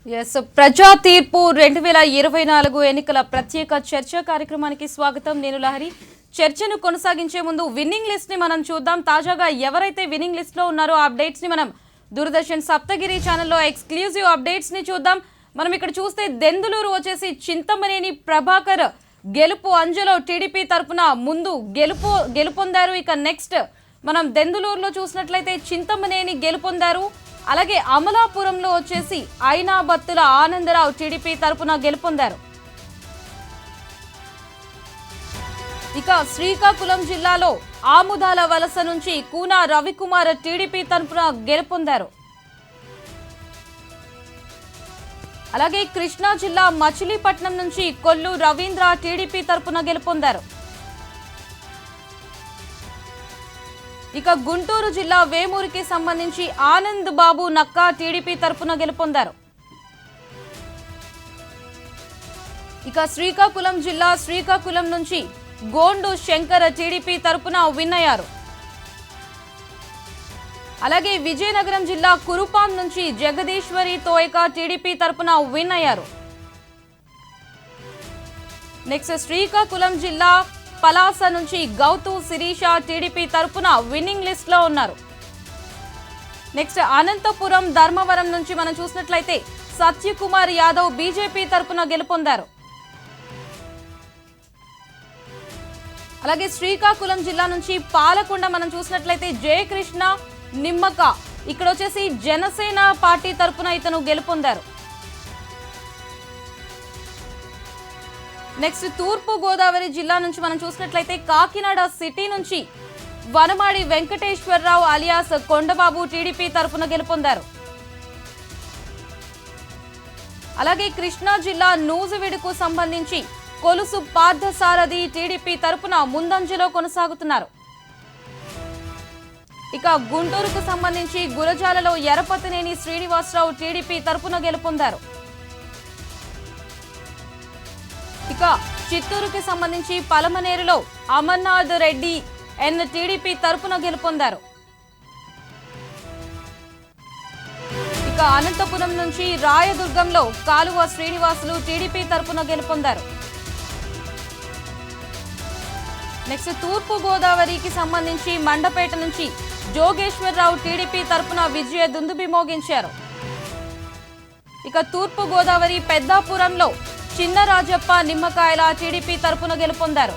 ప్రజా తీర్పు 2024 ఎన్నికల ప్రత్యేక చర్చ కార్యక్రమానికి స్వాగతం. నేను లహరి. చర్చను కొనసాగించే ముందు విన్నింగ్ లిస్ట్ ని మనం చూద్దాం. తాజాగా ఎవరైతే విన్నింగ్ లిస్ట్ లో ఉన్నారో అప్డేట్స్ ని మనం దూరదర్శన్ సప్తగిరి ఛానల్లో ఎక్స్క్లూజివ్ అప్డేట్స్ ని చూద్దాం. మనం ఇక్కడ చూస్తే దెందులూరు వచ్చేసి చింతమనేని ప్రభాకర్ గెలుపు అంజలో టీడీపీ తరపున ముందు గెలుపొందారు. ఇక నెక్స్ట్ మనం దెందులూరులో చూసినట్లయితే చింతమనేని గెలుపొందారు. అలాగే అమలాపురంలో వచ్చేసి ఐనాబత్తుల ఆనందరావు టీడీపీ తరపున గెలుపొందారు. ఇక శ్రీకాకుళం జిల్లాలో ఆముదాల వలస నుంచి కూనా రవికుమార్ టీడీపీ తరపున గెలుపొందారు. అలాగే కృష్ణా జిల్లా మచిలీపట్నం నుంచి కొల్లు రవీంద్ర టీడీపీ తరపున గెలుపొందారు. ఇక గుంటూరు జిల్లా వేమూరికి సంబంధించి ఆనంద్ బాబు నక్కా టీడీపీ తరపున గెలుపొందారు. ఇక శ్రీకాకుళం జిల్లా శ్రీకాకుళం నుంచి గోండు శంకర్ టీడీపీ తరపున విన్ అయ్యారు. అలాగే విజయనగరం జిల్లా కురుపాం నుంచి జగదీశ్వరి తోయక టీడీపీ తరపున విన్ అయ్యారు. నెక్స్ట్ శ్రీకాకుళం జిల్లా పలాస నుంచి గౌతు శిరీష టీడీపీ తరపున విన్నింగ్ లిస్ట్ లో ఉన్నారు. నెక్స్ట్ అనంతపురం ధర్మవరం నుంచి మనం చూసినట్లయితే సత్యకుమార్ యాదవ్ బీజేపీ తరపున గెలుపొందారు. అలాగే శ్రీకాకుళం జిల్లా నుంచి పాలకొండ మనం చూసినట్లయితే జయకృష్ణ నిమ్మక ఇక్కడ వచ్చేసి జనసేన పార్టీ తరపున ఇతను గెలుపొందారు. నెక్స్ట్ తూర్పు గోదావరి జిల్లా నుంచి మనం చూసినట్లయితే కాకినాడ సిటీ నుంచి వనమాడి వెంకటేశ్వరరావు అలియాస్ కొండబాబు టీడీపీ తరపున గెలుపొందారు. అలాగే కృష్ణా జిల్లా నూజివీడుకు సంబంధించి కొలుసు పార్థసారథి టీడీపీ తరపున ముందంజలో కొనసాగుతున్నారు. ఇక గుంటూరుకు సంబంధించి గురజాలలో ఎరపతినేని శ్రీనివాసరావు టీడీపీ తరపున గెలుపొందారు. ఇక చిత్తూరుకి సంబంధించి పలమనేరులో అమర్నాథ్ రెడ్డి టీడీపీ తరపున గెలుపొందారు. ఇక అనంతపురం నుంచి రాయదుర్గంలో కాలువ శ్రీనివాసులు టీడీపీ తరపున గెలుపొందారు. నెక్స్ట్ తూర్పు గోదావరికి సంబంధించి మండపేట నుంచి జోగేశ్వరరావు టీడీపీ తరపున విజయ దుందుబి మోగించారు. ఇక తూర్పు గోదావరి పెద్దాపురంలో చిన్నరాజప్ప నిమ్మకాయల టీడీపీ తరపున గెలుపొందారు.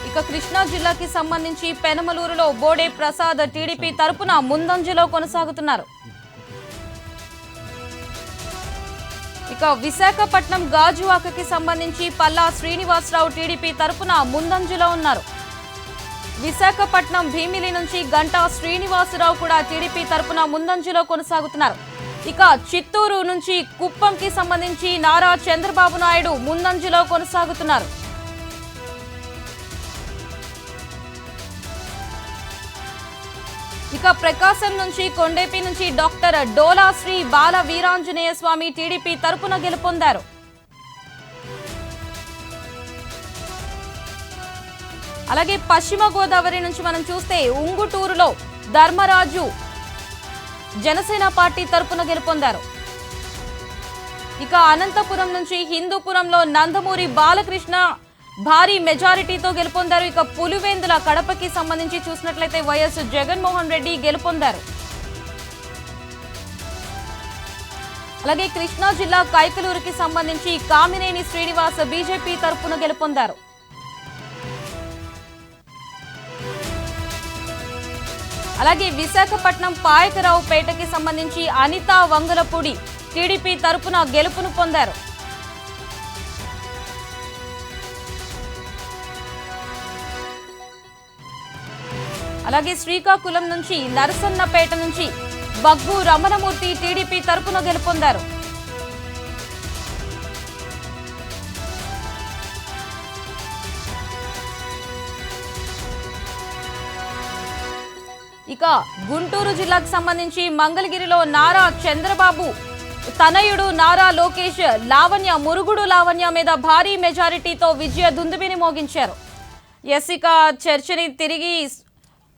ఇక కృష్ణా జిల్లాకి సంబంధించి పెనమలూరులో బోడే ప్రసాద్ టీడీపీ తరపున ముందంజలో కొనసాగుతున్నారు. ఇక విశాఖపట్నం గాజువాకకి సంబంధించి పల్లా శ్రీనివాసరావు టీడీపీ తరపున ముందంజలో ఉన్నారు. విశాఖపట్నం భీమిలి నుంచి గంటా శ్రీనివాసరావు కూడా టీడీపీ తరపున ముందంజలో కొనసాగుతున్నారు. ఇక చిత్తూరు నుంచి కుప్పంకి సంబంధించి నారా చంద్రబాబు నాయుడు ముందంజలో కొనసాగుతున్నారు. ఇక ప్రకాశం నుంచి కొండేపి నుంచి డాక్టర్ డోలా శ్రీ బాల వీరాంజనేయ స్వామి టీడీపీ తరపున గెలుపొందారు. అలాగే పశ్చిమ గోదావరి నుంచి మనం చూస్తే ఉంగుటూరులో ధర్మరాజు జనసేన పార్టీ తరపున గెలుపొందారు. ఇక అనంతపురం నుంచి హిందూపురంలో నందమూరి బాలకృష్ణ భారీ మెజారిటీతో గెలుపొందారు. ఇక పులివెందుల కడపకి సంబంధించి చూసినట్లయితే వైఎస్ జగన్మోహన్ రెడ్డి గెలుపొందారు. అలాగే కృష్ణా జిల్లా కైకలూరుకి సంబంధించి కామినేని శ్రీనివాస్ బీజేపీ తరపున గెలుపొందారు. అలాగే విశాఖపట్నం పాయకరావుపేటకి సంబంధించి అనితా వంగలపూడి టీడీపీ తరపున గెలుపును పొందారు. అలాగే శ్రీకాకుళం నుంచి నరసన్నపేట నుంచి బగ్గు రమణమూర్తి టీడీపీ తరపున గెలుపొందారు. ఇక గుంటూరు జిల్లాకు సంబంధించి మంగళగిరిలో నారా చంద్రబాబు తనయుడు నారా లోకేష్ మురుగుడు లావణ్య మీద భారీ మెజారిటీతో విజయ దుందుబిని మోగించారు. ఇక చర్చని తిరిగి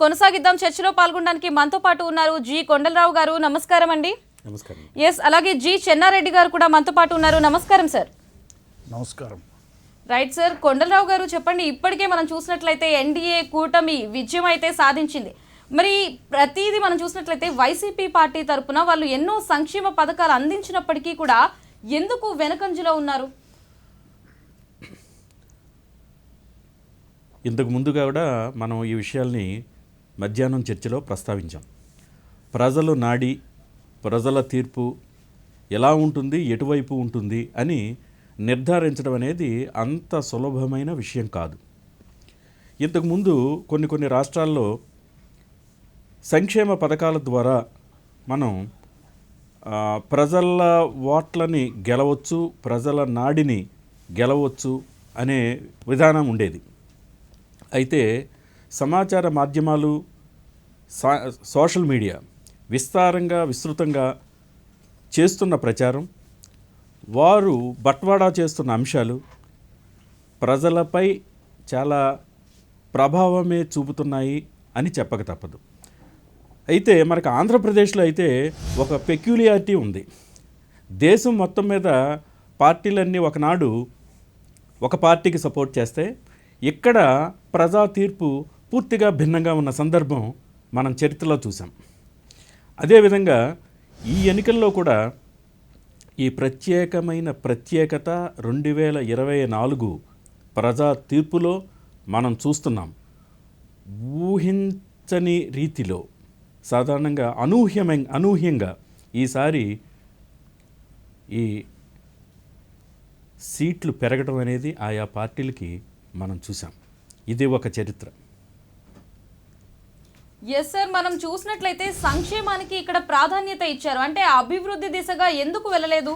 కొనసాగిద్దాం. చర్చలో పాల్గొనడానికి మనతో పాటు ఉన్నారు జి కొండలరావు గారు. నమస్కారం అండి. నమస్కారం. ఎస్, అలాగే జి చెన్నారెడ్డి గారు కూడా మనతో పాటు ఉన్నారు. నమస్కారం సార్. నమస్కారం. రైట్ సార్, కొండలరావు గారు చెప్పండి. ఇప్పటికే మనం చూసినట్లయితే ఎన్డీఏ కూటమి విజయం అయితే సాధించింది. మరి ప్రతిదీ మనం చూసినట్లయితే వైసీపీ పార్టీ తరపున వాళ్ళు ఎన్నో సంక్షేమ పథకాలు అందించినప్పటికీ కూడా ఎందుకు వెనకంజలో ఉన్నారు? ఇంతకు ముందుగా కూడా మనం ఈ విషయాల్ని మధ్యాహ్నం చర్చలో ప్రస్తావించాం. ప్రజలు నాడి, ప్రజల తీర్పు ఎలా ఉంటుంది, ఎటువైపు ఉంటుంది అని నిర్ధారించడం అనేది అంత సులభమైన విషయం కాదు. ఇంతకుముందు కొన్ని రాష్ట్రాల్లో సంక్షేమ పథకాల ద్వారా మనం ప్రజల ఓట్లని గెలవచ్చు, ప్రజల నాడిని గెలవచ్చు అనే విధానం ఉండేది. అయితే సమాచార మాధ్యమాలు, సోషల్ మీడియా విస్తృతంగా చేస్తున్న ప్రచారం, వారు బట్వాడా చేస్తున్న అంశాలు ప్రజలపై చాలా ప్రభావమే చూపుతున్నాయి అని చెప్పక తప్పదు. అయితే మనకు ఆంధ్రప్రదేశ్లో అయితే ఒక పెక్యులియారిటీ ఉంది. దేశం మొత్తం మీద పార్టీలన్నీ ఒకనాడు ఒక పార్టీకి సపోర్ట్ చేస్తే ఇక్కడ ప్రజా తీర్పు పూర్తిగా భిన్నంగా ఉన్న సందర్భం మనం చరిత్రలో చూసాం. అదేవిధంగా ఈ ఎన్నికల్లో కూడా ఈ ప్రత్యేకత 2024 ప్రజా తీర్పులో మనం చూస్తున్నాం. ఊహించని రీతిలో, సాధారణంగా అనూహ్యంగా ఈసారి ఈ సీట్లు పెరగడం అనేది ఆయా పార్టీలకి మనం చూసాం. ఇది ఒక చరిత్ర. ఎస్ సార్, మనం చూసినట్లయితే సంక్షేమానికి ఇక్కడ ప్రాధాన్యత ఇచ్చారు. అంటే అభివృద్ధి దిశగా ఎందుకు వెళ్ళలేదు?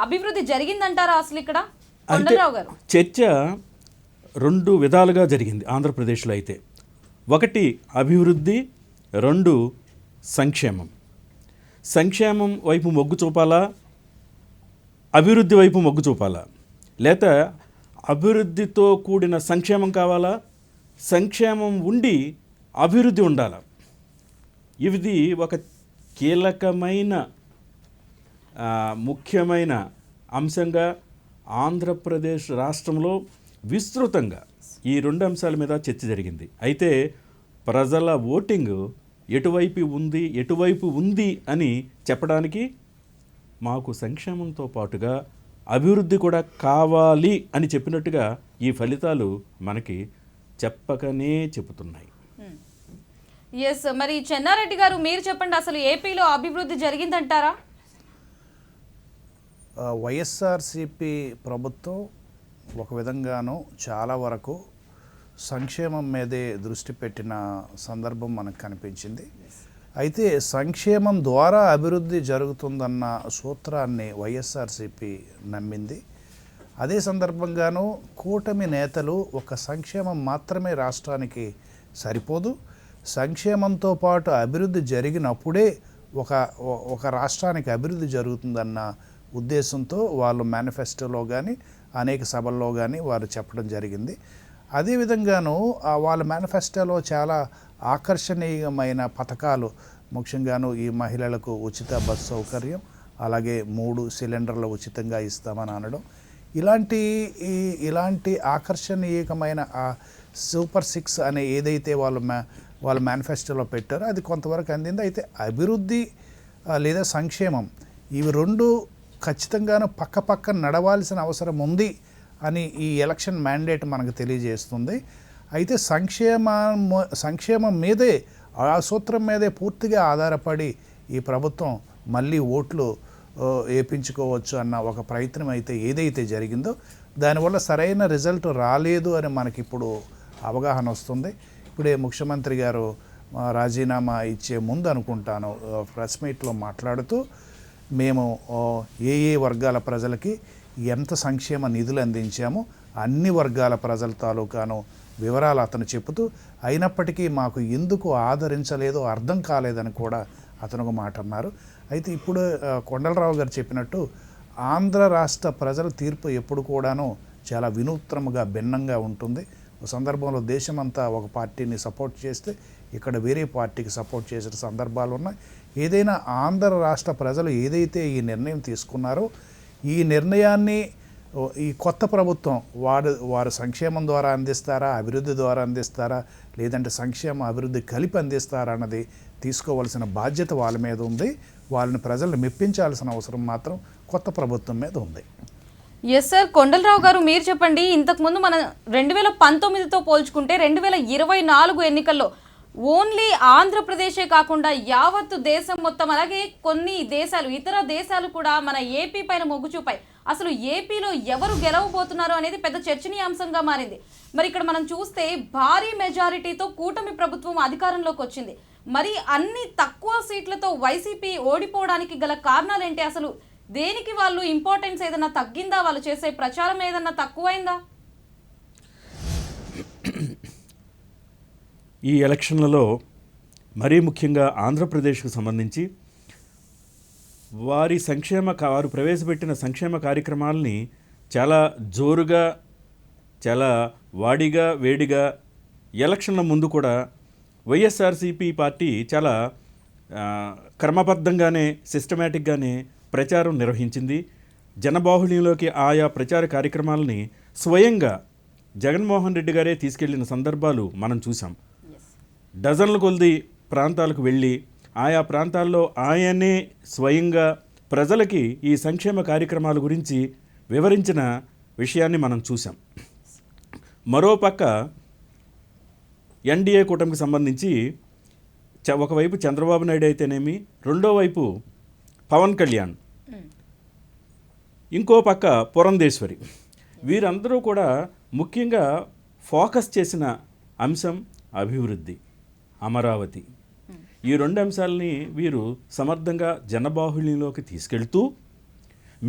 అభివృద్ధి జరిగిందంటారా అసలు ఇక్కడ? కొండలరావు గారు, చర్చ 2 విధాలుగా జరిగింది ఆంధ్రప్రదేశ్లో. అయితే ఒకటి అభివృద్ధి, 2 సంక్షేమం. సంక్షేమం వైపు మొగ్గు చూపాలా, అభివృద్ధి వైపు మొగ్గు చూపాలా, లేక అభివృద్ధితో కూడిన సంక్షేమం కావాలా, సంక్షేమం ఉండి అభివృద్ధి ఉండాలా? ఇది ఒక కీలకమైన ముఖ్యమైన అంశంగా ఆంధ్రప్రదేశ్ రాష్ట్రంలో విస్తృతంగా ఈ 2 అంశాల మీద చర్చ జరిగింది. అయితే ప్రజల ఓటింగ్ ఎటువైపు ఉంది అని చెప్పడానికి మాకు సంక్షేమంతో పాటుగా అభివృద్ధి కూడా కావాలి అని చెప్పినట్టుగా ఈ ఫలితాలు మనకి చెప్పకనే చెబుతున్నాయి. ఎస్, మరి చెన్నారెడ్డి గారు మీరు చెప్పండి, అసలు ఏపీలో అభివృద్ధి జరిగిందంటారా? వైఎస్ఆర్సిపి ప్రభుత్వం ఒక విధంగానూ చాలా వరకు సంక్షేమం మీదే దృష్టి పెట్టిన సందర్భం మనకు కనిపించింది. అయితే సంక్షేమం ద్వారా అభివృద్ధి జరుగుతుందన్న సూత్రాన్ని వైఎస్ఆర్సిపి నమ్మింది. అదే సందర్భంగానూ కూటమి నేతలు ఒక సంక్షేమం మాత్రమే రాష్ట్రానికి సరిపోదు, సంక్షేమంతో పాటు అభివృద్ధి జరిగినప్పుడే ఒక రాష్ట్రానికి అభివృద్ధి జరుగుతుందన్న ఉద్దేశంతో వాళ్ళు మేనిఫెస్టోలో కానీ అనేక సభల్లో కానీ వారు చెప్పడం జరిగింది. అదేవిధంగాను వాళ్ళ మేనిఫెస్టోలో చాలా ఆకర్షణీయమైన పథకాలు, ముఖ్యంగాను ఈ మహిళలకు ఉచిత బస్సు సౌకర్యం, అలాగే 3 సిలిండర్లు ఉచితంగా ఇస్తామని అనడం, ఇలాంటి ఆకర్షణీయమైన సూపర్ 6 అనే ఏదైతే వాళ్ళ మేనిఫెస్టోలో పెట్టారో అది కొంతవరకు అందింది. అయితే అభివృద్ధి లేదా సంక్షేమం ఇవి 2 ఖచ్చితంగాను పక్క నడవాల్సిన అవసరం ఉంది అని ఈ ఎలక్షన్ మ్యాండేట్ మనకు తెలియజేస్తుంది. అయితే సంక్షేమం మీదే, ఆ సూత్రం మీదే పూర్తిగా ఆధారపడి ఈ ప్రభుత్వం మళ్ళీ ఓట్లు వేయించుకోవచ్చు అన్న ఒక ప్రయత్నం అయితే ఏదైతే జరిగిందో దానివల్ల సరైన రిజల్ట్ రాలేదు అని మనకిప్పుడు అవగాహన వస్తుంది. ఇప్పుడే ముఖ్యమంత్రి గారు రాజీనామా ఇచ్చే ముందు అనుకుంటాను ప్రెస్ మీట్లో మాట్లాడుతూ మేము ఏ వర్గాల ప్రజలకి ఎంత సంక్షేమ నిధులు అందించామో అన్ని వర్గాల ప్రజల తాలూకాను వివరాలు అతను చెబుతూ, అయినప్పటికీ మాకు ఎందుకు ఆదరించలేదో అర్థం కాలేదని కూడా అతను ఒక మాట అన్నారు. అయితే ఇప్పుడు కొండలరావు గారు చెప్పినట్టు ఆంధ్ర రాష్ట్ర ప్రజల తీర్పు ఎప్పుడు కూడాను చాలా వినూత్నముగా భిన్నంగా ఉంటుంది. సందర్భంలో దేశమంతా ఒక పార్టీని సపోర్ట్ చేస్తే ఇక్కడ వేరే పార్టీకి సపోర్ట్ చేసిన సందర్భాలు ఉన్నాయి. ఏదైనా ఆంధ్ర రాష్ట్ర ప్రజలు ఏదైతే ఈ నిర్ణయం తీసుకున్నారో ఈ నిర్ణయాన్ని ఈ కొత్త ప్రభుత్వం వారు సంక్షేమం ద్వారా అందిస్తారా, అభివృద్ధి ద్వారా అందిస్తారా, లేదంటే సంక్షేమ అభివృద్ధి కలిపి అందిస్తారా అన్నది తీసుకోవాల్సిన బాధ్యత వాళ్ళ మీద ఉంది. వాళ్ళని ప్రజలను మెప్పించాల్సిన అవసరం మాత్రం కొత్త ప్రభుత్వం మీద ఉంది. ఎస్ సార్, కొండలరావు గారు మీరు చెప్పండి. ఇంతకుముందు మన 2019తో పోల్చుకుంటే 2024 ఎన్నికల్లో ఓన్లీ ఆంధ్రప్రదేశే కాకుండా యావత్తు దేశం మొత్తం, అలాగే కొన్ని దేశాలు, ఇతర దేశాలు కూడా మన ఏపీ పైన మొగ్గు చూపాయి. అసలు ఏపీలో ఎవరు గెలవబోతున్నారు అనేది పెద్ద చర్చనీయాంశంగా మారింది. మరి ఇక్కడ మనం చూస్తే భారీ మెజారిటీతో కూటమి ప్రభుత్వం అధికారంలోకి వచ్చింది. మరి అన్ని తక్కువ సీట్లతో వైసీపీ ఓడిపోవడానికి గల కారణాలేంటి? అసలు దేనికి వాళ్ళు ఇంపార్టెన్స్ ఏదైనా తగ్గిందా? వాళ్ళు చేసే ప్రచారం ఏదన్నా తక్కువైందా? ఈ ఎలక్షన్లలో మరీ ముఖ్యంగా ఆంధ్రప్రదేశ్కు సంబంధించి వారు ప్రవేశపెట్టిన సంక్షేమ కార్యక్రమాలని చాలా జోరుగా, చాలా వాడిగా వేడిగా ఎలక్షన్ల ముందు కూడా వైఎస్ఆర్సీపీ పార్టీ చాలా క్రమబద్ధంగానే, సిస్టమేటిక్గానే ప్రచారం నిర్వహించింది. జనబాహుళ్యంలోకి ఆయా ప్రచార కార్యక్రమాలని స్వయంగా జగన్మోహన్ రెడ్డి గారే తీసుకెళ్లిన సందర్భాలు మనం చూసాం. డజన్ల కొద్ది ప్రాంతాలకు వెళ్ళి ఆయా ప్రాంతాల్లో ఆయనే స్వయంగా ప్రజలకి ఈ సంక్షేమ కార్యక్రమాల గురించి వివరించిన విషయాన్ని మనం చూసాం. మరోపక్క ఎన్డీఏ కూటమికి సంబంధించి ఒకవైపు చంద్రబాబు నాయుడు అయితేనేమి, రెండో వైపు పవన్ కళ్యాణ్, ఇంకో పక్క పురంధేశ్వరి, వీరందరూ కూడా ముఖ్యంగా ఫోకస్ చేసిన అంశం అభివృద్ధి, అమరావతి. ఈ రెండు అంశాలని వీరు సమర్థంగా జనబాహుళ్యంలోకి తీసుకెళ్తూ,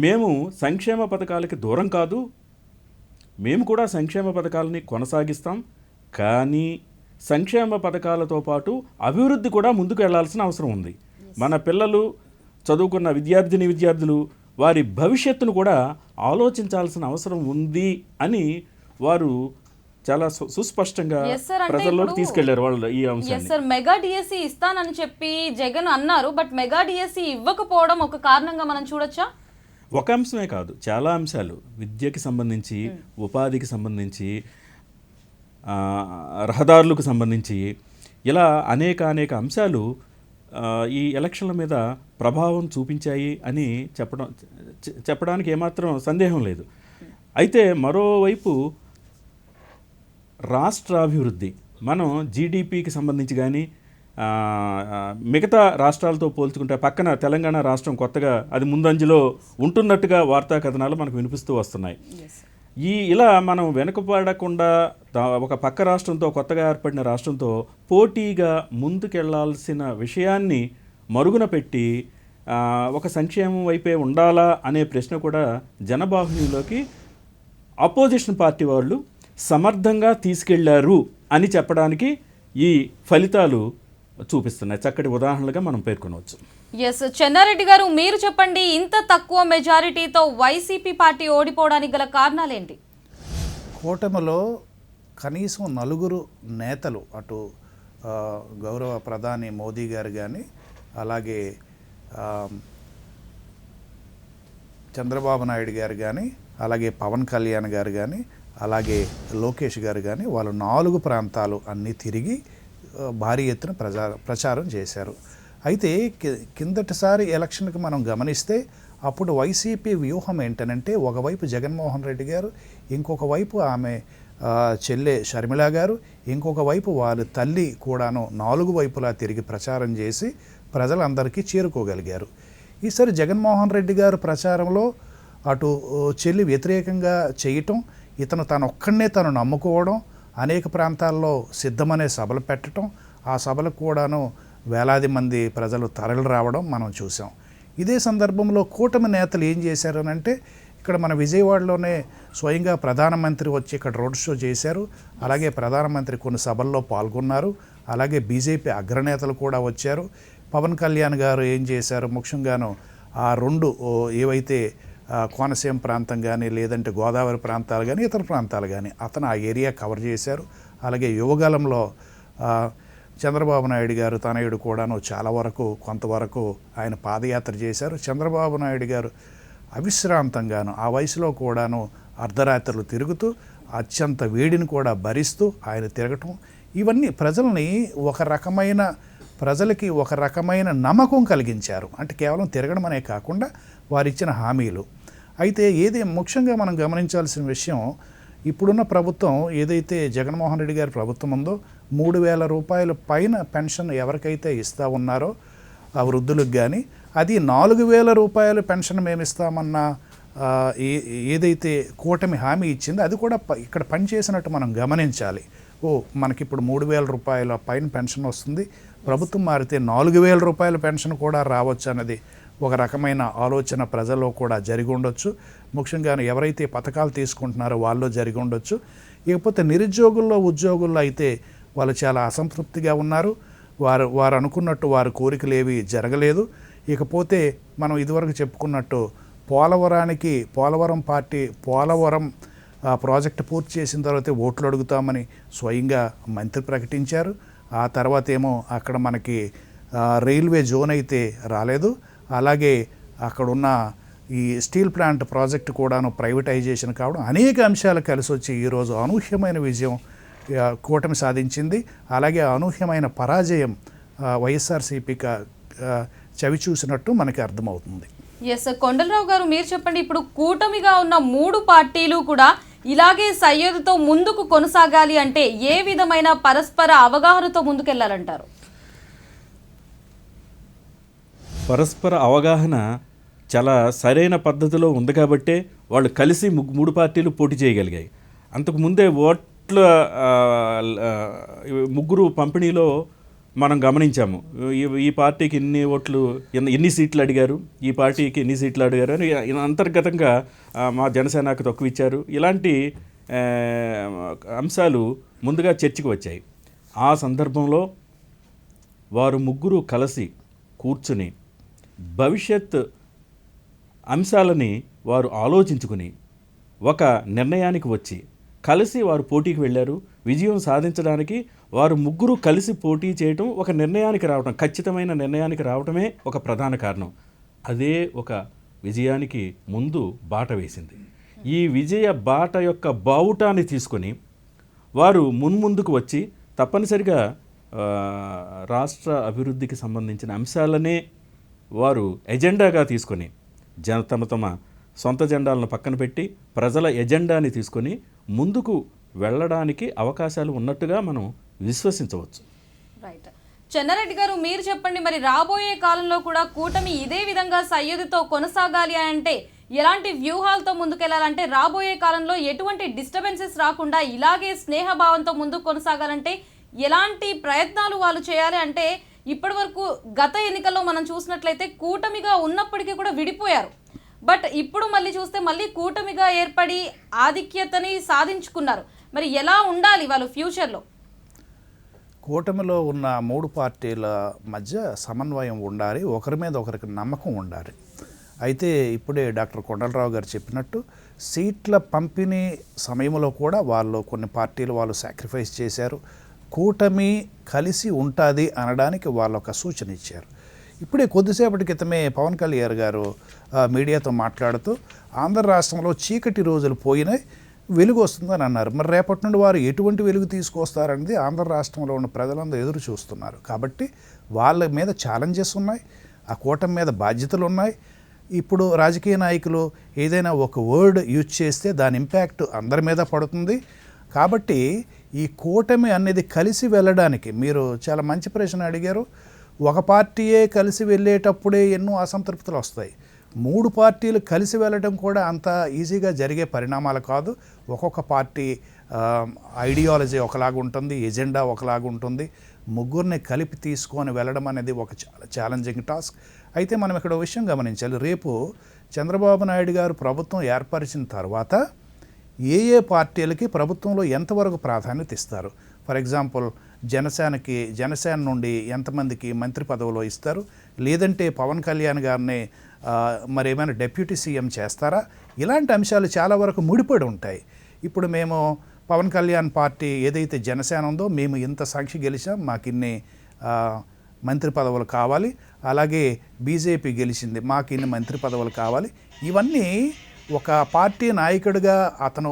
మేము సంక్షేమ పథకాలకి దూరం కాదు, మేము కూడా సంక్షేమ పథకాలని కొనసాగిస్తాం, కానీ సంక్షేమ పథకాలతో పాటు అభివృద్ధి కూడా ముందుకు వెళ్లాల్సిన అవసరం ఉంది. మన పిల్లలు, చదువుకున్న విద్యార్థులు వారి భవిష్యత్తును కూడా ఆలోచించాల్సిన అవసరం ఉంది అని వారు చాలా సుస్పష్టంగా ప్రజల్లోకి తీసుకెళ్లారు వాళ్ళు ఈ అంశాన్ని. సార్, మెగా డిఎస్సి ఇస్తానని చెప్పి జగన్ అన్నారు, బట్ మెగా డిఎస్సి ఇవ్వకపోవడం ఒక కారణంగా మనం చూడొచ్చా? ఒక అంశమే కాదు, చాలా అంశాలు, విద్యకి సంబంధించి, ఉపాధికి సంబంధించి, రహదారులకు సంబంధించి, ఇలా అనేక అంశాలు ఈ ఎలక్షన్ల మీద ప్రభావం చూపించాయి అని చెప్పడానికి ఏమాత్రం సందేహం లేదు. అయితే మరోవైపు రాష్ట్రాభివృద్ధి, మనం జీడిపికి సంబంధించి కానీ మిగతా రాష్ట్రాలతో పోల్చుకుంటే పక్కన తెలంగాణ రాష్ట్రం కొత్తగా అది ముందంజలో ఉంటున్నట్టుగా వార్తా కథనాలు మనకు వినిపిస్తూ వస్తున్నాయి. ఇలా మనం వెనుకపడకుండా ఒక పక్క రాష్ట్రంతో, కొత్తగా ఏర్పడిన రాష్ట్రంతో పోటీగా ముందుకెళ్లాల్సిన విషయాన్ని మరుగున పెట్టి ఒక సంక్షేమం వైపే ఉండాలా అనే ప్రశ్న కూడా జనబాహుళ్యంలోకి అపోజిషన్ పార్టీ వాళ్ళు సమర్థంగా తీసుకెళ్లారు అని చెప్పడానికి ఈ ఫలితాలు చూపిస్తున్నాయి. చక్కటి ఉదాహరణలుగా మనం పేర్కొనవచ్చు. ఎస్, చెన్నారెడ్డి గారు మీరు చెప్పండి, ఇంత తక్కువ మెజారిటీతో వైసీపీ పార్టీ ఓడిపోవడానికి గల కారణాలేంటి? కూటమిలో కనీసం 4 నేతలు, అటు గౌరవ ప్రధాని మోదీ గారు కానీ, అలాగే చంద్రబాబు నాయుడు గారు కానీ, అలాగే పవన్ కళ్యాణ్ గారు కానీ, అలాగే లోకేష్ గారు కానీ, వాళ్ళు 4 ప్రాంతాలు అన్నీ తిరిగి భారీ ఎత్తున ప్రచారం చేశారు. అయితే కిందటిసారి ఎలక్షన్కి మనం గమనిస్తే అప్పుడు వైసీపీ వ్యూహం ఏంటనంటే, ఒకవైపు జగన్మోహన్ రెడ్డి గారు, ఇంకొక వైపు ఆమె చెల్లె షర్మిల గారు, ఇంకొక వైపు వారి తల్లి కూడాను 4 వైపులా తిరిగి ప్రచారం చేసి ప్రజలందరికీ చేరుకోగలిగారు. ఈసారి జగన్మోహన్ రెడ్డి గారు ప్రచారంలో అటు చెల్లి వ్యతిరేకంగా చేయటం, తను ఒక్కడనే తను నమ్ముకోవడం, అనేక ప్రాంతాల్లో సిద్ధమనే సభలు పెట్టడం, ఆ సభలకు కూడాను వేలాది మంది ప్రజలు తరలి రావడం మనం చూసాం. ఇదే సందర్భంలో కూటమి నేతలు ఏం చేశారనంటే, ఇక్కడ మన విజయవాడలోనే స్వయంగా ప్రధానమంత్రి వచ్చి ఇక్కడ రోడ్ షో చేశారు. అలాగే ప్రధానమంత్రి కొన్ని సభల్లో పాల్గొన్నారు. అలాగే బీజేపీ అగ్రనేతలు కూడా వచ్చారు. పవన్ కళ్యాణ్ గారు ఏం చేశారు, ముఖ్యంగాను ఆ 2 ఏవైతే కోనసీమ ప్రాంతం కానీ లేదంటే గోదావరి ప్రాంతాలు కానీ ఇతర ప్రాంతాలు కానీ అతను ఆ ఏరియా కవర్ చేశారు. అలాగే యువగలంలో చంద్రబాబు నాయుడు గారు తనయుడు కూడాను చాలా వరకు కొంతవరకు ఆయన పాదయాత్ర చేశారు. చంద్రబాబు నాయుడు గారు అవిశ్రాంతంగాను ఆ వయసులో కూడాను అర్ధరాత్రులు తిరుగుతూ అత్యంత వేడిని కూడా భరిస్తూ ఆయన తిరగటం, ఇవన్నీ ప్రజలకి ఒక రకమైన నమ్మకం కలిగించారు. అంటే కేవలం తిరగడం అనే కాకుండా వారిచ్చిన హామీలు. అయితే ముఖ్యంగా మనం గమనించాల్సిన విషయం, ఇప్పుడున్న ప్రభుత్వం ఏదైతే జగన్మోహన్ రెడ్డి గారి ప్రభుత్వం ఉందో 3,000 రూపాయల పైన పెన్షన్ ఎవరికైతే ఇస్తూ ఉన్నారో ఆ వృద్ధులకు కానీ, అది 4,000 రూపాయల పెన్షన్ మేము ఇస్తామన్న ఏదైతే కూటమి హామీ ఇచ్చిందో అది కూడా ఇక్కడ పనిచేసినట్టు మనం గమనించాలి. మనకిప్పుడు 3,000 రూపాయల పైన పెన్షన్ వస్తుంది, ప్రభుత్వం మారితే 4,000 రూపాయల పెన్షన్ కూడా రావచ్చు అన్నది ఒక రకమైన ఆలోచన ప్రజల్లో కూడా జరిగి ఉండొచ్చు. ముఖ్యంగా ఎవరైతే పథకాలు తీసుకుంటున్నారో వాళ్ళు జరిగి ఉండొచ్చు. ఇకపోతే నిరుద్యోగుల్లో ఉద్యోగుల్లో అయితే వాళ్ళు చాలా అసంతృప్తిగా ఉన్నారు. వారు అనుకున్నట్టు వారి కోరికలు ఏవి జరగలేదు. ఇకపోతే మనం ఇదివరకు చెప్పుకున్నట్టు పోలవరం ప్రాజెక్టు పూర్తి చేసిన తర్వాత ఓట్లు అడుగుతామని స్వయంగా మంత్రి ప్రకటించారు. ఆ తర్వాత ఏమో అక్కడ మనకి రైల్వే జోన్ అయితే రాలేదు. అలాగే అక్కడున్న ఈ స్టీల్ ప్లాంట్ ప్రాజెక్టు కూడాను ప్రైవేటైజేషన్ కావడం, అనేక అంశాలు కలిసి వచ్చి ఈరోజు అనూహ్యమైన విజయం కూటమి సాధించింది. అలాగే అనూహ్యమైన పరాజయం వైఎస్ఆర్సీపీకి చవి చూసినట్టు మనకి అర్థమవుతుంది. ఎస్ కొండలరావు గారు, మీరు చెప్పండి, ఇప్పుడు కూటమిగా ఉన్న 3 పార్టీలు కూడా ఇలాగే సయ్యద్తో ముందుకు కొనసాగాలి అంటే ఏ విధమైన పరస్పర అవగాహనతో ముందుకెళ్లాలంటారు? పరస్పర అవగాహన చాలా సరైన పద్ధతిలో ఉంది కాబట్టే వాళ్ళు కలిసి 3 పార్టీలు పోటీ చేయగలిగాయి. అంతకుముందే ఓట్ల 3 పంపిణీలో మనం గమనించాము. ఈ పార్టీకి ఎన్ని సీట్లు అడిగారు, ఈ పార్టీకి ఎన్ని సీట్లు అడిగారు అని అంతర్గతంగా మా జనసేనకు తక్కువ ఇచ్చారు. ఇలాంటి అంశాలు ముందుగా చర్చకు వచ్చాయి. ఆ సందర్భంలో వారు 3 కలిసి కూర్చుని భవిష్యత్ అంశాలని వారు ఆలోచించుకుని ఒక నిర్ణయానికి వచ్చి కలిసి వారు పోటీకి వెళ్ళారు. విజయం సాధించడానికి వారు 3 కలిసి పోటీ చేయటం, ఒక నిర్ణయానికి రావటం, ఖచ్చితమైన నిర్ణయానికి రావటమే ఒక ప్రధాన కారణం. అదే ఒక విజయానికి ముందు బాట వేసింది. ఈ విజయ బాట యొక్క బావుటాన్ని తీసుకొని వారు మున్ముందుకు వచ్చి తప్పనిసరిగా రాష్ట్ర అభివృద్ధికి సంబంధించిన అంశాలనే వారు ఎజెండాగా తీసుకొని తమ సొంత జెండాలను పక్కన పెట్టి ప్రజల ఎజెండాని తీసుకొని ముందుకు వెళ్ళడానికి అవకాశాలు ఉన్నట్టుగా మనం విశ్వసించవచ్చు. రైట్. చెన్నారెడ్డి గారు, మీరు చెప్పండి, మరి రాబోయే కాలంలో కూడా కూటమి ఇదే విధంగా సయ్యద్తో కొనసాగాలి అంటే ఎలాంటి వ్యూహాలతో ముందుకెళ్లాలంటే, రాబోయే కాలంలో ఎటువంటి డిస్టర్బెన్సెస్ రాకుండా ఇలాగే స్నేహభావంతో ముందుకు కొనసాగాలంటే ఎలాంటి ప్రయత్నాలు వాళ్ళు చేయాలి అంటే, ఇప్పటి వరకు గత ఎన్నికల్లో మనం చూసినట్లయితే కూటమిగా ఉన్నప్పటికీ కూడా విడిపోయారు. బట్ ఇప్పుడు మళ్ళీ చూస్తే మళ్ళీ కూటమిగా ఏర్పడి ఆధిక్యతని సాధించుకున్నారు. మరి ఎలా ఉండాలి వాళ్ళు ఫ్యూచర్లో? కూటమిలో ఉన్న 3 పార్టీల మధ్య సమన్వయం ఉండాలి, ఒకరి మీద ఒకరికి నమ్మకం ఉండాలి. అయితే ఇప్పుడే డాక్టర్ కొండలరావు గారు చెప్పినట్టు సీట్ల పంపిణీ సమయంలో కూడా కొన్ని పార్టీలు వాళ్ళు సాక్రిఫైస్ చేశారు. కూటమి కలిసి ఉంటుంది అనడానికి వాళ్ళు ఒక సూచన ఇచ్చారు. ఇప్పుడే కొద్దిసేపటి క్రితమే పవన్ కళ్యాణ్ గారు మీడియాతో మాట్లాడుతూ ఆంధ్ర రాష్ట్రంలో చీకటి రోజులు పోయినాయి, వెలుగు వస్తుందని అన్నారు. మరి రేపటి నుండి వారు ఎటువంటి వెలుగు తీసుకొస్తారనేది ఆంధ్ర రాష్ట్రంలో ఉన్న ప్రజలందరూ ఎదురు చూస్తున్నారు. కాబట్టి వాళ్ళ మీద ఛాలెంజెస్ ఉన్నాయి, ఆ కూటమి మీద బాధ్యతలు ఉన్నాయి. ఇప్పుడు రాజకీయ నాయకులు ఏదైనా ఒక వర్డ్ యూజ్ చేస్తే దాని ఇంపాక్ట్ అందరి మీద పడుతుంది. కాబట్టి ఈ కూటమి అనేది కలిసి వెళ్ళడానికి, మీరు చాలా మంచి ప్రశ్న అడిగారు. ఒక పార్టీయే కలిసి వెళ్ళేటప్పుడే ఎన్నో అసంతృప్తులు వస్తాయి. 3 పార్టీలు కలిసి వెళ్ళడం కూడా అంత ఈజీగా జరిగే పరిణామాలు కాదు. ఒక్కొక్క పార్టీ ఐడియాలజీ ఒకలాగా ఉంటుంది, ఎజెండా ఒకలాగా ఉంటుంది. 3 కలిపి తీసుకొని వెళ్ళడం అనేది ఒక చాలా ఛాలెంజింగ్ టాస్క్. అయితే మనం ఇక్కడ విషయం గమనించాలి. రేపు చంద్రబాబు నాయుడు గారు ప్రభుత్వం ఏర్పరిచిన తర్వాత ఏ ఏ పార్టీలకి ప్రభుత్వంలో ఎంతవరకు ప్రాధాన్యత ఇస్తారు. ఫర్ ఎగ్జాంపుల్ జనసేన నుండి ఎంతమందికి మంత్రి పదవులు ఇస్తారు, లేదంటే పవన్ కళ్యాణ్ గారిని మరేమైనా డిప్యూటీ సీఎం చేస్తారా, ఇలాంటి అంశాలు చాలా వరకు ముడిపడి ఉంటాయి. ఇప్పుడు మేము పవన్ కళ్యాణ్ పార్టీ ఏదైతే జనసేన ఉందో మేము ఇంత సాక్షి గెలిచాం, మాకు ఇన్ని మంత్రి పదవులు కావాలి, అలాగే బీజేపీ గెలిచింది మాకు ఇన్ని మంత్రి పదవులు కావాలి. ఇవన్నీ ఒక పార్టీ నాయకుడిగా అతను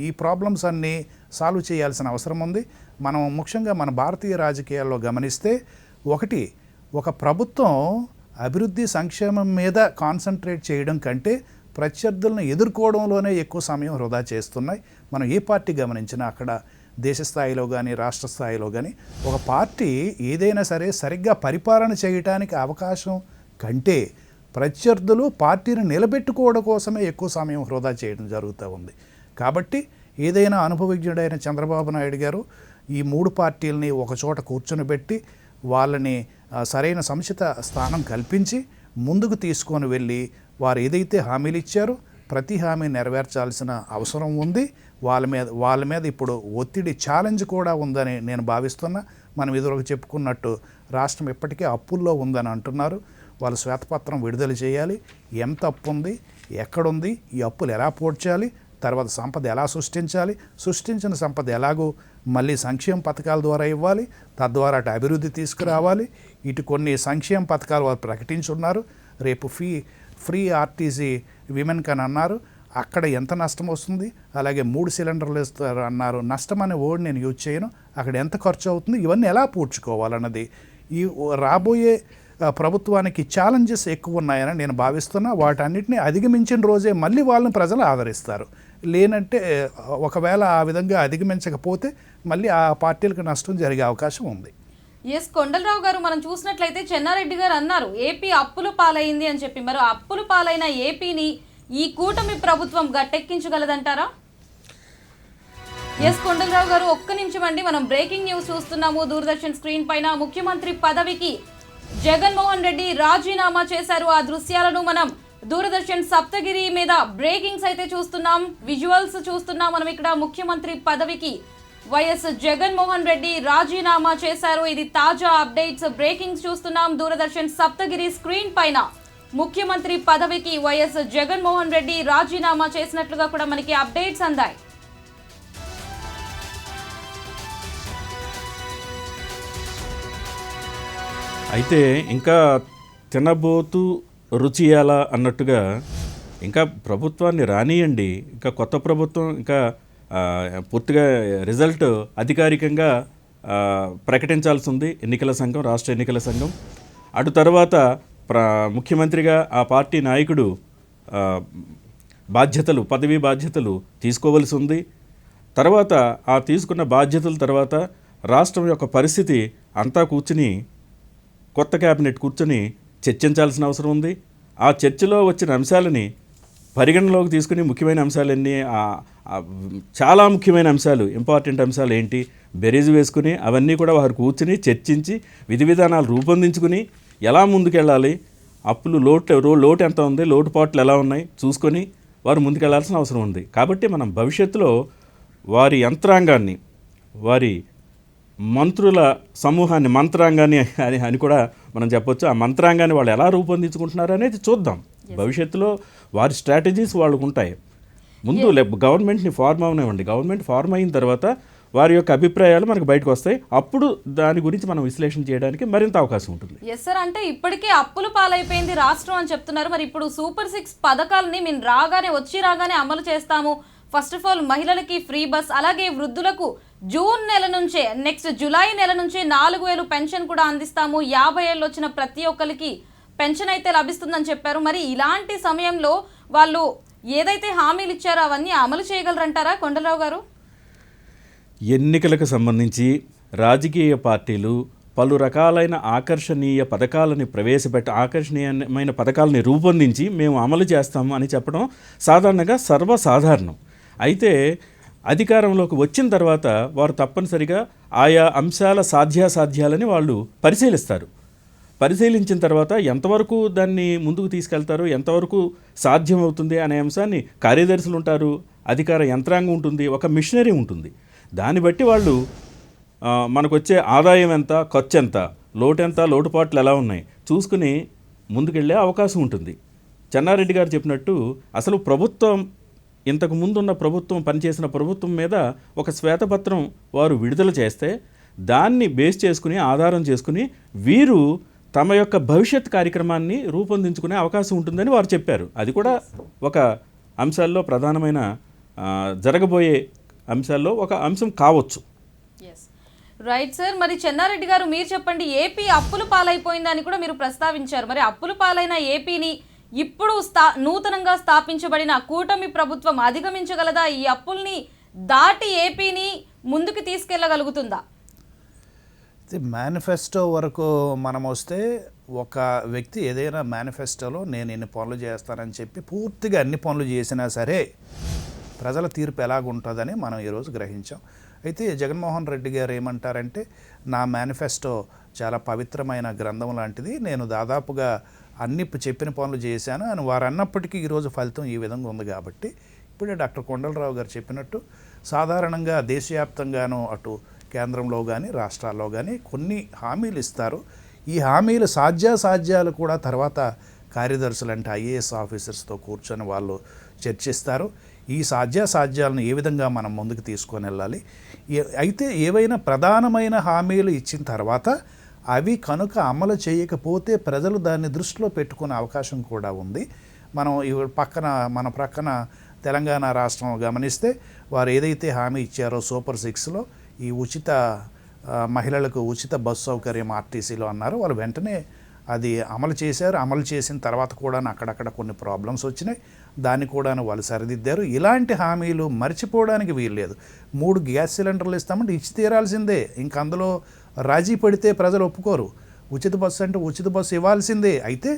ఈ ప్రాబ్లమ్స్ అన్నీ సాల్వ్ చేయాల్సిన అవసరం ఉంది. మనం ముఖ్యంగా మన భారతీయ రాజకీయాల్లో గమనిస్తే ఒక ప్రభుత్వం అభివృద్ధి సంక్షేమం మీద కాన్సన్ట్రేట్ చేయడం కంటే ప్రత్యర్థులను ఎదుర్కోవడంలోనే ఎక్కువ సమయం వృధా చేస్తున్నాయి. మనం ఏ పార్టీ గమనించినా అక్కడ దేశ స్థాయిలో కానీ రాష్ట్ర స్థాయిలో కానీ ఒక పార్టీ ఏదైనా సరే సరిగ్గా పరిపాలన చేయడానికి అవకాశం కంటే ప్రత్యర్థులు పార్టీని నిలబెట్టుకోవడం కోసమే ఎక్కువ సమయం వృధా చేయడం జరుగుతూ ఉంది. కాబట్టి ఏదైనా అనుభవజ్ఞుడైన చంద్రబాబు నాయుడు గారు ఈ 3 పార్టీలని ఒకచోట కూర్చొని వాళ్ళని సరైన సముచిత స్థానం కల్పించి ముందుకు తీసుకొని వెళ్ళి వారు ఏదైతే హామీలు ఇచ్చారో ప్రతి హామీ నెరవేర్చాల్సిన అవసరం ఉంది. వాళ్ళ మీద ఇప్పుడు ఒత్తిడి ఛాలెంజ్ కూడా ఉందని నేను భావిస్తున్నా. మనం ఎదురుగా చెప్పుకున్నట్టు రాష్ట్రం ఇప్పటికే అప్పుల్లో ఉందని అంటున్నారు. వాళ్ళు శ్వేతపత్రం విడుదల చేయాలి, ఎంత అప్పు ఉంది, ఎక్కడుంది, ఈ అప్పులు ఎలా పోడ్చాలి, తర్వాత సంపద ఎలా సృష్టించాలి, సృష్టించిన సంపద ఎలాగో మళ్ళీ సంక్షేమ పథకాల ద్వారా ఇవ్వాలి, తద్వారా అటు అభివృద్ధి తీసుకురావాలి. ఇటు కొన్ని సంక్షేమ పథకాలు వారు ప్రకటించున్నారు. రేపు ఫ్రీ ఆర్టీసీ విమెన్ కని అన్నారు, అక్కడ ఎంత నష్టం వస్తుంది, అలాగే 3 సిలిండర్లు ఇస్తారు అన్నారు. నష్టం అనే వర్డ్ నేను యూజ్ చేయను. అక్కడ ఎంత ఖర్చు అవుతుంది, ఇవన్నీ ఎలా పూడ్చుకోవాలన్నది ఈ రాబోయే ప్రభుత్వానికి ఛాలెంజెస్ ఎక్కువ ఉన్నాయని నేను భావిస్తున్నా. వాటన్నిటిని అధిగమించిన రోజే మళ్ళీ వాళ్ళని ప్రజలు ఆదరిస్తారు. లేనంటే ఒకవేళ ఆ విధంగా అధిగమించకపోతే మళ్ళీ ఆ పార్టీలకు నష్టం జరిగే అవకాశం ఉంది. ఎస్ కొండలరావు గారు, మనం చూసినట్లయితే చెన్నారెడ్డి గారు అన్నారు ఏపీ అప్పుల పాలైంది అని చెప్పి. మరి అప్పుల పాలైన ఏపీని ఈ కూటమి ప్రభుత్వం గట్టెక్కించగలదంటారా? ఎస్ కొండలరావు గారు, ఒక్క నిమిషం అండి. మనం బ్రేకింగ్ న్యూస్ చూస్తున్నాము దూరదర్శన్ స్క్రీన్ పైన. ముఖ్యమంత్రి పదవికి జగన్మోహన్ రెడ్డి రాజీనామా చేశారు. ఆ దృశ్యాలను మనం దూరదర్శన్ సప్తగిరి మీద బ్రేకింగ్స్ అయితే చూస్తున్నాం, విజువల్స్ చూస్తున్నాం. మనం ఇక్కడ ముఖ్యమంత్రి పదవికి వైఎస్ జగన్మోహన్ రెడ్డి రాజీనామా చేశారు. ఇది తాజా అప్డేట్స్, బ్రేకింగ్స్ చూస్తున్నాం దూరదర్శన్ సప్తగిరి స్క్రీన్ పైన. ముఖ్యమంత్రి పదవికి వైఎస్ జగన్మోహన్ రెడ్డి రాజీనామా చేసినట్లుగా కూడా మనకి అప్డేట్స్ అందాయి. అయితే ఇంకా తినబోతూ రుచి ఎలా అన్నట్టుగా ఇంకా ప్రభుత్వాన్ని రానియండి. ఇంకా కొత్త ప్రభుత్వం ఇంకా పూర్తిగా రిజల్ట్ అధికారికంగా ప్రకటించాల్సి ఉంది ఎన్నికల సంఘం, రాష్ట్ర ఎన్నికల సంఘం. అటు తర్వాత ముఖ్యమంత్రిగా ఆ పార్టీ నాయకుడు పదవీ బాధ్యతలు తీసుకోవలసి ఉంది. తర్వాత ఆ తీసుకున్న బాధ్యతల తర్వాత రాష్ట్రం యొక్క పరిస్థితి అంతా కొత్త క్యాబినెట్ కూర్చొని చర్చించాల్సిన అవసరం ఉంది. ఆ చర్చలో వచ్చిన అంశాలని పరిగణలోకి తీసుకుని ముఖ్యమైన అంశాలన్నీ చాలా ముఖ్యమైన అంశాలు, ఇంపార్టెంట్ అంశాలు ఏంటి బెరీజు వేసుకుని అవన్నీ కూడా వారు కూర్చుని చర్చించి విధి విధానాలు రూపొందించుకుని ఎలా ముందుకెళ్ళాలి, అప్పులు లోటు ఎంత ఉంది, లోటుపాట్లు ఎలా ఉన్నాయి చూసుకొని వారు ముందుకెళ్లాల్సిన అవసరం ఉంది. కాబట్టి మనం భవిష్యత్తులో వారి యంత్రాంగాన్ని, వారి మంత్రుల సమూహాన్ని, మంత్రాంగాన్ని అని కూడా మనం చెప్పొచ్చు, ఆ మంత్రాంగాన్ని వాళ్ళు ఎలా రూపొందించుకుంటున్నారు అనేది చూద్దాం. భవిష్యత్తులో వారి స్ట్రాటజీస్ వాళ్ళకు ఉంటాయి. ముందు గవర్నమెంట్ని ఫార్మ్ అవనివ్వండి, గవర్నమెంట్ ఫార్మ్ అయిన తర్వాత వారి యొక్క అభిప్రాయాలు మనకు బయటకు వస్తాయి. అప్పుడు దాని గురించి మనం విశ్లేషణ చేయడానికి మరింత అవకాశం ఉంటుంది. ఎస్ సార్, అంటే ఇప్పటికే అప్పుల పాలైపోయింది రాష్ట్రం అని చెప్తున్నారు. మరి ఇప్పుడు సూపర్ 6 పథకాలని మేము రాగానే అమలు చేస్తాము. ఫస్ట్ ఆఫ్ ఆల్ మహిళలకి ఫ్రీ బస్, అలాగే వృద్ధులకు జూన్ నెల నుంచే, నెక్స్ట్ జూలై నెల నుంచే 4,000 పెన్షన్ కూడా అందిస్తాము. 50 ఏళ్ళు వచ్చిన ప్రతి ఒక్కరికి పెన్షన్ అయితే లభిస్తుందని చెప్పారు. మరి ఇలాంటి సమయంలో వాళ్ళు ఏదైతే హామీలు ఇచ్చారో అవన్నీ అమలు చేయగలరంటారా కొండలరావు గారు? ఎన్నికలకు సంబంధించి రాజకీయ పార్టీలు పలు రకాలైన ఆకర్షణీయమైన పథకాలని రూపొందించి మేము అమలు చేస్తాము అని చెప్పడం సాధారణంగా సర్వసాధారణం. అయితే అధికారంలోకి వచ్చిన తర్వాత వారు తప్పనిసరిగా ఆయా అంశాల సాధ్యాసాధ్యాలని వాళ్ళు పరిశీలిస్తారు. పరిశీలించిన తర్వాత ఎంతవరకు దాన్ని ముందుకు తీసుకెళ్తారు, ఎంతవరకు సాధ్యమవుతుంది అనే అంశాన్ని కార్యదర్శులు ఉంటారు, అధికార యంత్రాంగం ఉంటుంది, ఒక మిషనరీ ఉంటుంది. దాన్ని బట్టి వాళ్ళు మనకు వచ్చే ఆదాయం ఎంత, ఖర్చు ఎంత, లోటు ఎంత, లోటుపాట్లు ఎలా ఉన్నాయి చూసుకుని ముందుకెళ్ళే అవకాశం ఉంటుంది. చెన్నారెడ్డి గారు చెప్పినట్టు అసలు ప్రభుత్వం ఇంతకు ముందున్న ప్రభుత్వం పనిచేసిన ప్రభుత్వం మీద ఒక శ్వేతపత్రం వారు విడుదల చేస్తే దాన్ని బేస్ చేసుకుని ఆధారం చేసుకుని వీరు తమ యొక్క భవిష్యత్ కార్యక్రమాన్ని రూపొందించుకునే అవకాశం ఉంటుందని వారు చెప్పారు. అది కూడా ఒక అంశాల్లో ప్రధానమైన జరగబోయే అంశాల్లో ఒక అంశం కావచ్చు. రైట్ సార్, మరి చెన్నారెడ్డి గారు మీరు చెప్పండి, ఏపీ అప్పుల పాలైపోయిందని కూడా మీరు ప్రస్తావించారు. మరి అప్పుల పాలైన ఏపీని ఇప్పుడు నూతనంగా స్థాపించబడిన కూటమి ప్రభుత్వం అధిగమించగలదా? ఈ అప్పుల్ని దాటి ఏపీని ముందుకు తీసుకెళ్ళగలుగుతుందా? మేనిఫెస్టో వరకు మనం వస్తే ఒక వ్యక్తి ఏదైనా మేనిఫెస్టోలో నేను ఎన్ని పనులు చేస్తానని చెప్పి పూర్తిగా అన్ని పనులు చేసినా సరే ప్రజల తీర్పు ఎలాగుంటుందని మనం ఈరోజు గ్రహించాం. అయితే జగన్మోహన్ రెడ్డి గారు ఏమంటారంటే, నా మేనిఫెస్టో చాలా పవిత్రమైన గ్రంథం లాంటిది, నేను దాదాపుగా అన్ని చెప్పిన పనులు చేశాను అని వారు అన్నప్పటికీ ఈరోజు ఫలితం ఈ విధంగా ఉంది. కాబట్టి ఇప్పుడే డాక్టర్ కొండలరావు గారు చెప్పినట్టు సాధారణంగా దేశవ్యాప్తంగానూ అటు కేంద్రంలో కానీ రాష్ట్రాల్లో కానీ కొన్ని హామీలు ఇస్తారు. ఈ హామీలు సాధ్యాసాధ్యాలు కూడా తర్వాత కార్యదర్శులు అంటే ఐఏఎస్ ఆఫీసర్స్తో కూర్చొని వాళ్ళు చర్చిస్తారు. ఈ సాధ్యాసాధ్యాలను ఏ విధంగా మనం ముందుకు తీసుకొని వెళ్ళాలి. అయితే ఏవైనా ప్రధానమైన హామీలు ఇచ్చిన తర్వాత అవి కనుక అమలు చేయకపోతే ప్రజలు దాన్ని దృష్టిలో పెట్టుకునే అవకాశం కూడా ఉంది. మనం మన ప్రక్కన తెలంగాణ రాష్ట్రం గమనిస్తే వారు ఏదైతే హామీ ఇచ్చారో సూపర్ 6లో ఈ మహిళలకు ఉచిత బస్సు సౌకర్యం ఆర్టీసీలో అన్నారు, వాళ్ళు వెంటనే అది అమలు చేశారు. అమలు చేసిన తర్వాత కూడా అక్కడక్కడ కొన్ని ప్రాబ్లమ్స్ వచ్చినాయి, దాన్ని కూడా వాళ్ళు సరిదిద్దారు. ఇలాంటి హామీలు మర్చిపోవడానికి వీల్లేదు. 3 గ్యాస్ సిలిండర్లు ఇస్తామంటే ఇచ్చి తీరాల్సిందే, ఇంక అందులో రాజీ పడితే ప్రజలు ఒప్పుకోరు. ఉచిత బస్సు అంటే ఉచిత బస్సు ఇవ్వాల్సిందే. అయితే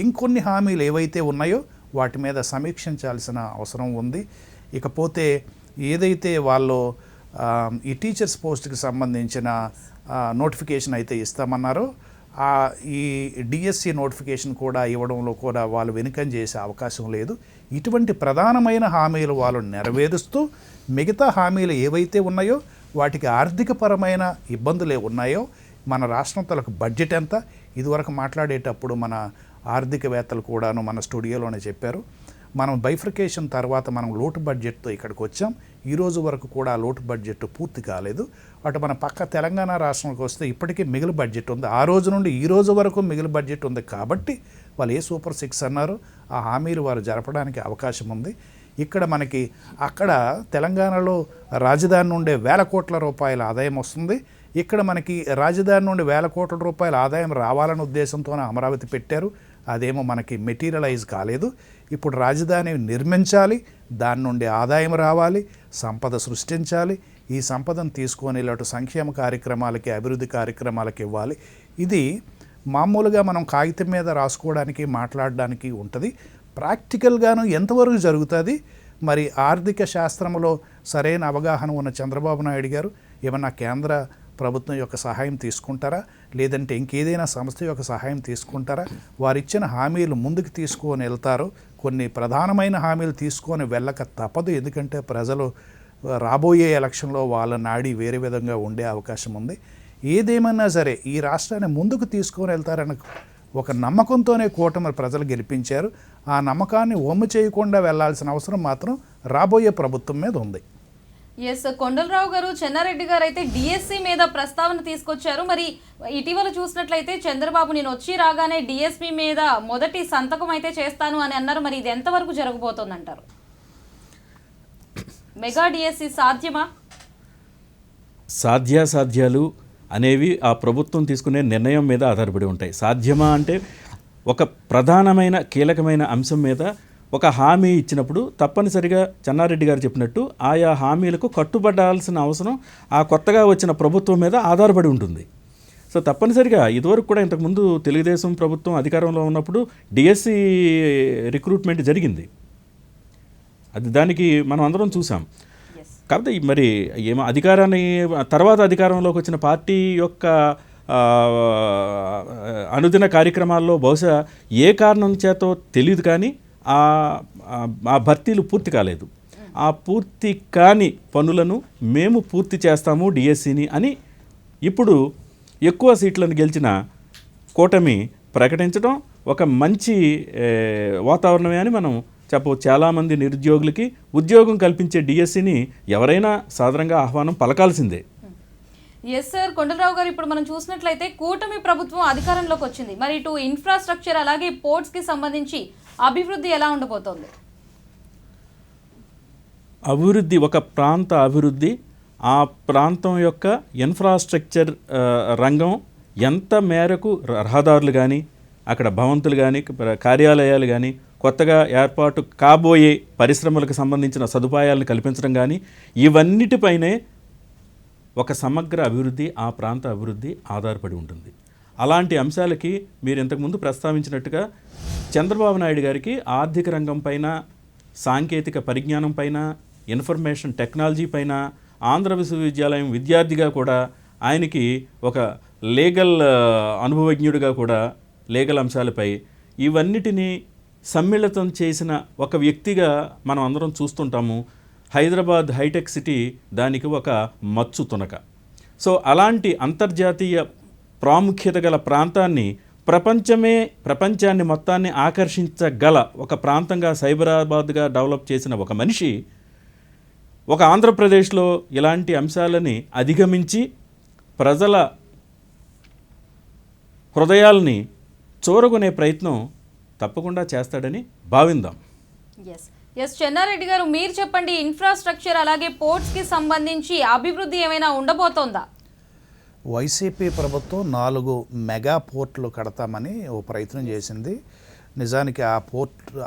ఇంకొన్ని హామీలు ఏవైతే ఉన్నాయో వాటి మీద సమీక్షించాల్సిన అవసరం ఉంది. ఇకపోతే ఏదైతే వాళ్ళు ఈ టీచర్స్ పోస్ట్కి సంబంధించిన నోటిఫికేషన్ అయితే ఇస్తామన్నారో ఈ డిఎస్సి నోటిఫికేషన్ కూడా ఇవ్వడంలో కూడా వాళ్ళు వెనుకం చేసే అవకాశం లేదు. ఇటువంటి ప్రధానమైన హామీలు వాళ్ళు నెరవేరుస్తూ మిగతా హామీలు ఏవైతే ఉన్నాయో వాటికి ఆర్థికపరమైన ఇబ్బందులు ఉన్నాయో మన రాష్ట్రం తలకు బడ్జెట్ ఎంత ఇదివరకు మాట్లాడేటప్పుడు మన ఆర్థికవేత్తలు కూడాను మన స్టూడియోలోనే చెప్పారు. మనం బైఫ్రికేషన్ తర్వాత మనం లోటు బడ్జెట్తో ఇక్కడికి వచ్చాం. ఈరోజు వరకు కూడా లోటు బడ్జెట్ పూర్తి కాలేదు. అటు మన పక్క తెలంగాణ రాష్ట్రంకి వస్తే ఇప్పటికీ మిగులు బడ్జెట్ ఉంది. ఆ రోజు నుండి ఈ రోజు వరకు మిగులు బడ్జెట్ ఉంది. కాబట్టి వాళ్ళు ఏ సూపర్ 6 అన్నారో ఆ హామీలు వారు జరపడానికి అవకాశం ఉంది. ఇక్కడ మనకి అక్కడ తెలంగాణలో రాజధాని నుండే వేల కోట్ల రూపాయల ఆదాయం వస్తుంది. ఇక్కడ మనకి రాజధాని నుండి వేల కోట్ల రూపాయల ఆదాయం రావాలనే ఉద్దేశంతోనే అమరావతి పెట్టారు. అదేమో మనకి మెటీరియలైజ్ కాలేదు. ఇప్పుడు రాజధాని నిర్మించాలి, దాని నుండి ఆదాయం రావాలి, సంపద సృష్టించాలి. ఈ సంపదను తీసుకొని ఇలాంటి సంక్షేమ కార్యక్రమాలకి అభివృద్ధి కార్యక్రమాలకి ఇవ్వాలి. ఇది మామూలుగా మనం కాగితం మీద రాసుకోవడానికి మాట్లాడడానికి ఉంటుంది. ప్రాక్టికల్గాను ఎంతవరకు జరుగుతుంది? మరి ఆర్థిక శాస్త్రంలో సరైన అవగాహన ఉన్న చంద్రబాబు నాయుడు గారు ఏమన్నా కేంద్ర ప్రభుత్వం యొక్క సహాయం తీసుకుంటారా, లేదంటే ఇంకేదైనా సంస్థ యొక్క సహాయం తీసుకుంటారా? వారిచ్చిన హామీలు ముందుకు తీసుకొని వెళ్తారో, కొన్ని ప్రధానమైన హామీలు తీసుకొని వెళ్ళక తప్పదు. ఎందుకంటే ప్రజలు రాబోయే ఎలక్షన్లో వాళ్ళ నాడి వేరే విధంగా ఉండే అవకాశం ఉంది. ఏదేమన్నా సరే ఈ రాష్ట్రాన్ని ముందుకు తీసుకొని వెళ్తారన్న ఒక నమ్మకంతోనే కూటమి ప్రజలు గెలిపించారు. ఆ నమ్మకాన్ని ఒమ్ము చేయకుండా వెళ్లాల్సిన అవసరం మాత్రం రాబోయే ప్రభుత్వం మీద ఉంది. ఎస్, కొండలరావు గారు, చెన్నారెడ్డి గారు అయితే డిఎస్సి మీద ప్రస్తావన తీసుకొచ్చారు. మరి ఇటీవల చూసినట్లయితే చంద్రబాబు నేను వచ్చి రాగానే డిఎస్సి మీద మొదటి సంతకం అయితే చేస్తాను అని అన్నారు. మరి ఇది ఎంతవరకు జరగబోతోంది అంటారు? మెగా డిఎస్సి సాధ్యమా? సాధ్యాసాధ్యాలు అనేవి ఆ ప్రభుత్వం తీసుకునే నిర్ణయం మీద ఆధారపడి ఉంటాయి. సాధ్యమా అంటే ఒక ప్రధానమైన కీలకమైన అంశం మీద ఒక హామీ ఇచ్చినప్పుడు తప్పనిసరిగా చెన్నారెడ్డి గారు చెప్పినట్టు ఆయా హామీలకు కట్టుబడాల్సిన అవసరం ఆ కొత్తగా వచ్చిన ప్రభుత్వం మీద ఆధారపడి ఉంటుంది. సో తప్పనిసరిగా ఇదివరకు కూడా ఇంతకుముందు తెలుగుదేశం ప్రభుత్వం అధికారంలో ఉన్నప్పుడు డిఎస్సి రిక్రూట్మెంట్ జరిగింది. అది దానికి మనం అందరం చూసాం. కాబట్టి మరి ఏమో అధికారాన్ని తర్వాత అధికారంలోకి వచ్చిన పార్టీ యొక్క అనుదిన కార్యక్రమాల్లో బహుశా ఏ కారణం చేతో తెలియదు కానీ ఆ భర్తీలు పూర్తి కాలేదు. ఆ పూర్తి కాని పనులను మేము పూర్తి చేస్తాము డిఎస్సిని అని ఇప్పుడు ఎక్కువ సీట్లను గెలిచిన కూటమి ప్రకటించడం ఒక మంచి వాతావరణమే అని మనం చెప్పవచ్చు. చాలామంది నిరుద్యోగులకి ఉద్యోగం కల్పించే డిఎస్సిని ఎవరైనా సాధారణంగా ఆహ్వానం పలకాల్సిందే. ఎస్ సార్, కొండలరావు గారు, ఇప్పుడు మనం చూసినట్లయితే కూటమి ప్రభుత్వం అధికారంలోకి వచ్చింది. మరి ఇటు ఇన్ఫ్రాస్ట్రక్చర్ అలాగే పోర్ట్స్కి సంబంధించి అభివృద్ధి ఎలా ఉండబోతోంది? అభివృద్ధి, ఒక ప్రాంత అభివృద్ధి, ఆ ప్రాంతం యొక్క ఇన్ఫ్రాస్ట్రక్చర్ రంగం ఎంత మేరకు రహదారులు కానీ, అక్కడ భవంతులు కానీ, కార్యాలయాలు కానీ, కొత్తగా ఏర్పాటు కాబోయే పరిశ్రమలకు సంబంధించిన సదుపాయాలను కల్పించడం కానీ, ఇవన్నిటిపైనే ఒక సమగ్ర అభివృద్ధి, ఆ ప్రాంత అభివృద్ధి ఆధారపడి ఉంటుంది. అలాంటి అంశాలకి మీరు ఇంతకుముందు ప్రస్తావించినట్టుగా చంద్రబాబు నాయుడు గారికి ఆర్థిక రంగం పైన, సాంకేతిక పరిజ్ఞానం పైన, ఇన్ఫర్మేషన్ టెక్నాలజీ పైన, ఆంధ్ర విశ్వవిద్యాలయం విద్యార్థిగా కూడా ఆయనకి ఒక లీగల్ అనుభవజ్ఞుడిగా కూడా లీగల్ అంశాలపై ఇవన్నిటినీ సమ్మిళితం చేసిన ఒక వ్యక్తిగా మనం అందరం చూస్తుంటాము. హైదరాబాద్ హైటెక్ సిటీ దానికి ఒక మచ్చు తునక. సో అలాంటి అంతర్జాతీయ ప్రాముఖ్యత గల ప్రాంతాన్ని ప్రపంచాన్ని మొత్తాన్ని ఆకర్షించగల ఒక ప్రాంతంగా సైబరాబాద్గా డెవలప్ చేసిన ఒక మనిషి ఒక ఆంధ్రప్రదేశ్లో ఇలాంటి అంశాలని అధిగమించి ప్రజల హృదయాల్ని చూరగొనే ప్రయత్నం తప్పకుండా చేస్తాడని భావిందాం. ఎస్ చెన్నారెడ్డి గారు, మీరు చెప్పండి, ఇన్ఫ్రాస్ట్రక్చర్ అలాగే పోర్ట్స్కి సంబంధించి అభివృద్ధి ఏమైనా ఉండబోతోందా? వైసీపీ ప్రభుత్వం 4 మెగా పోర్ట్లు కడతామని ఓ ప్రయత్నం చేసింది. నిజానికి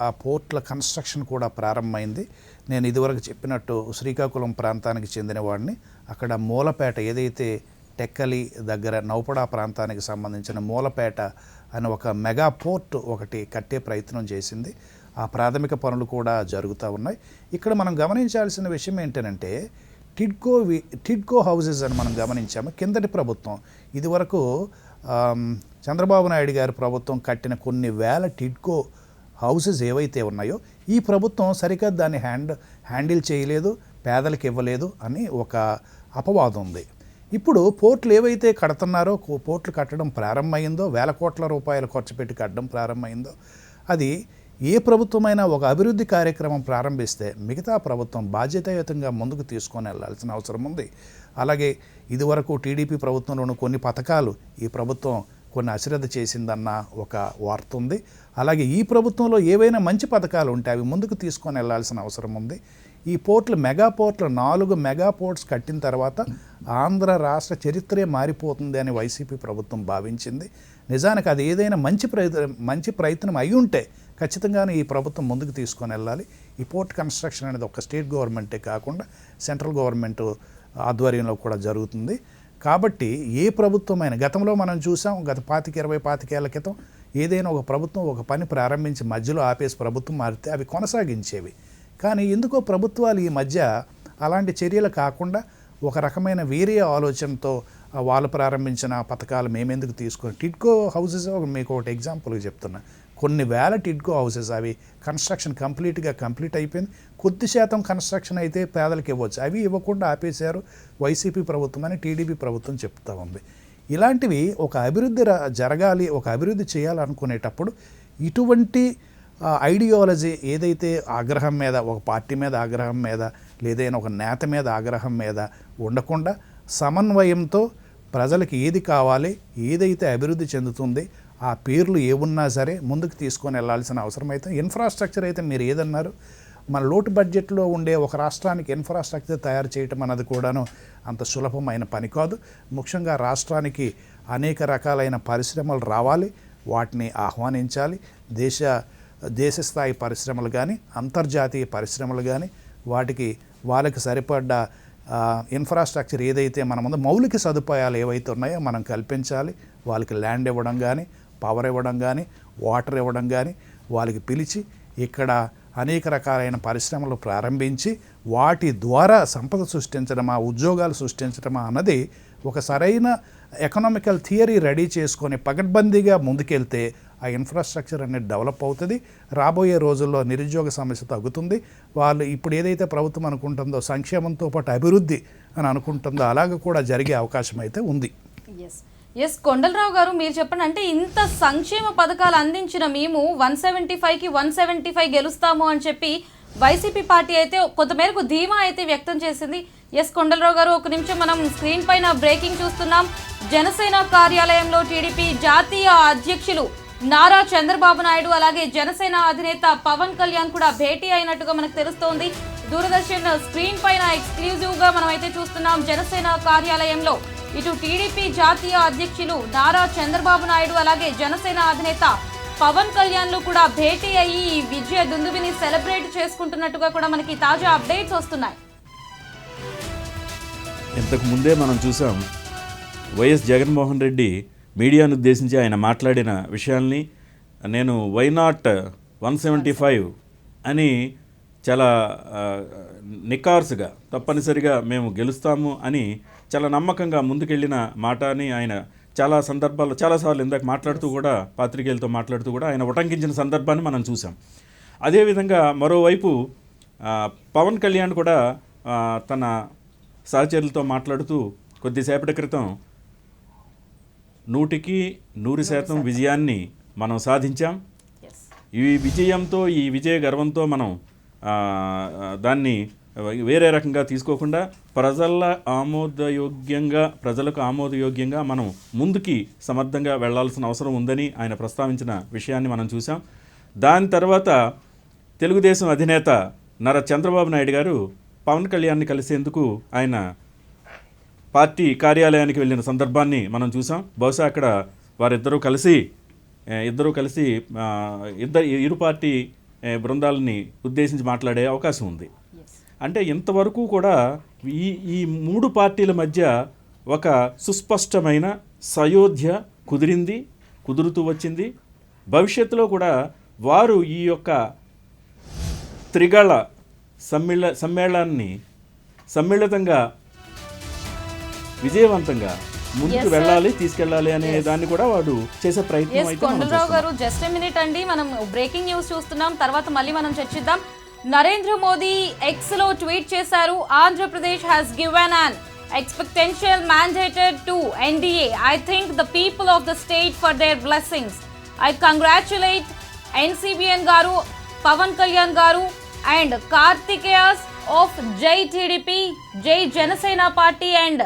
ఆ పోర్ట్ల కన్స్ట్రక్షన్ కూడా ప్రారంభమైంది. నేను ఇదివరకు చెప్పినట్టు శ్రీకాకుళం ప్రాంతానికి చెందిన వాడిని. అక్కడ మూలపేట, ఏదైతే టెక్కలి దగ్గర నౌపడా ప్రాంతానికి సంబంధించిన మూలపేట అని ఒక మెగా పోర్ట్ ఒకటి కట్టే ప్రయత్నం చేసింది. ఆ ప్రాథమిక పనులు కూడా జరుగుతూ ఉన్నాయి. ఇక్కడ మనం గమనించాల్సిన విషయం ఏంటంటే టిడ్కో హౌసెస్ అని మనం గమనించాము. కిందటి ప్రభుత్వం ఇదివరకు చంద్రబాబు నాయుడు గారి ప్రభుత్వం కట్టిన కొన్ని వేల టిడ్కో హౌసెస్ ఏవైతే ఉన్నాయో ఈ ప్రభుత్వం సరిగ్గా దాన్ని హ్యాండిల్ చేయలేదు, పేదలకు ఇవ్వలేదు అని ఒక అపవాదం ఉంది. ఇప్పుడు పోర్ట్లు ఏవైతే కడుతున్నారో, పోర్ట్లు కట్టడం ప్రారంభమైందో, వేల కోట్ల రూపాయలు ఖర్చు పెట్టి కట్టడం ప్రారంభమైందో, అది ఏ ప్రభుత్వమైనా ఒక అభివృద్ధి కార్యక్రమం ప్రారంభిస్తే మిగతా ప్రభుత్వం బాధ్యతాయుతంగా ముందుకు తీసుకొని వెళ్ళాల్సిన అవసరం ఉంది. అలాగే ఇదివరకు టీడీపీ ప్రభుత్వంలోని కొన్ని పథకాలు ఈ ప్రభుత్వం కొన్ని అశ్రద్ధ చేసిందన్న ఒక వార్త ఉంది. అలాగే ఈ ప్రభుత్వంలో ఏవైనా మంచి పథకాలు ఉంటే అవి ముందుకు తీసుకొని వెళ్ళాల్సిన అవసరం ఉంది. ఈ పోర్ట్లు, మెగా పోర్ట్లు, 4 మెగా పోర్ట్స్ కట్టిన తర్వాత ఆంధ్ర రాష్ట్ర చరిత్రే మారిపోతుంది అని వైసీపీ ప్రభుత్వం భావించింది. నిజానికి అది ఏదైనా మంచి ప్రయత్నం అయి ఉంటే ఖచ్చితంగానే ఈ ప్రభుత్వం ముందుకు తీసుకొని వెళ్ళాలి. ఈ పోర్ట్ కన్స్ట్రక్షన్ అనేది ఒక స్టేట్ గవర్నమెంటే కాకుండా సెంట్రల్ గవర్నమెంట్ ఆధ్వర్యంలో కూడా జరుగుతుంది. కాబట్టి ఏ ప్రభుత్వమైనా, గతంలో మనం చూసాం, గత 25 ఏళ్ల క్రితం ఏదైనా ఒక ప్రభుత్వం ఒక పని ప్రారంభించి మధ్యలో ఆపేసి ప్రభుత్వం మారితే అవి కొనసాగించేవి. కానీ ఎందుకో ప్రభుత్వాలు ఈ మధ్య అలాంటి చర్యలు కాకుండా ఒక రకమైన వేరే ఆలోచనతో వాళ్ళు ప్రారంభించిన పథకాలు మేమెందుకు తీసుకొని, టిడ్కో హౌసెస్ మీకు ఒకటి ఎగ్జాంపుల్గా చెప్తున్నా, కొన్ని వేల టిడ్కో హౌసెస్ అవి కన్స్ట్రక్షన్ కంప్లీట్ అయిపోయింది. కొద్ది శాతం కన్స్ట్రక్షన్ అయితే పేదలకు ఇవ్వచ్చు, అవి ఇవ్వకుండా ఆపేశారు వైసీపీ ప్రభుత్వం అని టీడీపీ ప్రభుత్వం చెప్తూ ఉంది. ఇలాంటివి ఒక అభివృద్ధి జరగాలి, ఒక అభివృద్ధి చేయాలనుకునేటప్పుడు ఇటువంటి ఐడియాలజీ ఏదైతే ఆగ్రహం మీద, ఒక పార్టీ మీద ఆగ్రహం మీద, లేదైనా ఒక నేత మీద ఆగ్రహం మీద ఉండకుండా సమన్వయంతో ప్రజలకు ఏది కావాలి, ఏదైతే అభివృద్ధి చెందుతుంది, ఆ పేర్లు ఏమున్నా సరే ముందుకు తీసుకొని వెళ్ళాల్సిన అవసరం అయితే. ఇన్ఫ్రాస్ట్రక్చర్ అయితే మీరు ఏదన్నారు, మన లోటు బడ్జెట్లో ఉండే ఒక రాష్ట్రానికి ఇన్ఫ్రాస్ట్రక్చర్ తయారు చేయటం అన్నది కూడాను అంత సులభమైన పని కాదు. ముఖ్యంగా రాష్ట్రానికి అనేక రకాలైన పరిశ్రమలు రావాలి, వాటిని ఆహ్వానించాలి. దేశ స్థాయి పరిశ్రమలు కానీ, అంతర్జాతీయ పరిశ్రమలు కానీ, వాళ్ళకి సరిపడ్డ ఇన్ఫ్రాస్ట్రక్చర్ ఏదైతే మన ముందు మౌలిక సదుపాయాలు ఏవైతే ఉన్నాయో మనం కల్పించాలి. వాళ్ళకి ల్యాండ్ ఇవ్వడం కానీ, పవర్ ఇవ్వడం కానీ, వాటర్ ఇవ్వడం కానీ, వాళ్ళకి పిలిచి ఇక్కడ అనేక రకాలైన పరిశ్రమలు ప్రారంభించి వాటి ద్వారా సంపద సృష్టించడమా, ఉద్యోగాలు సృష్టించడమా అన్నది ఒక సరైన ఎకనామికల్ థియరీ రెడీ చేసుకొని పకడ్బందీగా ముందుకెళ్తే ఆ ఇన్ఫ్రాస్ట్రక్చర్ అనేది డెవలప్ అవుతుంది. రాబోయే రోజుల్లో నిరుద్యోగ సమస్య తగ్గుతుంది. వాళ్ళు ఇప్పుడు ఏదైతే ప్రభుత్వం అనుకుంటుందో సంక్షేమంతో పాటు అభివృద్ధి అని అనుకుంటుందో అలాగ కూడా జరిగే అవకాశం అయితే ఉంది. ఎస్ కొండలరావు గారు, మీరు చెప్పండి, అంటే ఇంత సంక్షేమ పథకాలు అందించిన మేము 175కి 175 గెలుస్తాము అని చెప్పి వైసీపీ పార్టీ అయితే కొంతమేరకు ధీమా అయితే వ్యక్తం చేసింది. ఎస్ కొండలరావు గారు, ఒక నిమిషం మనం స్క్రీన్ పైన బ్రేకింగ్ చూస్తున్నాం. జనసేన కార్యాలయంలో టీడీపీ జాతీయ అధ్యక్షులు నారా చంద్రబాబు నాయుడు అలాగే జనసేన అధినేత పవన్ కళ్యాణ్ కూడా భేటీ అయినట్టుగా మనకు తెలుస్తోంది. దూరదర్శన్ స్క్రీన్ పైన ఎక్స్క్లూజివ్ గా మనం అయితే చూస్తున్నాం. జనసేన కార్యాలయంలో ఇటు టీడీపీ జాతీయ అధ్యక్షులు నారా చంద్రబాబు నాయుడు అలాగే జనసేన అధినేత పవన్ కళ్యాణ్లు కూడా భేటీ అయ్యి ఈ విజయ దుందుబిని సెలబ్రేట్ చేసుకుంటున్నట్టుగా కూడా మనకి తాజా అప్డేట్స్ వస్తున్నాయి. ఇంతకు ముందే మనం చూసాం వైఎస్ జగన్మోహన్ రెడ్డి మీడియాను ఉద్దేశించి ఆయన మాట్లాడిన విషయాల్ని నేను వై నాట్ 175 అని చాలా నికార్సుగా తప్పనిసరిగా మేము గెలుస్తాము అని చాలా నమ్మకంగా ముందుకెళ్ళిన మాట అని ఆయన చాలా సందర్భాల్లో చాలాసార్లు ఇందాక మాట్లాడుతూ కూడా పాత్రికేయులతో మాట్లాడుతూ కూడా ఆయన ఉటంకించిన సందర్భాన్ని మనం చూసాం. అదేవిధంగా మరోవైపు పవన్ కళ్యాణ్ కూడా తన సహచరులతో మాట్లాడుతూ కొద్దిసేపటి క్రితం 100% విజయాన్ని మనం సాధించాం. ఈ విజయంతో ఈ విజయ గర్వంతో మనం దాన్ని వేరే రకంగా తీసుకోకుండా ప్రజలకు ఆమోదయోగ్యంగా మనం ముందుకి సమర్థంగా వెళ్లాల్సిన అవసరం ఉందని ఆయన ప్రస్తావించిన విషయాన్ని మనం చూసాం. దాని తర్వాత తెలుగుదేశం అధినేత నారా చంద్రబాబు నాయుడు గారు పవన్ కళ్యాణ్ని కలిసేందుకు ఆయన పార్టీ కార్యాలయానికి వెళ్ళిన సందర్భాన్ని మనం చూసాం. బహుశా అక్కడ వారిద్దరూ కలిసి ఇరు పార్టీ బృందాలని ఉద్దేశించి మాట్లాడే అవకాశం ఉంది. అంటే ఇంతవరకు కూడా ఈ మూడు పార్టీల మధ్య ఒక సుస్పష్టమైన సయోధ్య కుదురుతూ వచ్చింది. భవిష్యత్తులో కూడా వారు ఈ యొక్క త్రిగళ సమ్మిళితంగా విజయవంతంగా ముందుకు తీసుకెళ్ళాలి అనే దాన్ని కూడా వాడు చేసే ప్రయత్నం అయితే కొండలరావు గారు, జస్ట్ మినిట్ అండి, మనం బ్రేకింగ్ న్యూస్ చూస్తున్నాం, తర్వాత మళ్ళీ మనం చర్చిద్దాం. నరేంద్ర మోదీ ఎక్స్ లో ట్వీట్ చేశారు, Andhra Pradesh has given an expectantial mandated to NDA. I thank the people of the state for their blessings. I congratulate NCBN garu, Pavan Kalyan garu and Karthikeyas of Jai TDP, Jai Janasena Party and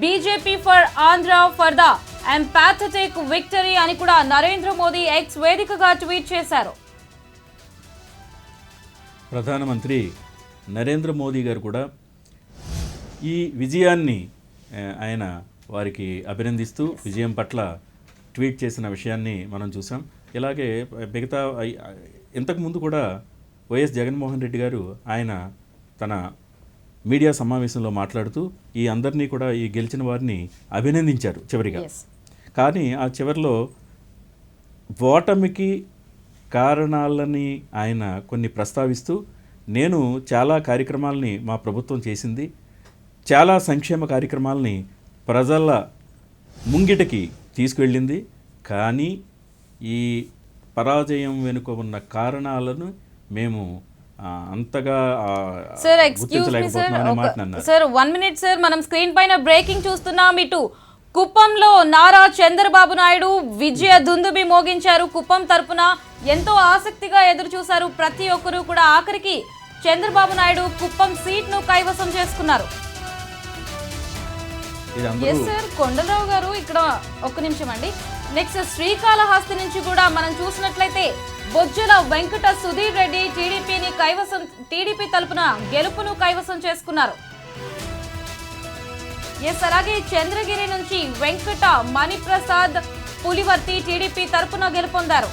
BJP for Andhra for the empathetic victory అని కూడా Narendra Modi X వేదికగా tweet చేశారు. ప్రధానమంత్రి నరేంద్ర మోదీ గారు కూడా ఈ విజయాన్ని ఆయన వారికి అభినందిస్తూ విజయం పట్ల ట్వీట్ చేసిన విషయాన్ని మనం చూసాం. ఇలాగే మిగతా ఇంతకుముందు కూడా వైఎస్ జగన్మోహన్ రెడ్డి గారు ఆయన తన మీడియా సమావేశంలో మాట్లాడుతూ ఈ అందరినీ కూడా ఈ గెలిచిన వారిని అభినందించారు చివరిగా. కానీ ఆ చివరిలో ఓటమికి కారణాలని ఆయన కొన్ని ప్రస్తావిస్తూ, నేను చాలా కార్యక్రమాలని మా ప్రభుత్వం చేసింది, చాలా సంక్షేమ కార్యక్రమాలని ప్రజల ముంగిటకి తీసుకువెళ్ళింది, కానీ ఈ పరాజయం వెనుక ఉన్న కారణాలను మేము అంతగా గుర్తించలేకపోతున్నామనే మాట అన్నారు. సార్ 1 minute సార్, మనం స్క్రీన్ పైన బ్రేకింగ్ చూస్తున్నాం. ఇటు కుప్పంలో నారా చంద్రబాబు నాయుడు విజయ దుందుబి మోగించారు. కుప్పం తరపున ఎంతో ఆసక్తిగా ఎదురు చూశారు ప్రతి ఒక్కరూ కూడా. ఆఖరికి చంద్రబాబు నాయుడు కుప్పం సీట్ ను కైవసం చేసుకున్నారు. సార్ కొండలరావు గారు, ఇక్కడ ఒక్క నిమిషం అండి. నెక్స్ట్ శ్రీకాళహస్తి నుంచి కూడా మనం చూసినట్లయితే బొజ్జల వెంకట సుధీర్ రెడ్డి టీడీపీ తరపున గెలుపును కైవసం చేసుకున్నారు. అలాగే చంద్రగిరి నుంచి వెంకట మణిప్రసాద్ పులివర్తి టీడీపీ తరపున గెలుపొందారు.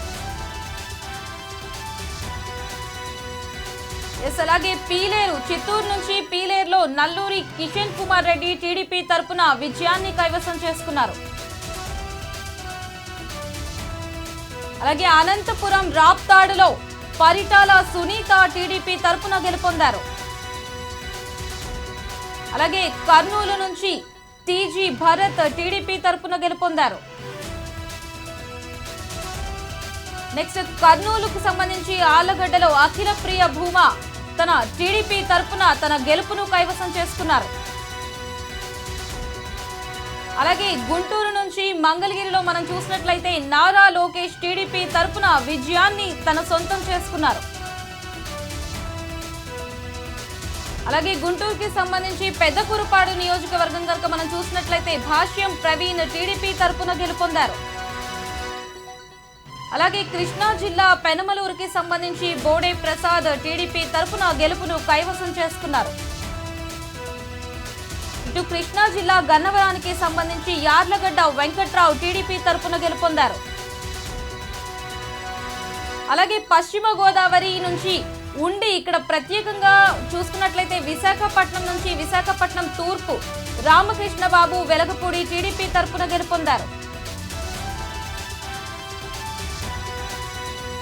అలాగే పీలేరు, చిత్తూరు నుంచి పీలేరులో నల్లూరి కిషన్ కుమార్ రెడ్డి టీడీపీ తరపున విజయాన్ని కైవసం చేసుకున్నారు. అలాగే అనంతపురం రాప్తాడులో పరిటాల సునీత టీడీపీ తరపున గెలుపొందారు. అలాగే కర్నూలు నుంచి టీజీ భరత్ టీడీపీ తరపున గెలుపొందారు. నెక్స్ట్ కర్నూలుకు సంబంధించి ఆళ్లగడ్డలో అఖిల ప్రియ భూమా తన టీడీపీ తరపున తన గెలుపును కైవసం చేసుకున్నారు. అలాగే గుంటూరు నుంచి మంగళగిరిలో మనం చూసినట్లయితే నారా లోకేష్ టీడీపీ తరపున విజయాన్ని తన సొంతం చేసుకున్నారు. అలాగే గుంటూరుకి సంబంధించి పెద్దకురుపాడు నియోజకవర్గం కనుక మనం చూసినట్లయితే భాష్యం ప్రవీణ్ టీడీపీ తరపున గెలుపొందారు. అలాగే కృష్ణా జిల్లా పెనమలూరుకి సంబంధించి బోడే ప్రసాద్ టీడీపీ తరపున గెలుపును కైవసం చేసుకున్నారు. ఇటు కృష్ణా జిల్లా గన్నవరానికి సంబంధించి యార్లగడ్డ వెంకట్రావు టీడీపీ తరపున గెలుపొందారు. అలాగే పశ్చిమ గోదావరి నుంచి ఉండి ఇక్కడ ప్రత్యేకంగా చూసుకున్నట్లయితే విశాఖపట్నం నుంచి విశాఖపట్నం తూర్పు రామకృష్ణబాబు వెలగపూడి టీడీపీ తరపున గెలుపొందారు.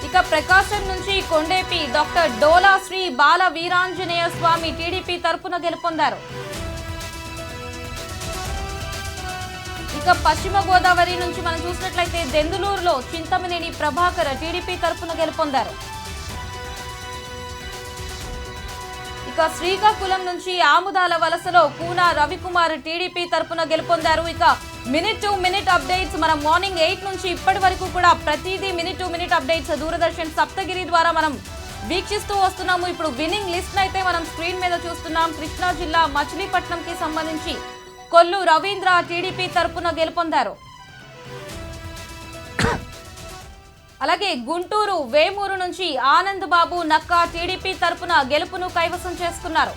ఇక ప్రకాశం నుంచి కొండేపి డాక్టర్ డోలా శ్రీ బాల వీరాంజనేయ స్వామి టీడీపీ తరపున గెలుపొందారు. ఇక పశ్చిమ గోదావరి నుంచి మనం చూసినట్లయితే దెందులూరులో చింతమనేని ప్రభాకర్ టీడీపీ తరపున గెలుపొందారు. ఇక శ్రీకాకుళం నుంచి ఆముదాల వలసలో కూనా రవికుమార్ టీడీపీ తరపున గెలుపొందారు. ఇక మినిట్ టు మినిట్ అప్డేట్స్ మనం మార్నింగ్ 8 నుంచి ఇప్పటి వరకు కూడా ప్రతిదీ minute to minute updates Doordarshan Saptagiri ద్వారా మనం వీక్షిస్తూ వస్తున్నాము. ఇప్పుడు విన్నింగ్ లిస్ట్ అయితే మనం స్క్రీన్ మీద చూస్తున్నాం. కృష్ణా జిల్లా మచిలీపట్నం కి సంబంధించి కొల్లు రవీంద్ర టీడీపీ తరపున గెలుపొందారు. అలాగే గుంటూరు వేమూరు నుంచి ఆనంద్ బాబు నక్కా టీడీపీ తరపున గెలుపును కైవసం చేసుకున్నారు.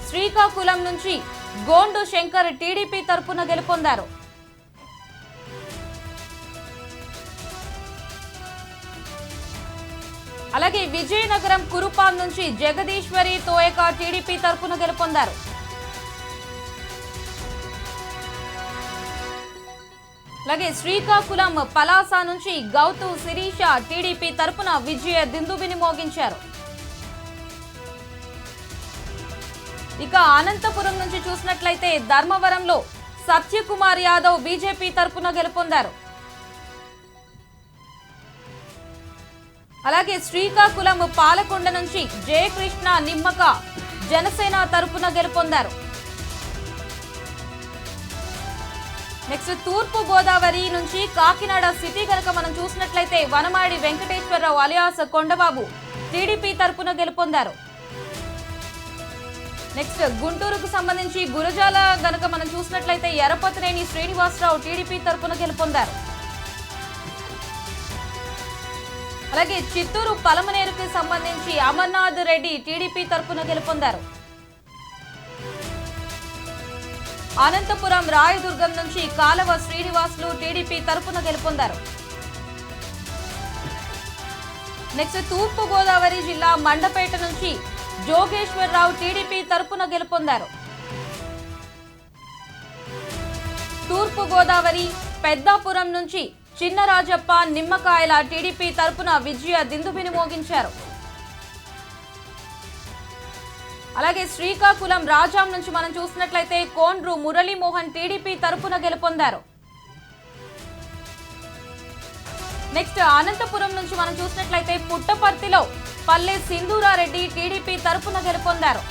శ్రీకాకుళం నుంచి గోండు శంకర్ టీడీపీ తరపున గెలుపొందారు. అలాగే విజయనగరం కురుపాం నుంచి జగదీశ్వరి తోయక టీడీపీ తరపున గెలుపొందారు. అలాగే శ్రీకాకుళం పలాస నుంచి గౌతు శిరీష టీడీపీ తరపున విజయ దిందుబిని మోగించారు. ఇక అనంతపురం నుంచి చూసినట్లయితే ధర్మవరంలో సత్యకుమార్ యాదవ్ బీజేపీ తరపున గెలుపొందారు. అలాగే శ్రీకాకుళం పాలకొండ నుంచి జయకృష్ణ నిమ్మక జనసేన తరపున గెలుపొందారు. నెక్స్ట్ తూర్పు గోదావరి నుంచి కాకినాడ సిటీ కనుక మనం చూసినట్లయితే వనమాడి వెంకటేశ్వరరావు అలియాస్ కొండబాబు టీడీపీ తరపున గెలుపొందారు. నెక్స్ట్ గుంటూరుకు సంబంధించి గురజాల గనక మనం చూసినట్లయితే ఎరపతినేని శ్రీనివాసరావు టీడీపీ తరపున గెలుపొందారు. అలాగే చిత్తూరు పలమనేరుకు సంబంధించి అమర్నాథ్ రెడ్డి టీడీపీ తరపున గెలుపొందారు. అనంతపురం రాయదుర్గం నుంచి కాలవ శ్రీనివాసులు టీడీపీ తరపున గెలుపొందారు. నెక్స్ట్ తూర్పు గోదావరి జిల్లా మండపేట నుంచి జోగేశ్వరరావు టీడీపీ తరపున గెలుపొందారు. తూర్పు గోదావరి పెద్దాపురం నుంచి చిన్నరాజప్ప నిమ్మకాయల టీడీపీ తరపున విజయ దిందుబిని మోగించారు. అలాగే శ్రీకాకుళం రాజాం నుంచి మనం చూసినట్లయితే కోండ్రు మురళీమోహన్ టీడీపీ తరపున గెలుపొందారు. నెక్స్ట్ అనంతపురం నుంచి మనం చూసినట్లయితే పుట్టపర్తిలో పల్లె సింధూరారెడ్డి టీడీపీ తరపున గెలుపొందారు.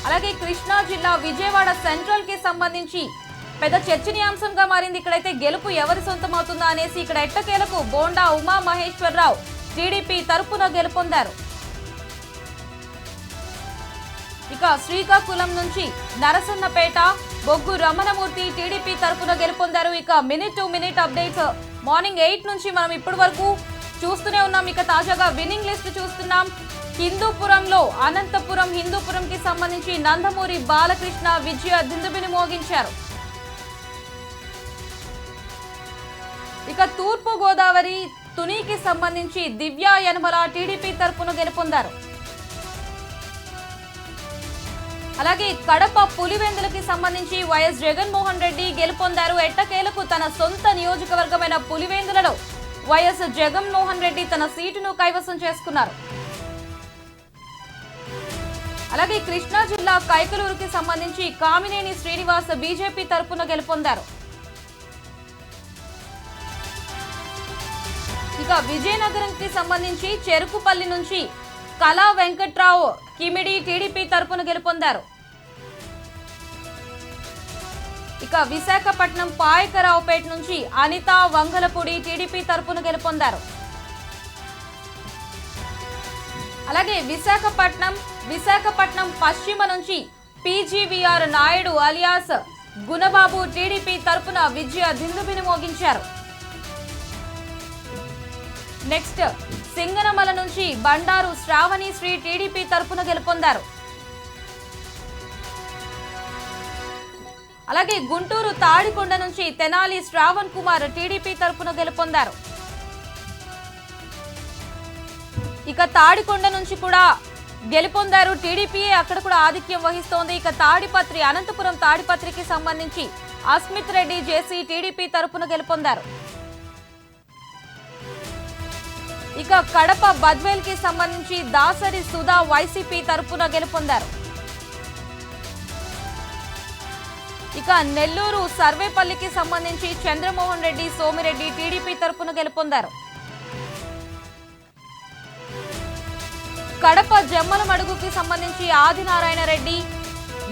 అలాగే కృష్ణా జిల్లా విజయవాడ సెంట్రల్ కి సంబంధించి పెద్ద చర్చనీయాంశంగా మారింది. ఇక్కడైతే గెలుపు ఎవరి సొంతమవుతుందా అనేసి ఇక్కడ ఎట్టకేలకు బోండా ఉమా మహేశ్వరరావు టీడీపీ తరపున గెలుపొందారు. ఇక శ్రీకాకుళం నుంచి నరసన్నపేట బొగ్గు రమణమూర్తి టీడీపీ తరపున గెలుపొందారు. ఇక minute to minute updates morning 8 నుంచి మనం ఇప్పటి వరకు చూస్తూనే ఉన్నాం. ఇక తాజాగా విన్నింగ్ లిస్ట్ చూస్తున్నాం. హిందూపురంలో అనంతపురం హిందూపురం కి సంబంధించి నందమూరి బాలకృష్ణ విజయ దిందుబిని మోగించారు. ఇక తూర్పు గోదావరి తునికి సంబంధించి దివ్య యనమల టీడీపీ తరపున గెలుపొందారు. అలాగే కడప పులివెందులకి సంబంధించి వైఎస్ జగన్మోహన్ రెడ్డి గెలుపొందారు. ఎట్టకేలకు తన సొంత నియోజకవర్గమైన పులివెందులలో వైఎస్ జగన్మోహన్ రెడ్డి తన సీటును కైవసం చేసుకున్నారు. అలాగే కృష్ణా జిల్లా కైకలూరుకి సంబంధించి కామినేని శ్రీనివాస్ బీజేపీ తరపున గెలుపొందారు. ఇక విజయనగరంకి సంబంధించి చెరుకుపల్లి నుంచి కళా వెంకట్రావు కిమిడి టీడీపీ తరపున గెలుపొందారు. ఇక విశాఖపట్నం పాయకరావుపేట నుంచి అనిత వంగలపూడి టీడీపీ తరపున గెలుపొందారు. అలాగే విశాఖపట్నం పశ్చిమ నుంచి పీజీవీఆర్ నాయుడు అలియాస్ గుణబాబు టీడీపీ తరపున విజయ దిందుబిని మోగించారు. నెక్స్ట్ సింగనమల నుంచి బండారు శ్రావణి శ్రీ టీడీపీ తరపున గెలుపొందారు. అలాగే గుంటూరు తాడికొండ నుంచి తెనాలి శ్రావణ్ కుమార్ టీడీపీ తరపున గెలుపొందారు. ఇక తాడికొండ నుంచి కూడా గెలుపొందారు టీడీపీ, అక్కడ కూడా ఆధిక్యం వహిస్తోంది. ఇక తాడిపత్రి అనంతపురం తాడిపత్రికి సంబంధించి అస్మిత్ రెడ్డి జేసీ టీడీపీ తరపున గెలుపొందారు. ఇక కడప బద్వేల్ కి సంబంధించి దాసరి సుధా వైసీపీ తరపున గెలుపొందారు. ఇక నెల్లూరు సర్వేపల్లికి సంబంధించి చంద్రమోహన్ రెడ్డి సోమిరెడ్డి టీడీపీ తరపున గెలుపొందారు. కడప జమ్మలమడుగుకి సంబంధించి ఆదినారాయణ రెడ్డి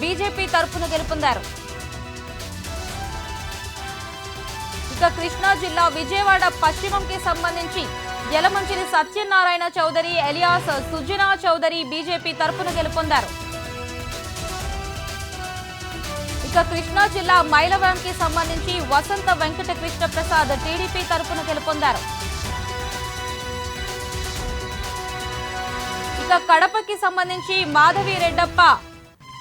బీజేపీ తరపున గెలుపొందారు. ఇక కృష్ణా జిల్లా విజయవాడ పశ్చిమంకి సంబంధించి యలమంచిలి సత్యనారాయణ చౌదరి ఎలియాస్ సుజనా చౌదరి బీజేపీ తరపున గెలుపొందారు. ఇక కృష్ణా జిల్లా మైలవరంకి సంబంధించి వసంత వెంకట కృష్ణ ప్రసాద్ టీడీపీ తరపున గెలుపొందారు. ఇక కడపకి సంబంధించి మాధవి రెడ్డప్ప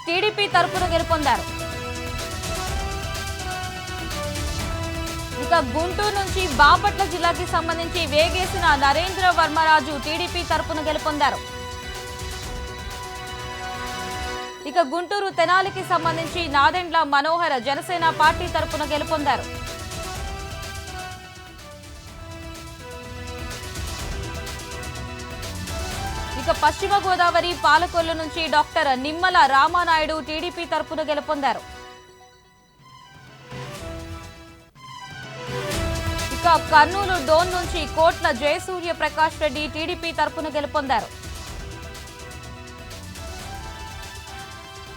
టీడీపీ తరపున గెలుపొందారు. ఇక గుంటూరు నుంచి బాపట్ల జిల్లాకి సంబంధించి వేగేసిన నరేంద్ర వర్మరాజు టీడీపీ తరపున గెలుపొందారు. ఇక గుంటూరు తెనాలికి సంబంధించి నాదెండ్ల మనోహర్ జనసేన పార్టీ తరపున గెలుపొందారు. ఇక పశ్చిమ గోదావరి పాలకొల్లు నుంచి డాక్టర్ నిమ్మల రామానాయుడు టీడీపీ తరపున గెలుపొందారు. ఇక కర్నూలు డోన్ నుంచి కోట్ల జయసూర్య ప్రకాష్ రెడ్డి టీడీపీ తరపున గెలుపొందారు.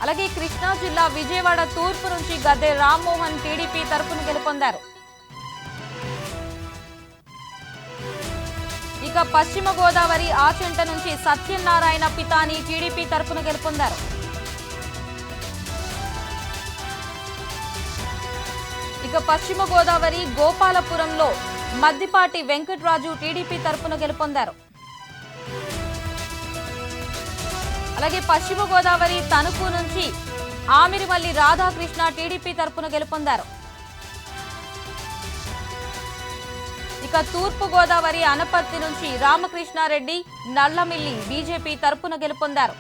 అలాగే కృష్ణా జిల్లా విజయవాడ తూర్పు నుంచి గద్దె రామ్మోహన్ టీడీపీ తరపున గెలుపొందారు. ఇక పశ్చిమ గోదావరి ఆచంట నుంచి సత్యనారాయణ పితాని టీడీపీ తరపున గెలుపొందారు. ఇక పశ్చిమ గోదావరి గోపాలపురంలో మద్దిపాటి వెంకట్రాజు టీడీపీ తరపున గెలుపొందారు. అలాగే పశ్చిమ గోదావరి తణుకు నుంచి ఆమిరిమల్లి రాధాకృష్ణ టీడీపీ తరపున గెలుపొందారు. ఇక తూర్పు గోదావరి అనపర్తి నుంచి రామకృష్ణారెడ్డి నల్లమిల్లి బీజేపీ తరపున గెలుపొందారు.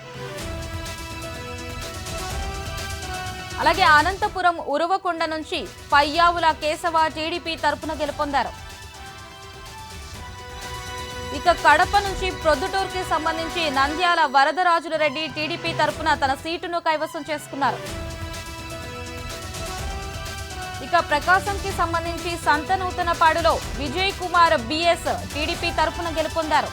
అలాగే అనంతపురం ఉరవకొండ నుంచి పయ్యావుల కేశవ టీడీపీ తరపున గెలుపొందారు. ఇక కడప నుంచి ప్రొద్దుటూరుకి సంబంధించి నంద్యాల వరదరాజుల రెడ్డి టీడీపీ తరపున తన సీటును కైవసం చేసుకున్నారు. ఇక ప్రకాశంకి సంబంధించి సంతనూతనపాడులో విజయ్ కుమార్ బిఎస్ టీడీపీ తరపున గెలుపొందారు.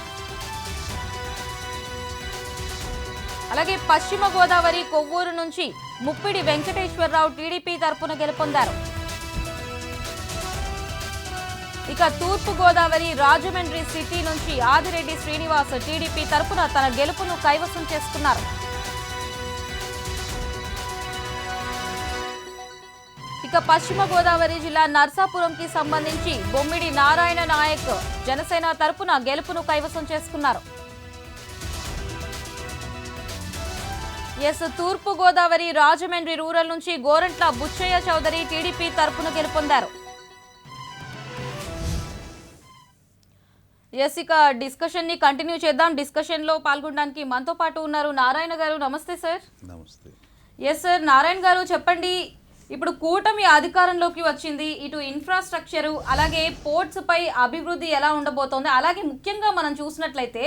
అలాగే పశ్చిమ గోదావరి కొవ్వూరు నుంచి ముప్పిడి వెంకటేశ్వరరావు టీడీపీ తరపున గెలుపొందారు. ఇక తూర్పు గోదావరి రాజమండ్రి సిటీ నుంచి ఆదిరెడ్డి శ్రీనివాస్ టీడీపీ తరపున తన గెలుపును కైవసం చేసుకున్నారు. ఇక పశ్చిమ గోదావరి జిల్లా నర్సాపురంకి సంబంధించి బొమ్మిడి నారాయణ నాయక్ జనసేన తరపున గెలుపును కైవసం చేసుకున్నారు. తూర్పు గోదావరి రాజమండ్రి రూరల్ నుంచి గోరంట్ల బుచ్చయ్య చౌదరి టీడీపీ తరపున గెలుపొందారు. ఇక డిస్కషన్ ని కంటిన్యూ చేద్దాం. డిస్కషన్ లో పాల్గొనడానికి మనతో పాటు ఉన్నారు నారాయణ గారు. నమస్తే సార్. నమస్తే. సార్, నారాయణ గారు చెప్పండి, ఇప్పుడు కూటమి అధికారంలోకి వచ్చింది, ఇటు ఇన్ఫ్రాస్ట్రక్చర్ అలాగే పోర్ట్స్ పై అభివృద్ధి ఎలా ఉండబోతోంది, అలాగే ముఖ్యంగా మనం చూసినట్లయితే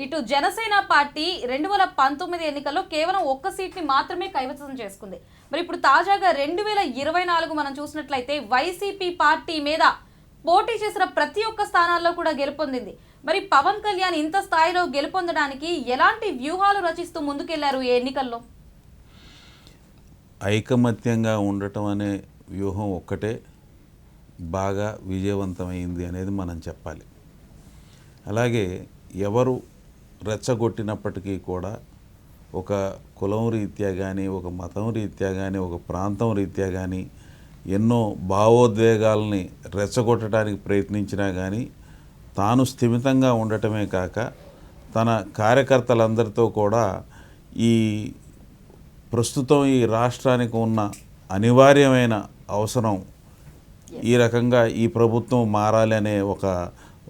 ఇటు జనసేన పార్టీ 2019 ఎన్నికల్లో కేవలం ఒక్క సీట్ని మాత్రమే కైవసం చేసుకుంది. మరి ఇప్పుడు తాజాగా 2024 మనం చూసినట్లయితే వైసీపీ పార్టీ మీద పోటీ చేసిన ప్రతి ఒక్క స్థానాల్లో కూడా గెలుపొందింది. మరి పవన్ కళ్యాణ్ ఇంత స్థాయిలో గెలుపొందడానికి ఎలాంటి వ్యూహాలు రచిస్తూ ముందుకెళ్లారు ఈ ఎన్నికల్లో? ఐకమత్యంగా ఉండటం అనే వ్యూహం ఒక్కటే బాగా విజయవంతమైంది అనేది మనం చెప్పాలి. అలాగే ఎవరు రెచ్చగొట్టినప్పటికీ కూడా ఒక కులం రీత్యా కానీ, ఒక మతం రీత్యా కానీ, ఒక ప్రాంతం రీత్యా కానీ ఎన్నో భావోద్వేగాల్ని రెచ్చగొట్టడానికి ప్రయత్నించినా కానీ తాను స్థిమితంగా ఉండటమే కాక తన కార్యకర్తలందరితో కూడా ఈ ప్రస్తుతం ఈ రాష్ట్రానికి ఉన్న అనివార్యమైన అవసరం ఈ రకంగా ఈ ప్రభుత్వం మారాలి అనే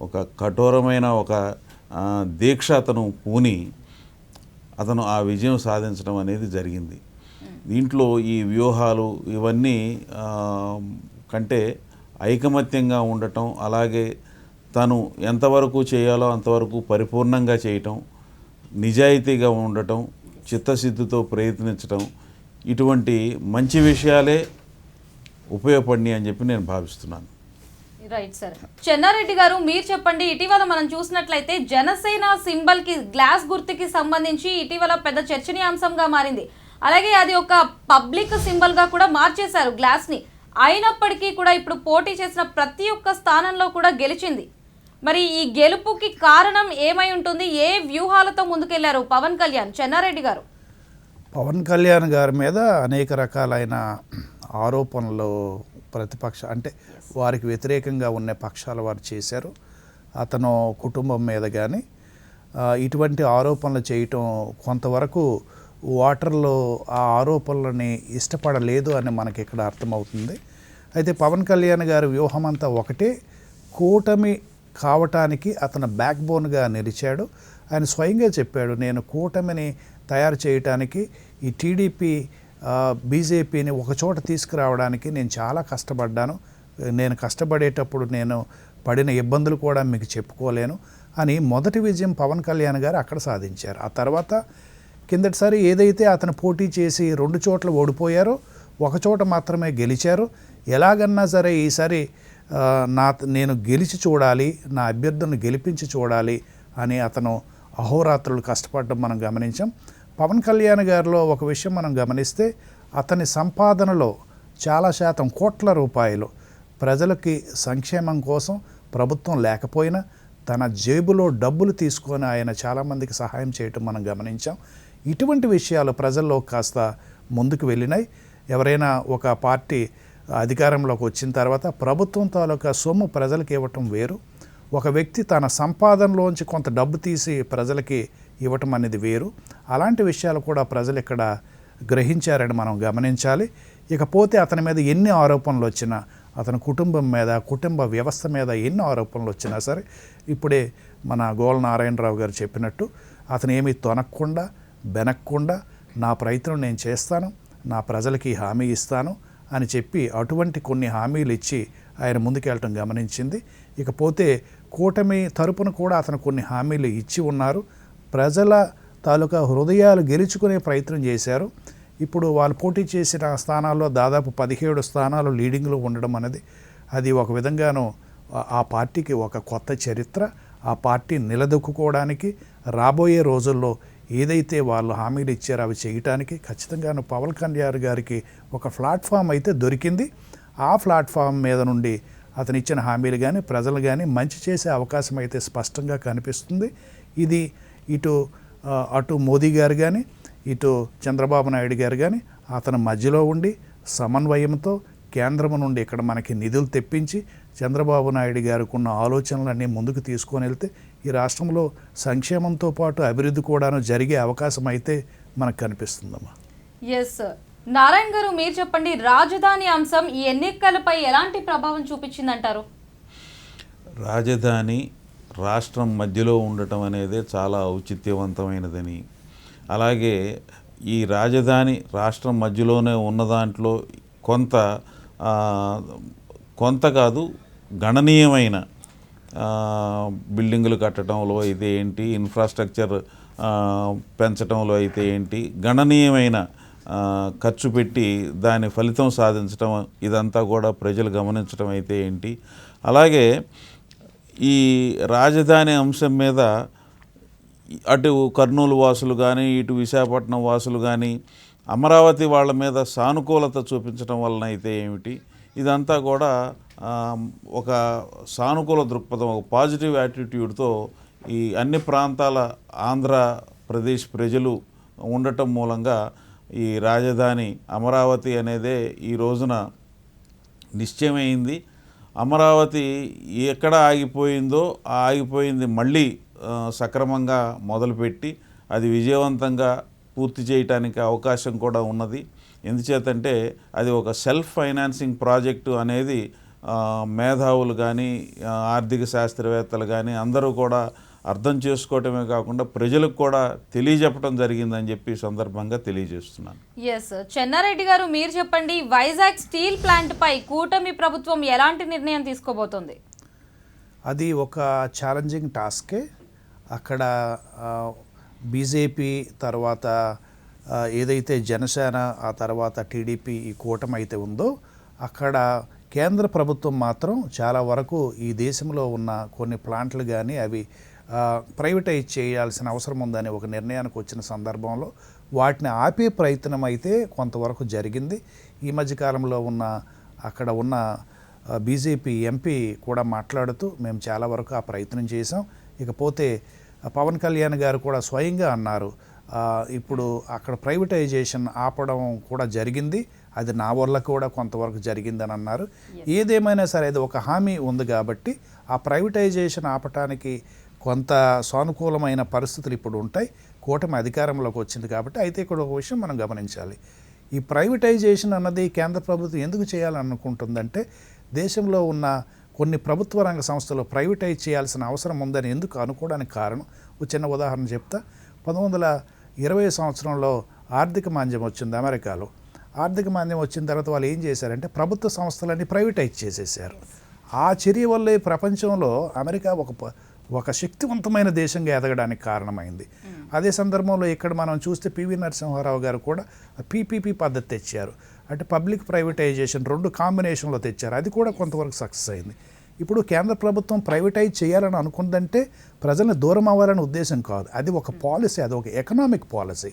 ఒక కఠోరమైన ఒక దీక్ష అతను పూని అతను ఆ విజయం సాధించడం అనేది జరిగింది. దీంట్లో ఈ వ్యూహాలు ఇవన్నీ కంటే ఐకమత్యంగా ఉండటం, అలాగే తను ఎంతవరకు చేయాలో అంతవరకు పరిపూర్ణంగా చేయటం, నిజాయితీగా ఉండటం, చిత్తశుద్ధితో ప్రయత్నించటం, ఇటువంటి మంచి విషయాలే ఉపయోగపడినాయి అని చెప్పి నేను భావిస్తున్నాను. Right sir. చెన్నారెడ్డి గారు, మీరు చెప్పండి. ఇటీవల మనం చూసినట్లయితే జనసేన సింబల్ కి గ్లాస్ గుర్తుకి సంబంధించి ఇటీవల పెద్ద చర్చనీయాంశంగా మారింది. అలాగే అది ఒక పబ్లిక్ సింబల్ గా కూడా మార్చేశారు గ్లాస్ ని. అయినప్పటికీ కూడా ఇప్పుడు పోటీ చేసిన ప్రతి ఒక్క స్థానంలో కూడా గెలిచింది. మరి ఈ గెలుపుకి కారణం ఏమై ఉంటుంది? ఏ వ్యూహాలతో ముందుకెళ్లారు పవన్ కళ్యాణ్? చెన్నారెడ్డి గారు. పవన్ కళ్యాణ్ గారి మీద అనేక రకాలైన ఆరోపణలు ప్రతిపక్ష అంటే వారికి వ్యతిరేకంగా ఉన్న పక్షాల వారు చేశారు. అతను కుటుంబం మీద కానీ ఇటువంటి ఆరోపణలు చేయటం కొంతవరకు ఓటర్లు ఆ ఆరోపణలని ఇష్టపడలేదు అని మనకి ఇక్కడ అర్థమవుతుంది. అయితే పవన్ కళ్యాణ్ గారి వ్యూహం అంతా ఒకటే, కూటమి కావటానికి అతను బ్యాక్ బోన్గా నిలిచాడు. ఆయన స్వయంగా చెప్పాడు, నేను కూటమిని తయారు చేయటానికి ఈ టీడీపీ బీజేపీని ఒకచోట తీసుకురావడానికి నేను చాలా కష్టపడ్డాను. నేను కష్టపడేటప్పుడు నేను పడిన ఇబ్బందులు కూడా మీకు చెప్పుకోలేను అని మొదటి విజయం పవన్ కళ్యాణ్ గారు అక్కడ సాధించారు. ఆ తర్వాత కిందటిసారి ఏదైతే అతను పోటీ చేసి 2 చోట్ల ఓడిపోయారో, ఒక చోట మాత్రమే గెలిచారు. ఎలాగన్నా సరే ఈసారి నేను గెలిచి చూడాలి, నా అభ్యర్థులను గెలిపించి చూడాలి అని అతను అహోరాత్రులు కష్టపడడం మనం గమనించాం. పవన్ కళ్యాణ్ గారిలో ఒక విషయం మనం గమనిస్తే, అతని సంపాదనలో చాలా శాతం కోట్ల రూపాయలు ప్రజలకి సంక్షేమం కోసం ప్రభుత్వం లేకపోయినా తన జేబులో డబ్బులు తీసుకొని ఆయన చాలామందికి సహాయం చేయటం మనం గమనించాం. ఇటువంటి విషయాలు ప్రజల్లో కాస్త ముందుకు వెళ్ళినాయి. ఎవరైనా ఒక పార్టీ అధికారంలోకి వచ్చిన తర్వాత ప్రభుత్వం తాలూకా సొమ్ము ప్రజలకు ఇవ్వటం వేరు, ఒక వ్యక్తి తన సంపాదనలోంచి కొంత డబ్బు తీసి ప్రజలకి ఇవ్వటం అనేది వేరు. అలాంటి విషయాలు కూడా ప్రజలు ఇక్కడ గ్రహించారని మనం గమనించాలి. ఇకపోతే అతని మీద ఎన్ని ఆరోపణలు వచ్చినా, అతని కుటుంబం మీద, కుటుంబ వ్యవస్థ మీద ఎన్ని ఆరోపణలు వచ్చినా సరే, ఇప్పుడే మన గోల నారాయణరావు గారు చెప్పినట్టు అతను ఏమీ తొనక్కుండా బెనక్కుండా నా ప్రయత్నం నేను చేస్తాను, నా ప్రజలకి హామీ ఇస్తాను అని చెప్పి అటువంటి కొన్ని హామీలు ఇచ్చి ఆయన ముందుకెళ్ళటం గమనించింది. ఇకపోతే కూటమి తరపున కూడా అతను కొన్ని హామీలు ఇచ్చి ఉన్నారు. ప్రజల తాలూకా హృదయాలు గెలుచుకునే ప్రయత్నం చేశారు. ఇప్పుడు వాళ్ళు పోటీ చేసిన స్థానాల్లో దాదాపు 17 స్థానాలు లీడింగ్లో ఉండడం అనేది అది ఒక విధంగానూ ఆ పార్టీకి ఒక కొత్త చరిత్ర. ఆ పార్టీ నిలదొక్కుకోవడానికి రాబోయే రోజుల్లో ఏదైతే వాళ్ళు హామీలు ఇచ్చారో అవి చేయటానికి ఖచ్చితంగాను పవన్ కళ్యాణ్ గారికి ఒక ప్లాట్ఫామ్ అయితే దొరికింది. ఆ ప్లాట్ఫామ్ మీద నుండి అతను ఇచ్చిన హామీలు కానీ ప్రజలు కానీ మంచి చేసే అవకాశం అయితే స్పష్టంగా కనిపిస్తుంది. ఇది అటు మోదీ గారు కానీ ఇటు చంద్రబాబు నాయుడు గారు కానీ అతని మధ్యలో ఉండి సమన్వయంతో కేంద్రం నుండి ఇక్కడ మనకి నిధులు తెప్పించి చంద్రబాబు నాయుడు గారికి ఉన్న ఆలోచనలన్నీ ముందుకు తీసుకొని వెళ్తే ఈ రాష్ట్రంలో సంక్షేమంతో పాటు అభివృద్ధి కూడాను జరిగే అవకాశం అయితే మనకు కనిపిస్తుందమ్మా. ఎస్ నారాయణ గారు, మీరు చెప్పండి, రాజధాని అంశం ఈ ఎన్నికలపై ఎలాంటి ప్రభావం చూపించిందంటారు? రాజధాని రాష్ట్రం మధ్యలో ఉండటం అనేది చాలా ఔచిత్యవంతమైనదని, అలాగే ఈ రాజధాని రాష్ట్రం మధ్యలోనే ఉన్న దాంట్లో కొంత కాదు గణనీయమైన బిల్డింగులు కట్టడంలో అయితే ఏంటి, ఇన్ఫ్రాస్ట్రక్చర్ పెంచడంలో అయితే ఏంటి, గణనీయమైన ఖర్చు పెట్టి దాని ఫలితం సాధించడం, ఇదంతా కూడా ప్రజలు గమనించడం అయితే ఏంటి. అలాగే ఈ రాజధాని అంశం మీద అటు కర్నూలు వాసులు కానీ, ఇటు విశాఖపట్నం వాసులు కానీ అమరావతి వాళ్ళ మీద సానుకూలత చూపించడం వలన అయితే ఏమిటి, ఇదంతా కూడా ఒక సానుకూల దృక్పథం, ఒక పాజిటివ్ యాటిట్యూడ్తో ఈ అన్ని ప్రాంతాల ఆంధ్రప్రదేశ్ ప్రజలు ఉండటం మూలంగా ఈ రాజధాని అమరావతి అనేదే ఈ రోజున నిశ్చయమైంది. అమరావతి ఎక్కడ ఆగిపోయిందో ఆ ఆగిపోయింది మళ్ళీ సక్రమంగా మొదలుపెట్టి అది విజయవంతంగా పూర్తి చేయటానికి అవకాశం కూడా ఉన్నది. ఎందుచేతంటే అది ఒక సెల్ఫ్ ఫైనాన్సింగ్ ప్రాజెక్టు అనేది మేధావులు కానీ, ఆర్థిక శాస్త్రవేత్తలు కానీ అందరూ కూడా అర్థం చేసుకోవటమే కాకుండా ప్రజలకు కూడా తెలియజెప్పడం జరిగిందని చెప్పి సందర్భంగా తెలియజేస్తున్నాను. ఎస్, చెన్నారెడ్డి గారు మీరు చెప్పండి, వైజాగ్ స్టీల్ ప్లాంట్ పై కూటమి ప్రభుత్వం ఎలాంటి నిర్ణయం తీసుకోబోతోంది? అది ఒక ఛాలెంజింగ్ టాస్కే. అక్కడ బీజేపీ తర్వాత ఏదైతే జనసేన, ఆ తర్వాత టీడీపీ ఈ కూటమి అయితే ఉందో, అక్కడ కేంద్ర ప్రభుత్వం మాత్రం చాలా వరకు ఈ దేశంలో ఉన్న కొన్ని ప్లాంట్లు కానీ అవి ప్రైవేటైజ్ చేయాల్సిన అవసరం ఉందని ఒక నిర్ణయానికి వచ్చిన సందర్భంలో వాటిని ఆపే ప్రయత్నం అయితే కొంతవరకు జరిగింది. ఈ మధ్యకాలంలో అక్కడ ఉన్న బీజేపీ ఎంపీ కూడా మాట్లాడుతూ మేము చాలా వరకు ఆ ప్రయత్నం చేసాం. ఇకపోతే పవన్ కళ్యాణ్ గారు కూడా స్వయంగా అన్నారు, ఇప్పుడు అక్కడ ప్రైవేటైజేషన్ ఆపడం కూడా జరిగింది, అది నా వల్ల కూడా కొంతవరకు జరిగిందని అన్నారు. ఏదేమైనా సరే అది ఒక హామీ ఉంది కాబట్టి ఆ ప్రైవేటైజేషన్ ఆపటానికి కొంత సానుకూలమైన పరిస్థితులు ఇప్పుడు ఉంటాయి. కూటమి అధికారంలోకి వచ్చింది కాబట్టి. అయితే ఇక్కడ ఒక విషయం మనం గమనించాలి, ఈ ప్రైవేటైజేషన్ అన్నది కేంద్ర ప్రభుత్వం ఎందుకు చేయాలనుకుంటుందంటే దేశంలో ఉన్న కొన్ని ప్రభుత్వ రంగ సంస్థలు ప్రైవేటైజ్ చేయాల్సిన అవసరం ఉందని ఎందుకు అనుకోవడానికి కారణం ఒక చిన్న ఉదాహరణ చెప్తా. 1920 సంవత్సరంలో ఆర్థిక మాంద్యం వచ్చింది అమెరికాలో. ఆర్థిక మాంద్యం వచ్చిన తర్వాత వాళ్ళు ఏం చేశారంటే ప్రభుత్వ సంస్థలన్నీ ప్రైవేటైజ్ చేసేసారు. ఆ చర్య వల్లే ప్రపంచంలో అమెరికా ఒక శక్తివంతమైన దేశంగా ఎదగడానికి కారణమైంది. అదే సందర్భంలో ఇక్కడ మనం చూస్తే పివి నరసింహారావు గారు కూడా పీపీపీ పద్ధతి తెచ్చారు, అంటే పబ్లిక్ ప్రైవేటైజేషన్ రెండు కాంబినేషన్లో తెచ్చారు. అది కూడా కొంతవరకు సక్సెస్ అయింది. ఇప్పుడు కేంద్ర ప్రభుత్వం ప్రైవేటైజ్ చేయాలని అనుకుందంటే ప్రజలను దూరం అవ్వాలనే ఉద్దేశం కాదు, అది ఒక పాలసీ, అది ఒక ఎకనామిక్ పాలసీ.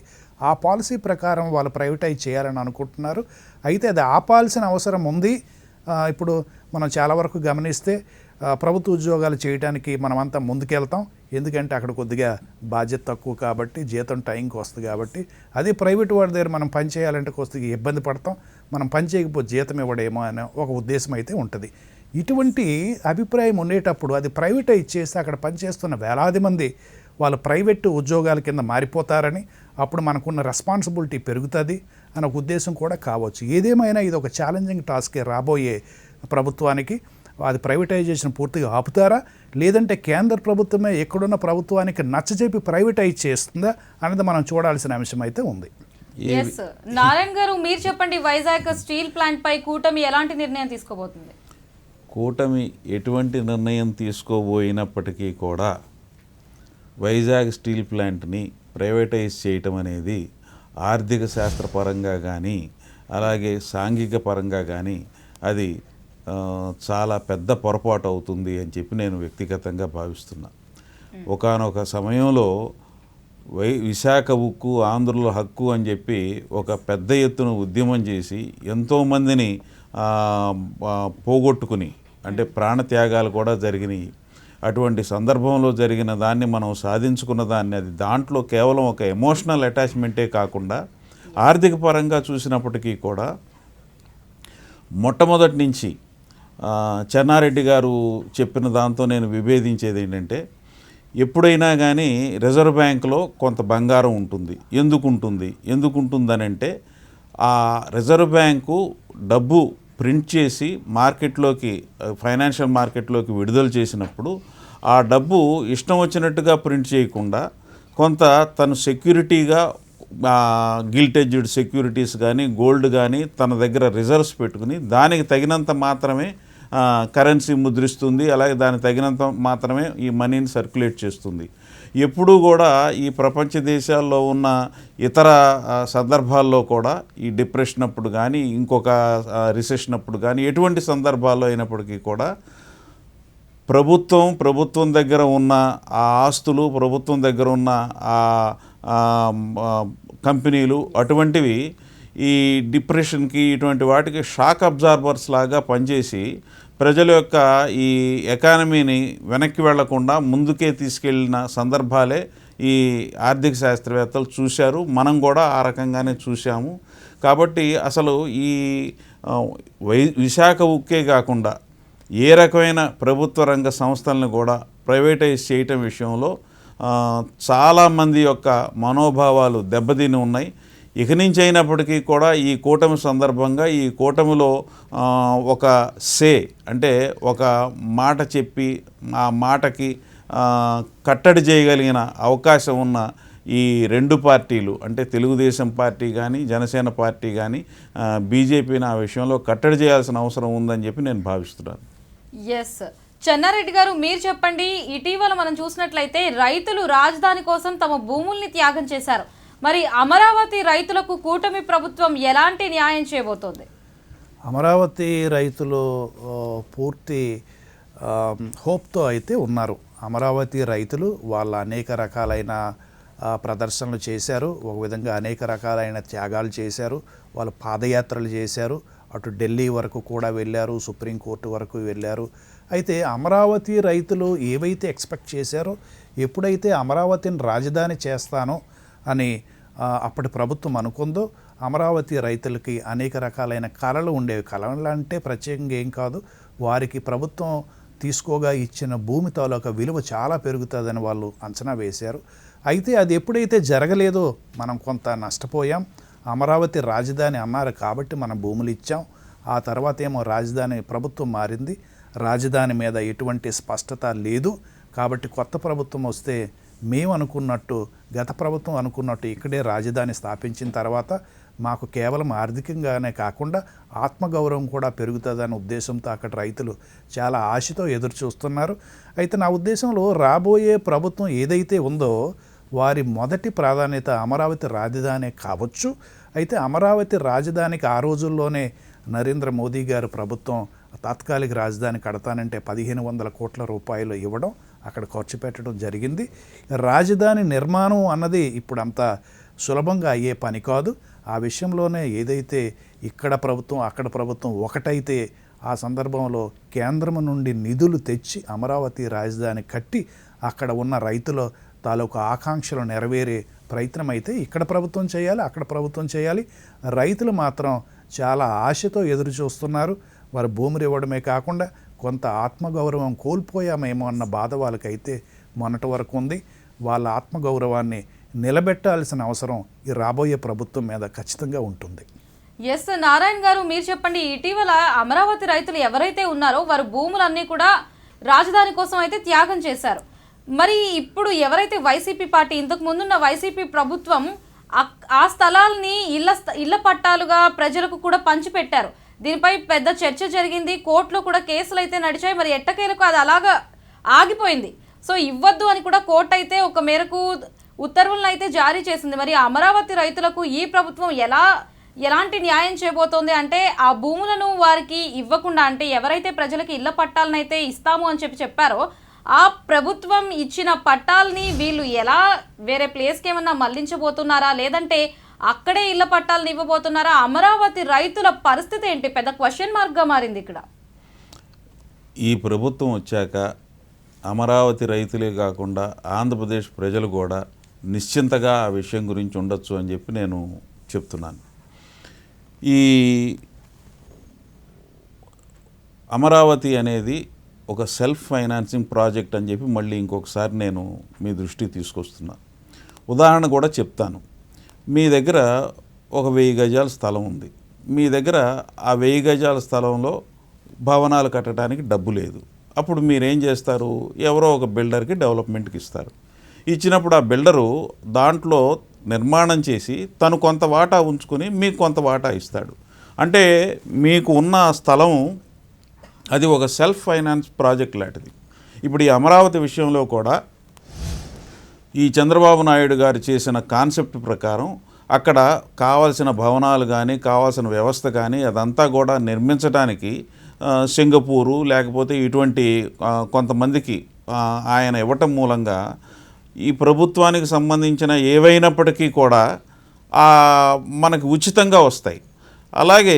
ఆ పాలసీ ప్రకారం వాళ్ళు ప్రైవేటైజ్ చేయాలని అనుకుంటున్నారు. అయితే అది ఆపాల్సిన అవసరం ఉంది. ఇప్పుడు మనం చాలా వరకు గమనిస్తే ప్రభుత్వ ఉద్యోగాలు చేయడానికి మనమంతా ముందుకెళ్తాం, ఎందుకంటే అక్కడ కొద్దిగా బాధ్యత తక్కువ కాబట్టి, జీతం టైంకి వస్తుంది కాబట్టి. అదే ప్రైవేట్ వాడి దగ్గర మనం పని చేయాలంటే కొద్దిగా ఇబ్బంది పడతాం, మనం పని చేయకపోతే జీతం ఇవ్వడేమో అనే ఒక ఉద్దేశం అయితే ఉంటుంది. ఇటువంటి అభిప్రాయం ఉండేటప్పుడు అది ప్రైవేటైజ్ చేస్తే అక్కడ పనిచేస్తున్న వేలాది మంది వాళ్ళు ప్రైవేటు ఉద్యోగాల కింద మారిపోతారని, అప్పుడు మనకున్న రెస్పాన్సిబిలిటీ పెరుగుతుంది అనే ఒక ఉద్దేశం కూడా కావచ్చు. ఏదేమైనా ఇది ఒక ఛాలెంజింగ్ టాస్కే రాబోయే ప్రభుత్వానికి. అది ప్రైవేటైజేషన్ పూర్తిగా ఆపుతారా, లేదంటే కేంద్ర ప్రభుత్వమే ఎక్కడున్న ప్రభుత్వానికి నచ్చజెప్పి ప్రైవేటైజ్ చేస్తుందా అనేది మనం చూడాల్సిన అంశం అయితే ఉంది. నారాయణ గారు మీరు చెప్పండి, వైజాగ్ స్టీల్ ప్లాంట్ పై కూటమి ఎలాంటి నిర్ణయం తీసుకోబోతుంది? కూటమి ఎటువంటి నిర్ణయం తీసుకోబోయినప్పటికీ కూడా వైజాగ్ స్టీల్ ప్లాంట్ని ప్రైవేటైజ్ చేయటం అనేది ఆర్థిక శాస్త్రపరంగా కానీ అలాగే సాంఘిక పరంగా కానీ అది చాలా పెద్ద పొరపాటు అవుతుంది అని చెప్పి నేను వ్యక్తిగతంగా భావిస్తున్నా. ఒకానొక సమయంలో విశాఖ ఉక్కు ఆంధ్రుల హక్కు అని చెప్పి ఒక పెద్ద ఎత్తున ఉద్యమం చేసి ఎంతోమందిని పోగొట్టుకుని, అంటే ప్రాణత్యాగాలు కూడా జరిగినాయి. అటువంటి సందర్భంలో జరిగిన దాన్ని మనం సాధించుకున్న దాన్ని, అది దాంట్లో కేవలం ఒక ఎమోషనల్ అటాచ్మెంటే కాకుండా ఆర్థిక పరంగా చూసినప్పటికీ కూడా మొట్టమొదటి నుంచి చెన్నారెడ్డి గారు చెప్పిన దాంతో నేను విభేదించేది ఏంటంటే, ఎప్పుడైనా కానీ రిజర్వ్ బ్యాంకులో కొంత బంగారం ఉంటుంది. ఎందుకు ఉంటుందనంటే ఆ రిజర్వ్ బ్యాంకు డబ్బు ప్రింట్ చేసి మార్కెట్లోకి, ఫైనాన్షియల్ మార్కెట్లోకి విడుదల చేసినప్పుడు ఆ డబ్బు ఇష్టం వచ్చినట్టుగా ప్రింట్ చేయకుండా కొంత తను సెక్యూరిటీగా గిల్టెడ్జ్డ్ సెక్యూరిటీస్ కానీ గోల్డ్ కానీ తన దగ్గర రిజర్వ్స్ పెట్టుకుని దానికి తగినంత మాత్రమే కరెన్సీ ముద్రిస్తుంది, అలాగే దానికి తగినంత మాత్రమే ఈ మనీని సర్క్యులేట్ చేస్తుంది. ఎప్పుడూ కూడా ఈ ప్రపంచ దేశాల్లో ఉన్న ఇతర సందర్భాల్లో కూడా ఈ డిప్రెషన్ అప్పుడు కానీ ఇంకొక రిసెషన్ అప్పుడు కానీ ఎటువంటి సందర్భాల్లో అయినప్పటికీ కూడా ప్రభుత్వం దగ్గర ఉన్న ఆ ఆస్తులు, ప్రభుత్వం దగ్గర ఉన్న ఆ కంపెనీలు అటువంటివి ఈ డిప్రెషన్కి ఇటువంటి వాటికి షాక్ అబ్జార్బర్స్ లాగా పనిచేసి ప్రజల యొక్క ఈ ఎకానమీని వెనక్కి వెళ్లకుండా ముందుకే తీసుకెళ్ళిన సందర్భాలే ఈ ఆర్థిక శాస్త్రవేత్తలు చూశారు. మనం కూడా ఆ రకంగానే చూశాము. కాబట్టి అసలు ఈ విశాఖ ఉక్కే కాకుండా ఏ రకమైన ప్రభుత్వ రంగ సంస్థలను కూడా ప్రైవేటైజ్ చేయటం విషయంలో చాలామంది యొక్క మనోభావాలు దెబ్బతిని ఉన్నాయి. ఇక నుంచి అయినప్పటికీ కూడా ఈ కూటమి సందర్భంగా ఈ కూటమిలో ఒక అంటే ఒక మాట చెప్పి ఆ మాటకి కట్టడి చేయగలిగిన అవకాశం ఉన్న ఈ రెండు పార్టీలు అంటే తెలుగుదేశం పార్టీ కానీ జనసేన పార్టీ కానీ బీజేపీని ఆ విషయంలో కట్టడి చేయాల్సిన అవసరం ఉందని చెప్పి నేను భావిస్తున్నాను. ఎస్, చెన్నారెడ్డి గారు మీరు చెప్పండి. ఇటీవల మనం చూసినట్లయితే రైతులు రాజధాని కోసం తమ భూముల్ని త్యాగం చేశారు. మరి అమరావతి రైతులకు కూటమి ప్రభుత్వం ఎలాంటి న్యాయం చేయబోతోంది? అమరావతి రైతులు పూర్తి హోప్తో అయితే ఉన్నారు. అమరావతి రైతులు వాళ్ళ అనేక రకాలైన ప్రదర్శనలు చేశారు, ఒక విధంగా అనేక రకాలైన త్యాగాలు చేశారు, వాళ్ళు పాదయాత్రలు చేశారు, అటు ఢిల్లీ వరకు కూడా వెళ్ళారు, సుప్రీంకోర్టు వరకు వెళ్ళారు. అయితే అమరావతి రైతులు ఏవైతే ఎక్స్పెక్ట్ చేశారో, ఎప్పుడైతే అమరావతిని రాజధాని చేస్తానో అని అప్పటి ప్రభుత్వం అనుకుందో, అమరావతి రైతులకి అనేక రకాలైన కళలు ఉండేవి. కళలు అంటే ప్రత్యేకంగా ఏం కాదు, వారికి ప్రభుత్వం తీసుకోగా ఇచ్చిన భూమి తాలూకా విలువ చాలా పెరుగుతుందని వాళ్ళు అంచనా వేశారు. అయితే అది ఎప్పుడైతే జరగలేదో మనం కొంత నష్టపోయాం. అమరావతి రాజధాని అన్నారు కాబట్టి మనం భూములు ఇచ్చాం. ఆ తర్వాత ఏమో రాజధాని ప్రభుత్వం మారింది, రాజధాని మీద ఎటువంటి స్పష్టత లేదు. కాబట్టి కొత్త ప్రభుత్వం వస్తే మేము అనుకున్నట్టు, గత ప్రభుత్వం అనుకున్నట్టు ఇక్కడే రాజధాని స్థాపించిన తర్వాత మాకు కేవలం ఆర్థికంగానే కాకుండా ఆత్మగౌరవం కూడా పెరుగుతుందనే ఉద్దేశంతో అక్కడ రైతులు చాలా ఆశతో ఎదురు చూస్తున్నారు. అయితే నా ఉద్దేశంలో రాబోయే ప్రభుత్వం ఏదైతే ఉందో వారి మొదటి ప్రాధాన్యత అమరావతి రాజధాని కావచ్చు. అయితే అమరావతి రాజధానికి ఆ రోజుల్లోనే నరేంద్ర మోదీ గారు ప్రభుత్వం తాత్కాలిక రాజధాని కడతానంటే 1500 కోట్ల రూపాయలు ఇవ్వడం, అక్కడ ఖర్చు పెట్టడం జరిగింది. రాజధాని నిర్మాణం అన్నది ఇప్పుడు అంత సులభంగా అయ్యే పని కాదు. ఆ విషయంలోనే ఏదైతే ఇక్కడ ప్రభుత్వం అక్కడ ప్రభుత్వం ఒకటైతే ఆ సందర్భంలో కేంద్రం నుండి నిధులు తెచ్చి అమరావతి రాజధాని కట్టి అక్కడ ఉన్న రైతుల తాలూకు ఆకాంక్షలు నెరవేరే ప్రయత్నం అయితే ఇక్కడ ప్రభుత్వం చేయాలి, అక్కడ ప్రభుత్వం చేయాలి. రైతులు మాత్రం చాలా ఆశతో ఎదురు చూస్తున్నారు. వారు భూములు ఇవ్వడమే కాకుండా కొంత ఆత్మగౌరవం కోల్పోయామేమో అన్న బాధ వాళ్ళకైతే మొన్నటి వరకు ఉంది. వాళ్ళ ఆత్మగౌరవాన్ని నిలబెట్టాల్సిన అవసరం ఈ రాబోయే ప్రభుత్వం మీద ఖచ్చితంగా ఉంటుంది. ఎస్ నారాయణ గారు మీరు చెప్పండి. ఇటీవల అమరావతి రైతులు ఎవరైతే ఉన్నారో వారు భూములన్నీ కూడా రాజధాని కోసం అయితే త్యాగం చేశారు. మరి ఇప్పుడు ఎవరైతే వైసీపీ పార్టీ, ఇంతకు ముందున్న వైసీపీ ప్రభుత్వం ఆ స్థలాల్ని ఇళ్ల పట్టాలుగా ప్రజలకు కూడా పంచిపెట్టారు. దీనిపై పెద్ద చర్చ జరిగింది, కోర్టులో కూడా కేసులు అయితే నడిచాయి. మరి ఎట్టకేలకు అది అలాగా ఆగిపోయింది. సో ఇవ్వద్దు అని కూడా కోర్టు అయితే ఒక మేరకు ఉత్తర్వులను అయితే జారీ చేసింది. మరి అమరావతి రైతులకు ఈ ప్రభుత్వం ఎలాంటి న్యాయం చేయబోతోంది? అంటే ఆ భూములను వారికి ఇవ్వకుండా, అంటే ఎవరైతే ప్రజలకు ఇళ్ల పట్టాలను అయితే ఇస్తాము అని చెప్పారో ఆ ప్రభుత్వం ఇచ్చిన పట్టాలని వీళ్ళు ఎలా వేరే ప్లేస్కి ఏమన్నా మళ్లించబోతున్నారా, లేదంటే అక్కడే ఇళ్ల పట్టాలను ఇవ్వబోతున్నారా? అమరావతి రైతుల పరిస్థితి ఏంటి? పెద్ద క్వశ్చన్ మార్క్గా మారింది ఇక్కడ. ఈ ప్రభుత్వం వచ్చాక అమరావతి రైతులే కాకుండా ఆంధ్రప్రదేశ్ ప్రజలు కూడా నిశ్చింతగా ఆ విషయం గురించి ఉండొచ్చు అని చెప్పి నేను చెప్తున్నాను. ఈ అమరావతి అనేది ఒక సెల్ఫ్ ఫైనాన్సింగ్ ప్రాజెక్ట్ అని చెప్పి మళ్ళీ ఇంకొకసారి నేను మీ దృష్టికి తీసుకొస్తున్నా. ఉదాహరణ కూడా చెప్తాను. మీ దగ్గర ఒక 1000 గజాల స్థలం ఉంది. మీ దగ్గర ఆ 1000 గజాల స్థలంలో భవనాలు కట్టడానికి డబ్బు లేదు. అప్పుడు మీరేం చేస్తారు? ఎవరో ఒక బిల్డర్కి డెవలప్మెంట్కి ఇస్తారు. ఇచ్చినప్పుడు ఆ బిల్డరు దాంట్లో నిర్మాణం చేసి తను కొంత వాటా ఉంచుకొని మీకు కొంత వాటా ఇస్తాడు. అంటే మీకు ఉన్న స్థలం అది ఒక సెల్ఫ్ ఫైనాన్స్ ప్రాజెక్ట్ లాంటిది. ఇప్పుడు ఈ అమరావతి విషయంలో కూడా ఈ చంద్రబాబు నాయుడు గారు చేసిన కాన్సెప్ట్ ప్రకారం అక్కడ కావాల్సిన భవనాలు కానీ కావాల్సిన వ్యవస్థ కానీ అదంతా కూడా నిర్మించడానికి సింగపూరు లేకపోతే ఇటువంటి కొంతమందికి ఆయన ఇవ్వటం మూలంగా ఈ ప్రభుత్వానికి సంబంధించిన ఏవైనప్పటికీ కూడా మనకి ఉచితంగా వస్తాయి. అలాగే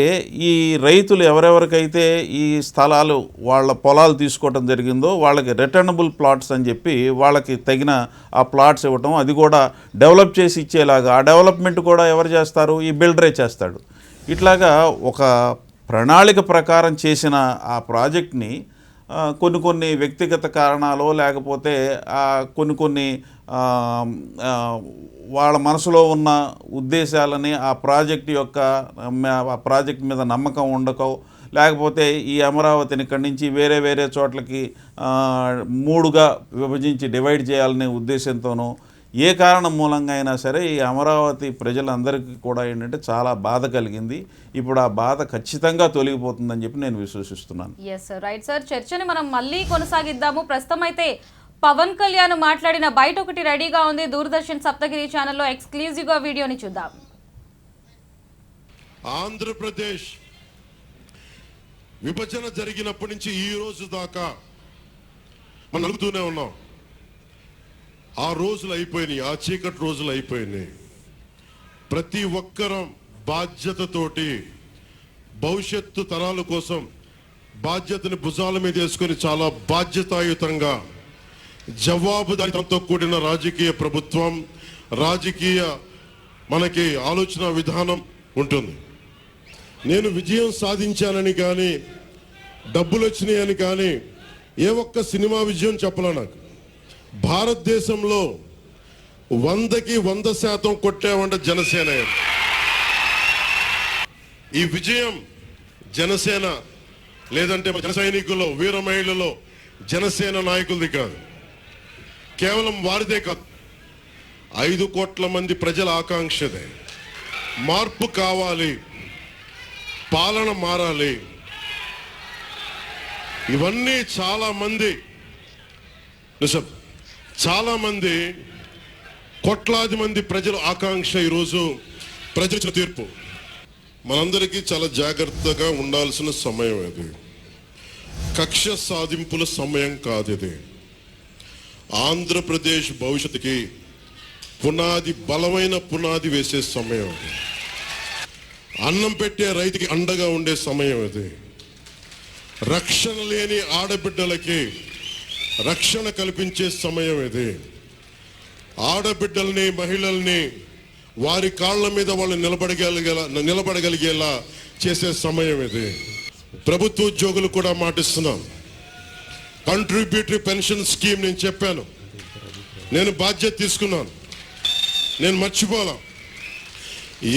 ఈ రైతులు ఎవరెవరికైతే ఈ స్థలాలు వాళ్ళ పొలాలు తీసుకోవడం జరిగిందో వాళ్ళకి రిటర్నబుల్ ప్లాట్స్ అని చెప్పి వాళ్ళకి తగిన ఆ ప్లాట్స్ ఇవ్వటం, అది కూడా డెవలప్ చేసి ఇచ్చేలాగా, ఆ డెవలప్మెంట్ కూడా ఎవరు చేస్తారు, ఈ బిల్డరే చేస్తాడు. ఇట్లాగా ఒక ప్రణాళిక ప్రకారం చేసిన ఆ ప్రాజెక్ట్ని కొన్ని వ్యక్తిగత కారణాలు లేకపోతే కొన్ని వాళ్ళ మనసులో ఉన్న ఉద్దేశాలని ఆ ప్రాజెక్ట్ మీద నమ్మకం ఉండకో లేకపోతే ఈ అమరావతిని ఇక్కడి నుంచి వేరే వేరే చోట్లకి 3గా విభజించి డివైడ్ చేయాలనే ఉద్దేశంతోనూ ఏ కారణం మూలంగా అయినా సరే ఈ అమరావతి ప్రజలందరికీ కూడా ఏంటంటే చాలా బాధ కలిగింది. ఇప్పుడు ఆ బాధ ఖచ్చితంగా తొలగిపోతుందని చెప్పి నేను విశ్వసిస్తున్నాను. ఎస్ రైట్ సార్, చర్చని మనం మళ్ళీ కొనసాగిద్దాము. ప్రస్తుతం అయితే పవన్ కళ్యాణ్ మాట్లాడిన బయట ఒకటి రెడీగా ఉంది. దూరదర్శన్ సప్తగిరి ఛానల్లో ఎక్స్క్లూజివ్గా వీడియోని చూద్దాం. ఆంధ్రప్రదేశ్ విభజన జరిగినప్పటి నుంచి ఈ రోజు దాకా మనం అడుగుతూనే ఉన్నాం. ఆ రోజులు అయిపోయినాయి, ఆ చీకటి రోజులు అయిపోయినాయి. ప్రతి ఒక్కరం బాధ్యతతోటి భవిష్యత్తు తరాల కోసం బాధ్యతని భుజాల మీద వేసుకొని చాలా బాధ్యతాయుతంగా జవాబుదారీతనంతో కూడిన రాజకీయ ప్రభుత్వం, రాజకీయ మనకి ఆలోచన విధానం ఉంటుంది. నేను విజయం సాధించానని కానీ డబ్బులు వచ్చినాయని కానీ ఏ ఒక్క సినిమా విజయం చెప్పలే. నాకు భారతదేశంలో 100కి 100% కొట్టామంటే జనసేన. ఈ విజయం జనసేన లేదంటే జన సైనికులు వీర మహిళలో జనసేన నాయకులది కాదు, కేవలం వారిదే కాదు, 5 కోట్ల మంది ప్రజల ఆకాంక్షదే. మార్పు కావాలి, పాలన మారాలి. ఇవన్నీ చాలా మంది కోట్లాది మంది ప్రజల ఆకాంక్ష. ఈరోజు ప్రజల తీర్పు. మనందరికీ చాలా జాగ్రత్తగా ఉండాల్సిన సమయం ఇది. కక్ష సాధింపుల సమయం కాదు ఇది. ఆంధ్రప్రదేశ్ భవిష్యత్తుకి బలమైన పునాది వేసే సమయం ఇది. అన్నం పెట్టే రైతుకి అండగా ఉండే సమయం ఇది. రక్షణ లేని ఆడబిడ్డలకి రక్షణ కల్పించే సమయం ఇది. ఆడబిడ్డల్ని మహిళల్ని వారి కాళ్ళ మీద వాళ్ళు నిలబడగలిగేలా చేసే సమయం ఇది. ప్రభుత్వ ఉద్యోగులు కూడా మాటిస్తున్నాం. కంట్రిబ్యూటరీ పెన్షన్ స్కీమ్ నేను చెప్పాను, నేను బాధ్యత తీసుకున్నాను, నేను మర్చిపోలా.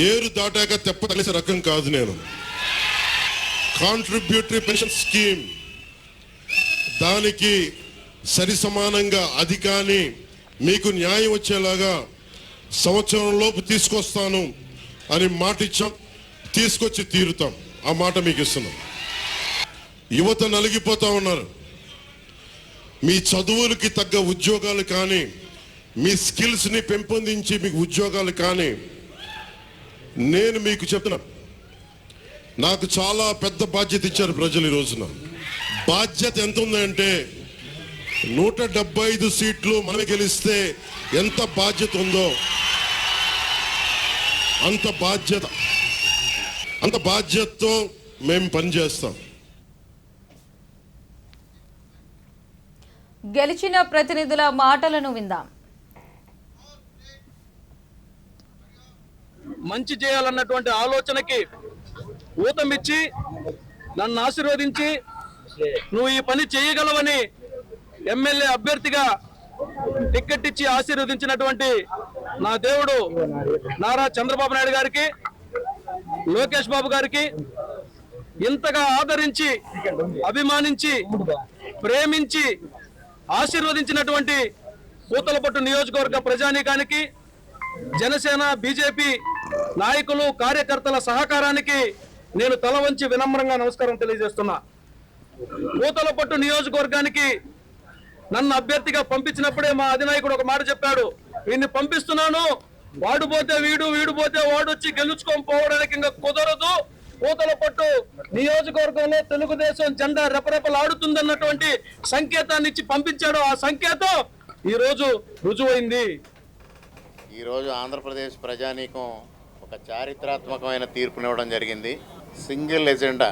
ఏరు దాటాక తెప్ప తగిలేసే రకం కాదు నేను. కాంట్రిబ్యూటరీ పెన్షన్ స్కీమ్ దానికి సరి సమానంగా అది కానీ మీకు న్యాయం వచ్చేలాగా సంవత్సరంలోపు తీసుకొస్తాను అని మాట ఇచ్చాం, తీసుకొచ్చి తీరుతాం. ఆ మాట మీకు ఇస్తున్నాం. యువత నలిగిపోతా ఉన్నారు. మీ చదువులకి తగ్గ ఉద్యోగాలు కానీ మీ స్కిల్స్ని పెంపొందించి మీకు ఉద్యోగాలు కానీ నేను మీకు చెప్తున్నా. నాకు చాలా పెద్ద బాధ్యత ఇచ్చారు ప్రజలు. ఈ రోజున బాధ్యత ఎంత ఉందంటే 175 సీట్లు మనం గెలిస్తే ఎంత బాధ్యత ఉందో అంత బాధ్యతతో మేము పనిచేస్తాం. గెలిచిన ప్రతినిధుల మాటలను విందాం. మంచి చేయాలన్నటువంటి ఆలోచనకి ఊతమిచ్చి నన్ను ఆశీర్వదించి నువ్వు ఈ పని చేయగలవని ఎమ్మెల్యే అభ్యర్థిగా టికెట్ ఇచ్చి ఆశీర్వదించినటువంటి నా దేవుడు నారా చంద్రబాబు నాయుడు గారికి, లోకేష్ బాబు గారికి ఇంతగా ఆదరించి అభిమానించి ప్రేమించి ఆశీర్వదించినటువంటి పూతలపట్టు నియోజకవర్గ ప్రజానీకానికి, జనసేన బీజేపీ నాయకులు కార్యకర్తల సహకారానికి నేను తల వంచి వినమ్రంగా నమస్కారం తెలియజేస్తున్నా. పూతలపట్టు నియోజకవర్గానికి నన్ను అభ్యర్థిగా పంపించినప్పుడే మా అధినాయకుడు ఒక మాట చెప్పాడు, వీడిని పంపిస్తున్నాను, వాడు పోతే వీడు, వీడు పోతే వాడు వచ్చి గెలుచుకొని పోవడానికి ఇంకా కుదరదు, పూతలపట్టు నియోజకవర్గంలో తెలుగుదేశం జెండా రెపరెపలాడుతుందన్నటువంటి సంకేతాన్ని ఇచ్చి పంపించాడు. ఆ సంకేతం ఈరోజు రుజువైంది. ఈరోజు ఆంధ్రప్రదేశ్ ప్రజానీకం ఒక చారిత్రాత్మకమైన తీర్పునివ్వడం జరిగింది. సింగిల్ ఎజెండా,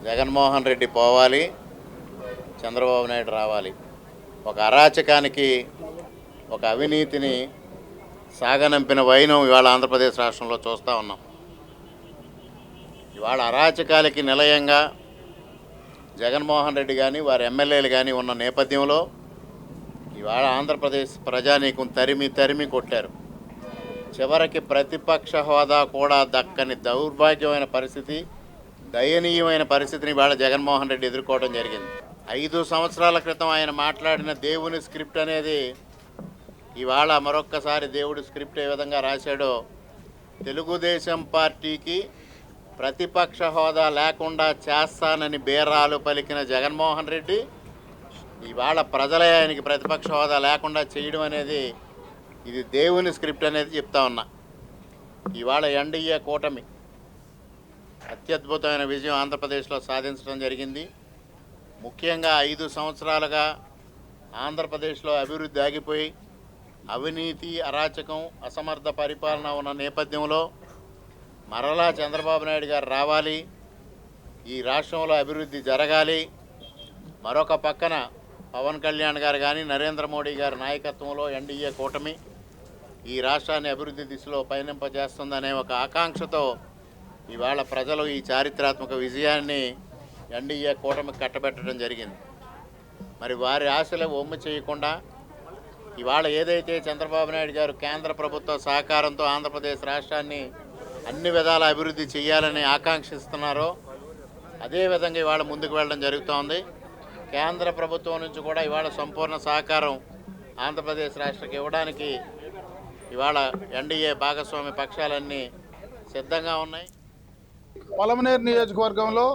జగన్మోహన్ రెడ్డి పోవాలి, చంద్రబాబు నాయుడు రావాలి. ఒక అరాచకానికి, ఒక అవినీతిని సాగనంపిన వైనం ఇవాళ ఆంధ్రప్రదేశ్ రాష్ట్రంలో చూస్తూ ఉన్నాం. ఇవాళ అరాచకాలకి నిలయంగా జగన్మోహన్ రెడ్డి కానీ వారి ఎమ్మెల్యేలు కానీ ఉన్న నేపథ్యంలో ఇవాళ ఆంధ్రప్రదేశ్ ప్రజానీకం తరిమి కొట్టారు. చివరికి ప్రతిపక్ష హోదా కూడా దక్కని దౌర్భాగ్యమైన పరిస్థితి, దయనీయమైన పరిస్థితిని ఇవాళ జగన్మోహన్ రెడ్డి ఎదుర్కోవడం జరిగింది. 5 సంవత్సరాల క్రితం ఆయన మాట్లాడిన దేవుని స్క్రిప్ట్ అనేది ఇవాళ మరొక్కసారి దేవుడి స్క్రిప్ట్ ఏ విధంగా రాశాడో, తెలుగుదేశం పార్టీకి ప్రతిపక్ష హోదా లేకుండా చేస్తానని బేరాలు పలికిన జగన్మోహన్ రెడ్డి ఇవాళ ప్రజలే ఆయనకి ప్రతిపక్ష హోదా లేకుండా చేయడం అనేది ఇది దేవుని స్క్రిప్ట్ అనేది చెప్తా ఉన్నా. ఇవాళ ఎన్డీఏ కూటమి అత్యద్భుతమైన విజయం ఆంధ్రప్రదేశ్లో సాధించడం జరిగింది. ముఖ్యంగా 5 సంవత్సరాలుగా ఆంధ్రప్రదేశ్లో అభివృద్ధి ఆగిపోయి అవినీతి, అరాచకం, అసమర్థ పరిపాలన ఉన్న నేపథ్యంలో మరలా చంద్రబాబు నాయుడు గారు రావాలి, ఈ రాష్ట్రంలో అభివృద్ధి జరగాలి. మరొక పక్కన పవన్ కళ్యాణ్ గారు కానీ నరేంద్ర మోడీ గారి నాయకత్వంలో ఎన్డీఏ కూటమి ఈ రాష్ట్రాన్ని అభివృద్ధి దిశలో పయనింపజేస్తుందనే ఒక ఆకాంక్షతో ఇవాళ ప్రజలు ఈ చారిత్రాత్మక విజయాన్ని ఎన్డీఏ కూటమికి కట్టబెట్టడం జరిగింది. మరి వారి ఆశలు ఒమ్ము చేయకుండా ఇవాళ ఏదైతే చంద్రబాబు నాయుడు గారు కేంద్ర ప్రభుత్వ సహకారంతో ఆంధ్రప్రదేశ్ రాష్ట్రాన్ని అన్ని విధాల అభివృద్ధి చేయాలని ఆకాంక్షిస్తున్నారో అదేవిధంగా ఇవాళ ముందుకు వెళ్ళడం జరుగుతోంది. కేంద్ర ప్రభుత్వం నుంచి కూడా ఇవాళ సంపూర్ణ సహకారం ఆంధ్రప్రదేశ్ రాష్ట్రకి ఇవ్వడానికి ఇవాళ ఎన్డీఏ భాగస్వామి పక్షాలన్నీ సిద్ధంగా ఉన్నాయి. పొలమనేరు నియోజకవర్గంలో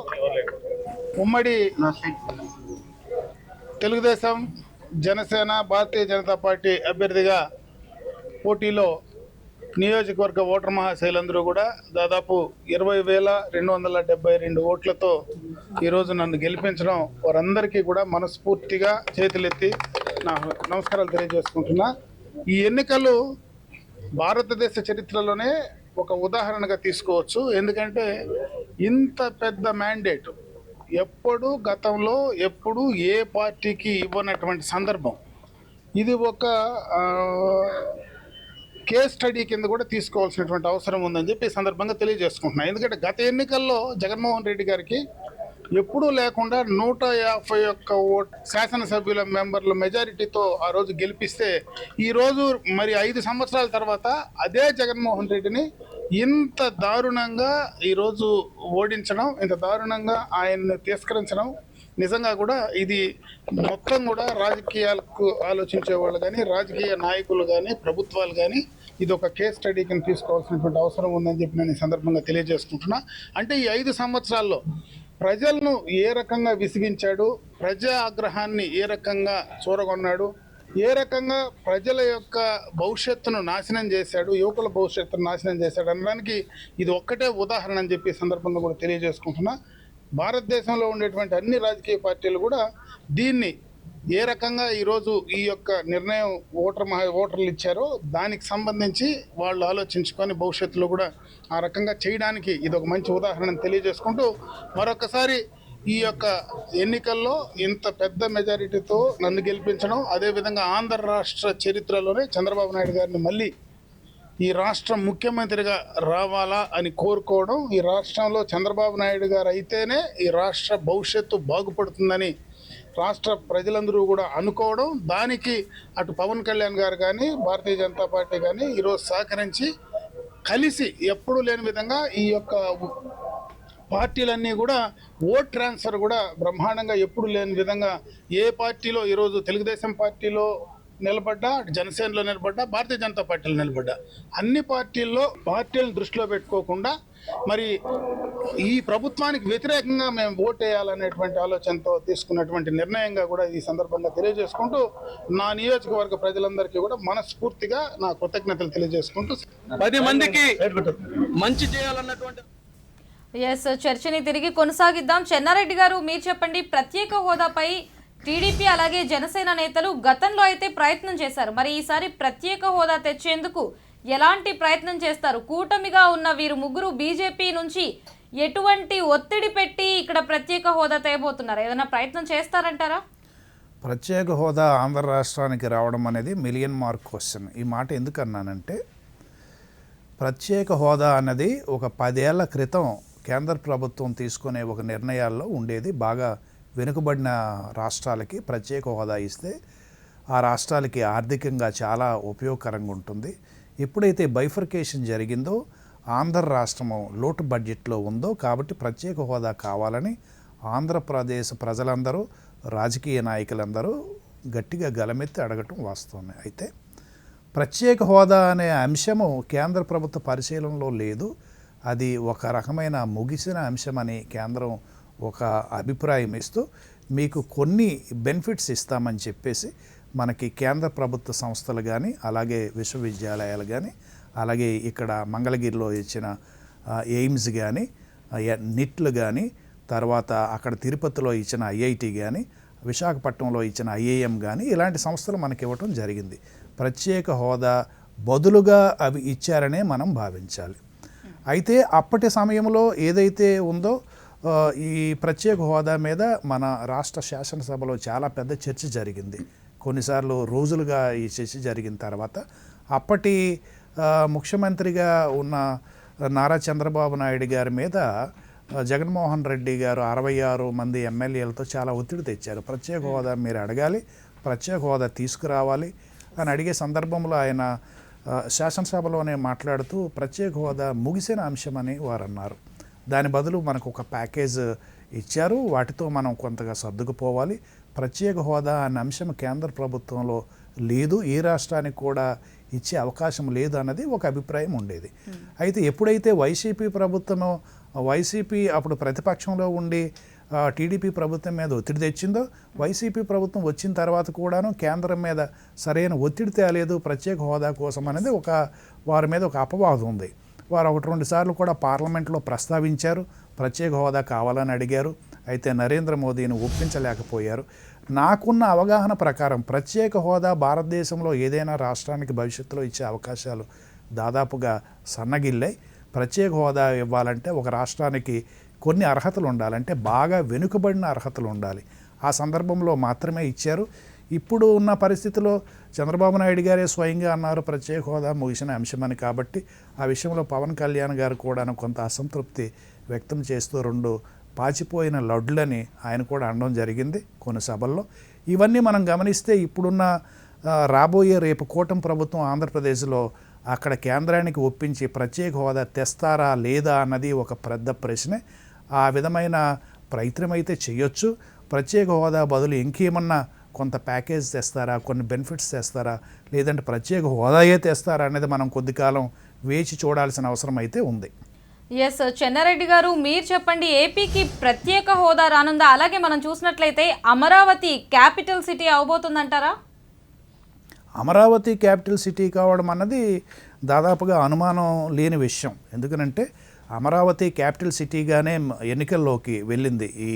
ఉమ్మడి తెలుగుదేశం, జనసేన, భారతీయ జనతా పార్టీ అభ్యర్థిగా పోటీలో నియోజకవర్గ ఓటర్ మహాశైలందరూ కూడా దాదాపు 20,272 ఓట్లతో ఈరోజు నన్ను గెలిపించడం వారందరికీ కూడా మనస్ఫూర్తిగా చేతులెత్తి నా నమస్కారాలు తెలియజేసుకుంటున్నా. ఈ ఎన్నికలు భారతదేశ చరిత్రలోనే ఒక ఉదాహరణగా తీసుకోవచ్చు. ఎందుకంటే ఇంత పెద్ద మ్యాండేట్ ఎప్పుడు గతంలో ఎప్పుడు ఏ పార్టీకి ఇవ్వనటువంటి సందర్భం. ఇది ఒక కేస్ స్టడీ కింద కూడా తీసుకోవాల్సినటువంటి అవసరం ఉందని చెప్పి ఈ సందర్భంగా తెలియజేసుకుంటున్నాను. ఎందుకంటే గత ఎన్నికల్లో జగన్మోహన్ రెడ్డి గారికి ఎప్పుడూ లేకుండా 151 శాసనసభ్యుల మెంబర్ల మెజారిటీతో ఆ రోజు గెలిపిస్తే ఈరోజు మరి 5 సంవత్సరాల తర్వాత అదే జగన్మోహన్ రెడ్డిని ఇంత దారుణంగా ఈరోజు ఓడించడం, ఇంత దారుణంగా ఆయన్ని తిరస్కరించడం నిజంగా కూడా ఇది మొత్తం కూడా రాజకీయాలకు ఆలోచించే వాళ్ళు కానీ, రాజకీయ నాయకులు కానీ, ప్రభుత్వాలు కానీ ఇది ఒక కేస్ స్టడీ కింద తీసుకోవాల్సినటువంటి అవసరం ఉందని చెప్పి నేను ఈ సందర్భంగా తెలియజేసుకుంటున్నా. అంటే ఈ 5 సంవత్సరాల్లో ప్రజలను ఏ రకంగా విసిగించాడు, ప్రజా ఆగ్రహాన్ని ఏ రకంగా చూరగొన్నాడు, ఏ రకంగా ప్రజల యొక్క భవిష్యత్తును నాశనం చేశాడు, యువకుల భవిష్యత్తును నాశనం చేశాడు అనడానికి ఇది ఒక్కటే ఉదాహరణ అని చెప్పి సందర్భంగా కూడా తెలియజేసుకుంటున్నా. భారతదేశంలో ఉండేటువంటి అన్ని రాజకీయ పార్టీలు కూడా దీన్ని ఏ రకంగా ఈరోజు ఈ యొక్క నిర్ణయం ఓటర్లు ఇచ్చారో దానికి సంబంధించి వాళ్ళు ఆలోచించుకొని భవిష్యత్తులో కూడా ఆ రకంగా చేయడానికి ఇది ఒక మంచి ఉదాహరణ తెలియజేసుకుంటూ మరొకసారి ఈ యొక్క ఎన్నికల్లో ఇంత పెద్ద మెజారిటీతో నన్ను గెలిపించడం, అదేవిధంగా ఆంధ్ర రాష్ట్ర చరిత్రలోనే చంద్రబాబు నాయుడు గారిని మళ్ళీ ఈ రాష్ట్ర ముఖ్యమంత్రిగా రావాలా అని కోరుకోవడం, ఈ రాష్ట్రంలో చంద్రబాబు నాయుడు గారు అయితేనే ఈ రాష్ట్ర భవిష్యత్తు బాగుపడుతుందని రాష్ట్ర ప్రజలందరూ కూడా అనుకోవడం, దానికి అటు పవన్ కళ్యాణ్ గారు కానీ, భారతీయ జనతా పార్టీ కానీ ఈరోజు సహకరించి కలిసి ఎప్పుడూ లేని విధంగా ఈ యొక్క పార్టీలన్నీ కూడా ఓట్ ట్రాన్స్ఫర్ కూడా బ్రహ్మాండంగా ఎప్పుడు లేని విధంగా ఏ పార్టీలో ఈరోజు తెలుగుదేశం పార్టీలో నిలబడ్డా, జనసేనలో నిలబడ్డా, భారతీయ జనతా పార్టీలో నిలబడ్డా, అన్ని పార్టీలను దృష్టిలో పెట్టుకోకుండా మరి ఈ ప్రభుత్వానికి వ్యతిరేకంగా మేము ఓటేయాలనేటువంటి ఆలోచనతో తీసుకున్నటువంటి నిర్ణయంగా కూడా ఈ సందర్భంగా తెలియజేసుకుంటూ నా నియోజకవర్గ ప్రజలందరికీ కూడా మనస్ఫూర్తిగా నా కృతజ్ఞతలు తెలియజేసుకుంటూ 10 మందికి మంచి చేయాలన్నటువంటి ఎస్, చర్చని తిరిగి కొనసాగిద్దాం. చెన్నారెడ్డి గారు, మీరు చెప్పండి. ప్రత్యేక హోదాపై టీడీపీ అలాగే జనసేన నేతలు గతంలో అయితే ప్రయత్నం చేశారు. మరి ఈసారి ప్రత్యేక హోదా తెచ్చేందుకు ఎలాంటి ప్రయత్నం చేస్తారు? కూటమిగా ఉన్న వీరు ముగ్గురు బీజేపీ నుంచి ఎటువంటి ఒత్తిడి పెట్టి ఇక్కడ ప్రత్యేక హోదా తేబోతున్నారు? ఏదైనా ప్రయత్నం చేస్తారంటారా? ప్రత్యేక హోదా ఆంధ్ర రాష్ట్రానికి రావడం అనేది మిలియన్ మార్క్ క్వశ్చన్. ఈ మాట ఎందుకన్నానంటే, ప్రత్యేక హోదా అన్నది ఒక 10 ఏళ్ల క్రితం కేంద్ర ప్రభుత్వం తీసుకునే ఒక నిర్ణయాల్లో ఉండేది. బాగా వెనుకబడిన రాష్ట్రాలకి ప్రత్యేక హోదా ఇస్తే ఆ రాష్ట్రాలకి ఆర్థికంగా చాలా ఉపయోగకరంగా ఉంటుంది. ఎప్పుడైతే బైఫర్కేషన్ జరిగిందో, ఆంధ్ర రాష్ట్రము లోటు బడ్జెట్లో ఉందో, కాబట్టి ప్రత్యేక హోదా కావాలని ఆంధ్రప్రదేశ్ ప్రజలందరూ, రాజకీయ నాయకులందరూ గట్టిగా గలమెత్తి అడగటం వాస్తవమే. అయితే ప్రత్యేక హోదా అనే అంశము కేంద్ర ప్రభుత్వ పరిశీలనలో లేదు. అది ఒక రకమైన ముగిసిన అంశమని కేంద్రం ఒక అభిప్రాయం ఇస్తూ మీకు కొన్ని బెనిఫిట్స్ ఇస్తామని చెప్పేసి మనకి కేంద్ర ప్రభుత్వ సంస్థలు కానీ, అలాగే విశ్వవిద్యాలయాలు కానీ, అలాగే ఇక్కడ మంగళగిరిలో ఇచ్చిన ఎయిమ్స్ కానీ, నిట్లు కానీ, తర్వాత అక్కడ తిరుపతిలో ఇచ్చిన ఐఐటి కానీ, విశాఖపట్నంలో ఇచ్చిన ఐఐఎం కానీ, ఇలాంటి సంస్థలు మనకి ఇవ్వటం జరిగింది. ప్రత్యేక హోదా బదులుగా అవి ఇచ్చారనే మనం భావించాలి. అయితే అప్పటి సమయంలో ఏదైతే ఉందో, ఈ ప్రత్యేక హోదా మీద మన రాష్ట్ర శాసనసభలో చాలా పెద్ద చర్చ జరిగింది. కొన్నిసార్లు రోజులుగా ఈ చర్చ జరిగిన తర్వాత అప్పటి ముఖ్యమంత్రిగా ఉన్న నారా చంద్రబాబు నాయుడు గారి మీద జగన్మోహన్ రెడ్డి గారు 66 మంది ఎమ్మెల్యేలతో చాలా ఒత్తిడి తెచ్చారు. ప్రత్యేక హోదా మీరు అడగాలి, ప్రత్యేక హోదా తీసుకురావాలి అని అడిగే సందర్భంలో ఆయన శాసనసభలోనే మాట్లాడుతూ ప్రత్యేక హోదా ముగిసిన అంశమని వారు అన్నారు. దాని బదులు మనకు ఒక ప్యాకేజ్ ఇచ్చారు, వాటితో మనం కొంతగా సర్దుకుపోవాలి. ప్రత్యేక హోదా అనే అంశం కేంద్ర ప్రభుత్వంలో లేదు, ఏ రాష్ట్రానికి కూడా ఇచ్చే అవకాశం లేదు అన్నది ఒక అభిప్రాయం ఉండేది. అయితే ఎప్పుడైతే వైసీపీ అప్పుడు ప్రతిపక్షంలో ఉండి టీడీపీ ప్రభుత్వం మీద ఒత్తిడి తెచ్చిందో, వైసీపీ ప్రభుత్వం వచ్చిన తర్వాత కూడాను కేంద్రం మీద సరైన ఒత్తిడి తేలేదు ప్రత్యేక హోదా కోసం అనేది వారి మీద ఒక అపవాదం ఉంది. వారు 1-2 సార్లు కూడా పార్లమెంట్లో ప్రస్తావించారు, ప్రత్యేక హోదా కావాలని అడిగారు. అయితే నరేంద్ర మోదీని ఒప్పించలేకపోయారు. నాకున్న అవగాహన ప్రకారం ప్రత్యేక హోదా భారతదేశంలో ఏదైనా రాష్ట్రానికి భవిష్యత్తులో ఇచ్చే అవకాశాలు దాదాపుగా సన్నగిల్లాయి. ప్రత్యేక హోదా ఇవ్వాలంటే ఒక రాష్ట్రానికి కొన్ని అర్హతలు ఉండాలంటే బాగా వెనుకబడిన అర్హతలు ఉండాలి. ఆ సందర్భంలో మాత్రమే ఇచ్చారు. ఇప్పుడు ఉన్న పరిస్థితిలో చంద్రబాబు నాయుడు గారే స్వయంగా అన్నారు ప్రత్యేక హోదా ముగిసిన అంశమని. కాబట్టి ఆ విషయంలో పవన్ కళ్యాణ్ గారు కూడా కొంత అసంతృప్తి వ్యక్తం చేస్తూ 2 పాచిపోయిన లడ్లని ఆయన కూడా అనడం జరిగింది కొన్ని సభల్లో. ఇవన్నీ మనం గమనిస్తే ఇప్పుడున్న రాబోయే రేపు కూటమి ప్రభుత్వం ఆంధ్రప్రదేశ్లో అక్కడ కేంద్రానికి ఒప్పించి ప్రత్యేక హోదా తెస్తారా లేదా అన్నది ఒక పెద్ద ప్రశ్నే. ఆ విధమైన ప్రయత్నం అయితే చేయొచ్చు. ప్రత్యేక హోదా బదులు ఇంకేమన్నా కొంత ప్యాకేజ్ తెస్తారా, కొన్ని బెనిఫిట్స్ తెస్తారా, లేదంటే ప్రత్యేక హోదాయే తెస్తారా అనేది మనం కొద్ది కాలం వేచి చూడాల్సిన అవసరం అయితే ఉంది. ఎస్, చెన్నారెడ్డి గారు, మీరు చెప్పండి. ఏపీకి ప్రత్యేక హోదా రానుందా? అలాగే మనం చూసినట్లయితే అమరావతి క్యాపిటల్ సిటీ అవబోతుందంటారా? అమరావతి క్యాపిటల్ సిటీ కావడం అన్నది దాదాపుగా అనుమానం లేని విషయం. ఎందుకనంటే అమరావతి క్యాపిటల్ సిటీగానే ఎన్నికల్లోకి వెళ్ళింది ఈ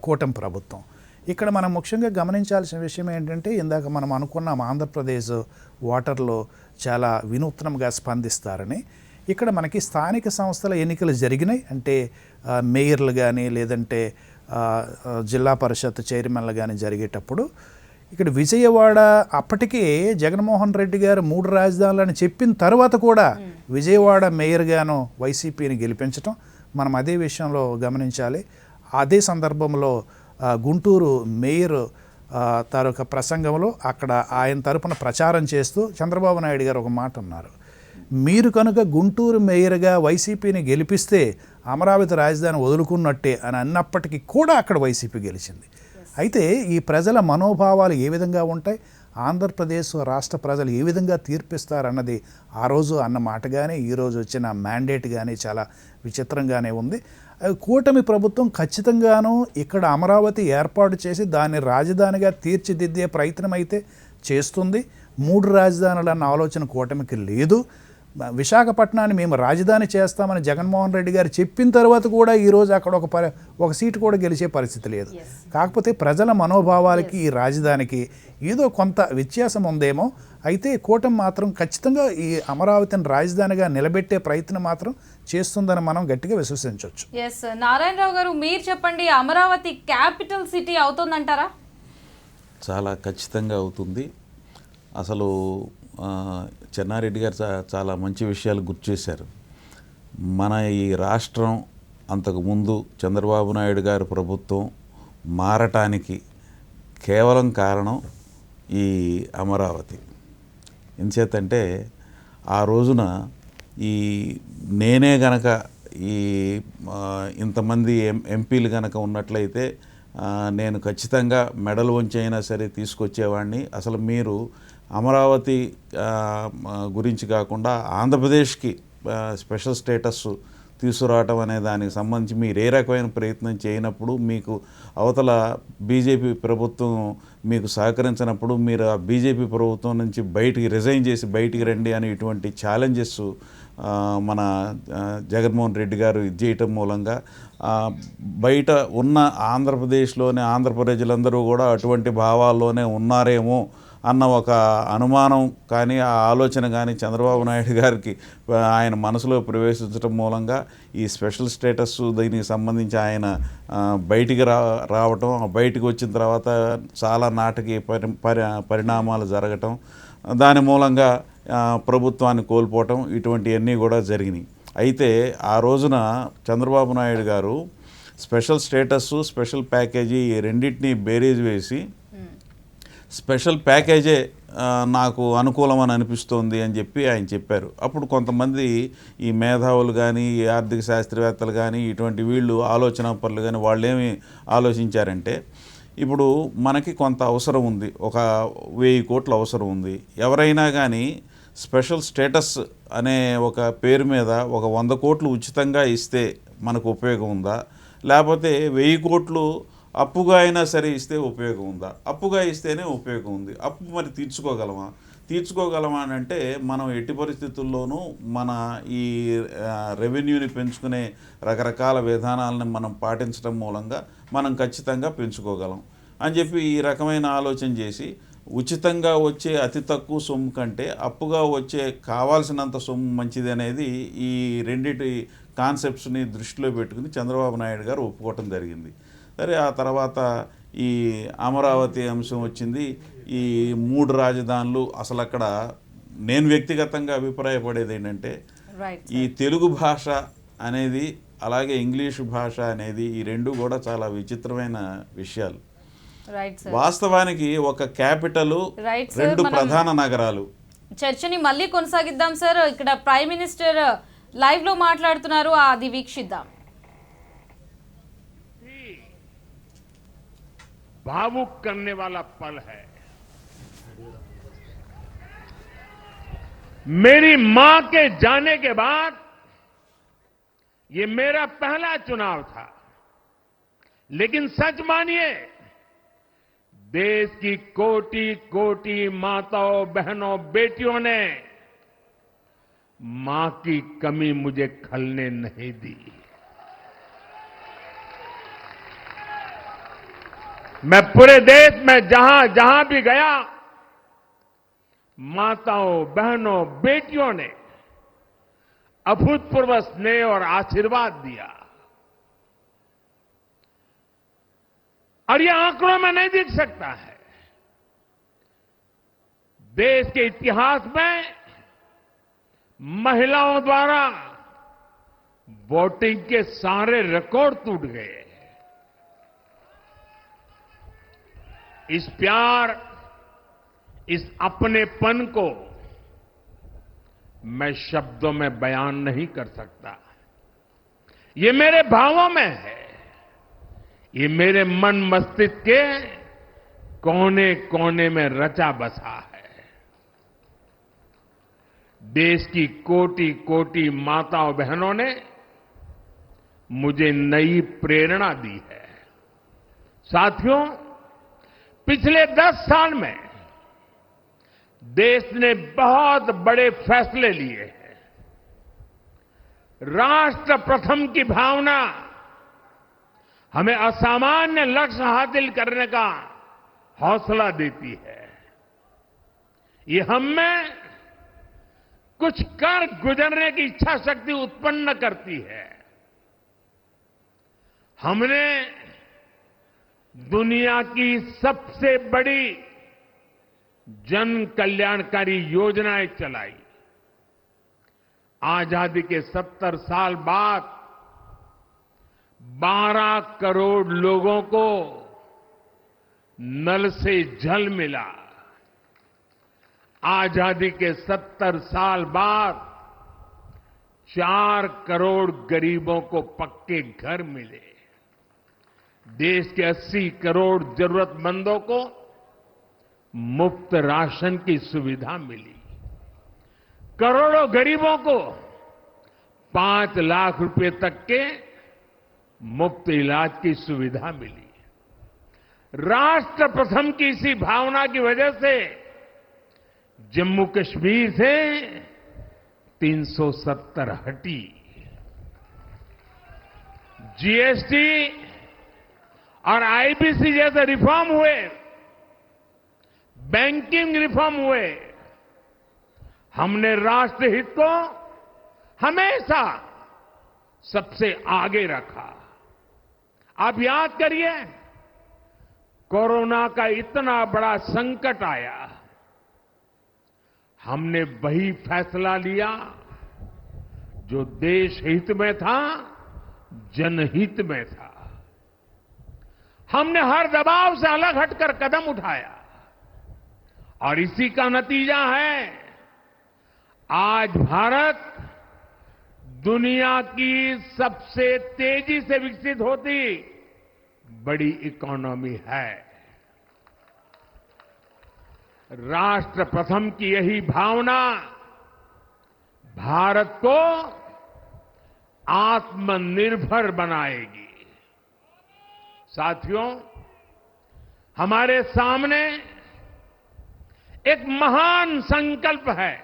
కూటమి ప్రభుత్వం. ఇక్కడ మనం ముఖ్యంగా గమనించాల్సిన విషయం ఏంటంటే, ఇందాక మనం అనుకున్నాం ఆంధ్రప్రదేశ్ ఓటర్లు చాలా వినూత్నంగా స్పందిస్తారని. ఇక్కడ మనకి స్థానిక సంస్థల ఎన్నికలు జరిగినాయి. అంటే మేయర్లు కానీ, లేదంటే జిల్లా పరిషత్ చైర్మన్లు కానీ జరిగేటప్పుడు ఇక్కడ విజయవాడ అప్పటికే జగన్మోహన్ రెడ్డి గారు 3 రాజధానులని చెప్పిన తర్వాత కూడా విజయవాడ మేయర్గాను వైసీపీని గెలిపించటం మనం అదే విషయంలో గమనించాలి. అదే సందర్భంలో గుంటూరు మేయర్ తాలూక ప్రసంగంలో అక్కడ ఆయన తరపున ప్రచారం చేస్తూ చంద్రబాబు నాయుడు గారు ఒక మాట అన్నారు, మీరు కనుక గుంటూరు మేయర్గా వైసీపీని గెలిపిస్తే అమరావతి రాజధాని వదులుకున్నట్టే అని అన్నప్పటికీ కూడా అక్కడ వైసీపీ గెలిచింది. అయితే ఈ ప్రజల మనోభావాలు ఏ విధంగా ఉంటాయి, ఆంధ్రప్రదేశ్ రాష్ట్ర ప్రజలు ఏ విధంగా తీర్పిస్తారన్నది ఆ రోజు అన్న మాట కానీ ఈరోజు వచ్చిన మ్యాండేట్ కానీ చాలా విచిత్రంగానే ఉంది. కూటమి ప్రభుత్వం ఖచ్చితంగాను ఇక్కడ అమరావతి ఏర్పాటు చేసి దాన్ని రాజధానిగా తీర్చిదిద్దే ప్రయత్నం అయితే చేస్తుంది. 3 రాజధానులు అన్న ఆలోచన కూటమికి లేదు. విశాఖపట్నాన్ని మేము రాజధాని చేస్తామని జగన్మోహన్ రెడ్డి గారు చెప్పిన తర్వాత కూడా ఈరోజు అక్కడ ఒక సీటు కూడా గెలిచే పరిస్థితి లేదు. కాకపోతే ప్రజల మనోభావాలకి ఈ రాజధానికి ఏదో కొంత వ్యత్యాసం ఉందేమో. అయితే కూటమి మాత్రం ఖచ్చితంగా ఈ అమరావతిని రాజధానిగా నిలబెట్టే ప్రయత్నం మాత్రం చేస్తుందని మనం గట్టిగా విశ్వసించవచ్చు. ఎస్ నారాయణరావు గారు, మీరు చెప్పండి, అమరావతి క్యాపిటల్ సిటీ అవుతుందంటారా? చాలా ఖచ్చితంగా అవుతుంది. అసలు చెన్నారెడ్డి గారు చాలా మంచి విషయాలు గుర్తు చేశారు. మన ఈ రాష్ట్రం అంతకుముందు చంద్రబాబు నాయుడు గారి ప్రభుత్వం మారటానికి కేవలం కారణం ఈ అమరావతి. ఎంచేతంటే ఆ రోజున ఈ నేనే గనక ఈ ఇంతమంది ఎంపీలు గనక ఉన్నట్లయితే నేను ఖచ్చితంగా మెడలు వంచి అయినా సరే తీసుకొచ్చేవాడిని. అసలు మీరు అమరావతి గురించి కాకుండా ఆంధ్రప్రదేశ్కి స్పెషల్ స్టేటస్ తీసుకురావటం అనే దానికి సంబంధించి మీరు ఏ రకమైన ప్రయత్నం చేయనప్పుడు, మీకు అవతల బీజేపీ ప్రభుత్వం మీకు సహకరించినప్పుడు మీరు ఆ బీజేపీ ప్రభుత్వం నుంచి రిజైన్ చేసి బయటికి రండి అని ఇటువంటి ఛాలెంజెస్ మన జగన్మోహన్ రెడ్డి గారు ఇది చేయటం మూలంగా బయట ఉన్న ఆంధ్రప్రదేశ్లోనే ఆంధ్ర ప్రజలందరూ కూడా అటువంటి భావాల్లోనే ఉన్నారేమో అన్న ఒక అనుమానం కానీ ఆ ఆలోచన కానీ చంద్రబాబు నాయుడు గారికి ఆయన మనసులో ప్రవేశించడం మూలంగా ఈ స్పెషల్ స్టేటస్ దీనికి సంబంధించి ఆయన బయటికి రావటం, బయటికి వచ్చిన తర్వాత చాలా నాటకీయ పరిణామాలు జరగటం, దాని మూలంగా ప్రభుత్వాన్ని కోల్పోవటం, ఇటువంటివన్నీ కూడా జరిగినాయి. అయితే ఆ రోజున చంద్రబాబు నాయుడు గారు స్పెషల్ స్టేటస్, స్పెషల్ ప్యాకేజీ ఈ రెండింటినీ బేరీజ్ వేసి స్పెషల్ ప్యాకేజే నాకు అనుకూలమని అనిపిస్తోంది అని చెప్పి ఆయన చెప్పారు. అప్పుడు కొంతమంది ఈ మేధావులు కానీ, ఈ ఆర్థిక శాస్త్రవేత్తలు కానీ, ఇటువంటి వీళ్ళు ఆలోచన పనులు కానీ వాళ్ళు ఏమి ఆలోచించారంటే, ఇప్పుడు మనకి కొంత అవసరం ఉంది, ఒక 1000 కోట్ల అవసరం ఉంది. ఎవరైనా కానీ స్పెషల్ స్టేటస్ అనే ఒక పేరు మీద ఒక 100 కోట్లు ఉచితంగా ఇస్తే మనకు ఉపయోగం ఉందా, లేకపోతే 1000 కోట్లు అప్పుగా అయినా సరే ఇస్తే ఉపయోగం ఉందా? అప్పుగా ఇస్తేనే ఉపయోగం ఉంది. అప్పు మరి తీర్చుకోగలమా అని అంటే మనం ఎట్టి పరిస్థితుల్లోనూ మన ఈ రెవెన్యూని పెంచుకునే రకరకాల విధానాలను మనం పాటించడం మూలంగా మనం ఖచ్చితంగా పెంచుకోగలం అని చెప్పి ఈ రకమైన ఆలోచన చేసి ఉచితంగా వచ్చే అతి తక్కువ సొమ్ము కంటే అప్పుగా వచ్చే కావాల్సినంత సొమ్ము మంచిది అనేది ఈ రెండిటి కాన్సెప్ట్స్ని దృష్టిలో పెట్టుకుని చంద్రబాబు నాయుడు గారు ఒప్పుకోవటం జరిగింది. సరే, ఆ తర్వాత ఈ అమరావతి అంశం వచ్చింది. ఈ 3 రాజధానులు అసలు అక్కడ నేను వ్యక్తిగతంగా అభిప్రాయపడేది ఏంటంటే, ఈ తెలుగు భాష అనేది అలాగే ఇంగ్లీషు భాష అనేది ఈ రెండు కూడా చాలా విచిత్రమైన విషయాలు. వాస్తవానికి ఒక క్యాపిటల్, 2 ప్రధాన నగరాలు. చర్చని మళ్ళీ కొనసాగిద్దాం సార్. ఇక్కడ ప్రైమ్ మినిస్టర్ లైవ్ లో మాట్లాడుతున్నారు, అది వీక్షిద్దాం. भावुक करने वाला पल है। मेरी मां के जाने के बाद ये मेरा पहला चुनाव था, लेकिन सच मानिए देश की कोटि कोटि माताओं, बहनों, बेटियों ने मां की कमी मुझे खलने नहीं दी। मैं पूरे देश में जहां जहां भी गया, माताओं, बहनों, बेटियों ने अभूतपूर्व स्नेह और आशीर्वाद दिया। और ये आंकड़ों में नहीं दिख सकता है। देश के इतिहास में महिलाओं द्वारा वोटिंग के सारे रिकॉर्ड टूट गए। इस प्यार, इस अपनेपन को मैं शब्दों में बयान नहीं कर सकता। ये मेरे भावों में है, ये मेरे मन मस्तिष्क के कोने कोने में रचा बसा है। देश की कोटि कोटि माताओं बहनों ने मुझे नई प्रेरणा दी है। साथियों, पिछले 10 साल में देश ने बहुत बड़े फैसले लिए हैं। राष्ट्र प्रथम की भावना हमें असामान्य लक्ष्य हासिल करने का हौसला देती है। ये हम में कुछ कर गुजरने की इच्छा शक्ति उत्पन्न करती है। हमने दुनिया की सबसे बड़ी जन कल्याणकारी योजनाएं चलाई। आजादी के 70 साल बाद 12 करोड़ लोगों को नल से जल मिला। आजादी के 70 साल बाद 4 करोड़ गरीबों को पक्के घर मिले। देश के 80 करोड़ जरूरतमंदों को मुफ्त राशन की सुविधा मिली। करोड़ों गरीबों को 5 लाख रुपए तक के मुफ्त इलाज की सुविधा मिली। राष्ट्र प्रथम की इसी भावना की वजह से जम्मू कश्मीर से 370 हटी। जीएसटी और आईबीसी जैसे रिफॉर्म हुए, बैंकिंग रिफॉर्म हुए। हमने राष्ट्रहित को हमेशा सबसे आगे रखा। आप याद करिए, कोरोना का इतना बड़ा संकट आया, हमने वही फैसला लिया जो देश हित में था, जनहित में था। हमने हर दबाव से अलग हटकर कदम उठाया और इसी का नतीजा है आज भारत दुनिया की सबसे तेजी से विकसित होती बड़ी इकोनॉमी है। राष्ट्र प्रथम की यही भावना भारत को आत्मनिर्भर बनाएगी। साथियों, हमारे सामने एक महान संकल्प है,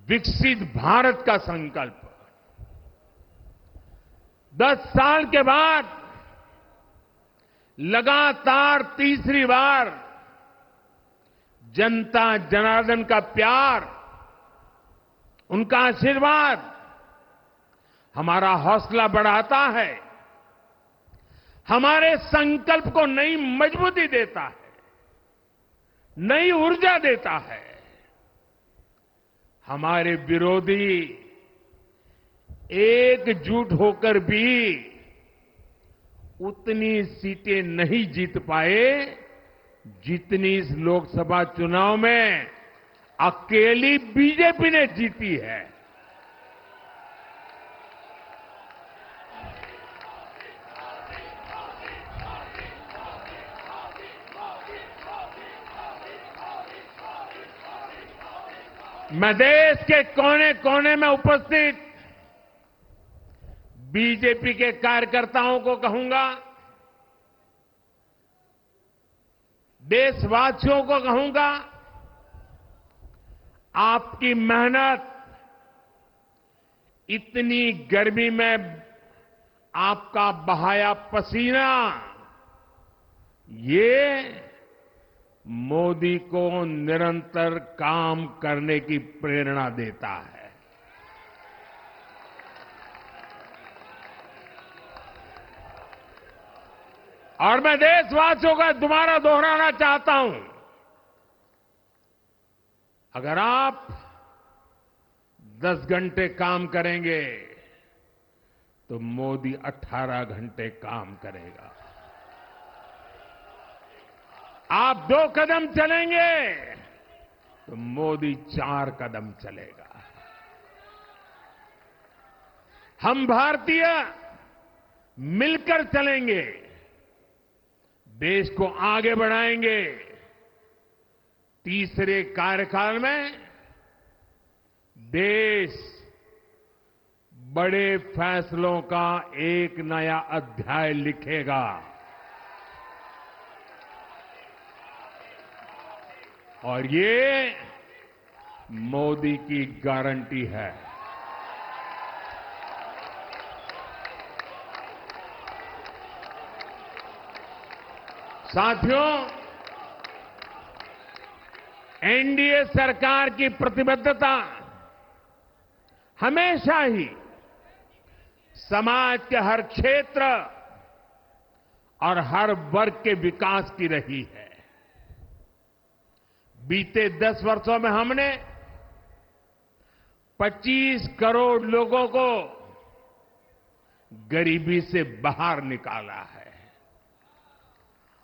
विकसित भारत का संकल्प। 10 साल के बाद लगातार तीसरी बार जनता जनार्दन का प्यार, उनका आशीर्वाद हमारा हौसला बढ़ाता है, हमारे संकल्प को नई मजबूती देता है, नई ऊर्जा देता है। हमारे विरोधी एकजुट होकर भी उतनी सीटें नहीं जीत पाए जितनी इस लोकसभा चुनाव में अकेली बीजेपी ने जीती है। मैं देश के कोने कोने में उपस्थित बीजेपी के कार्यकर्ताओं को कहूंगा, देशवासियों को कहूंगा, आपकी मेहनत, इतनी गर्मी में आपका बहाया पसीना, ये मोदी को निरंतर काम करने की प्रेरणा देता है। और मैं देशवासियों का दोबारा दोहराना चाहता हूं, अगर आप 10 घंटे काम करेंगे तो मोदी 18 घंटे काम करेगा। आप 2 कदम चलेंगे तो मोदी 4 कदम चलेगा। हम भारतीय मिलकर चलेंगे, देश को आगे बढ़ाएंगे। तीसरे कार्यकाल में देश बड़े फैसलों का एक नया अध्याय लिखेगा। और ये मोदी की गारंटी है। साथियों, एनडीए सरकार की प्रतिबद्धता हमेशा ही समाज के हर क्षेत्र और हर वर्ग के विकास की रही है। बीते 10 वर्षों में हमने 25 करोड़ लोगों को गरीबी से बाहर निकाला है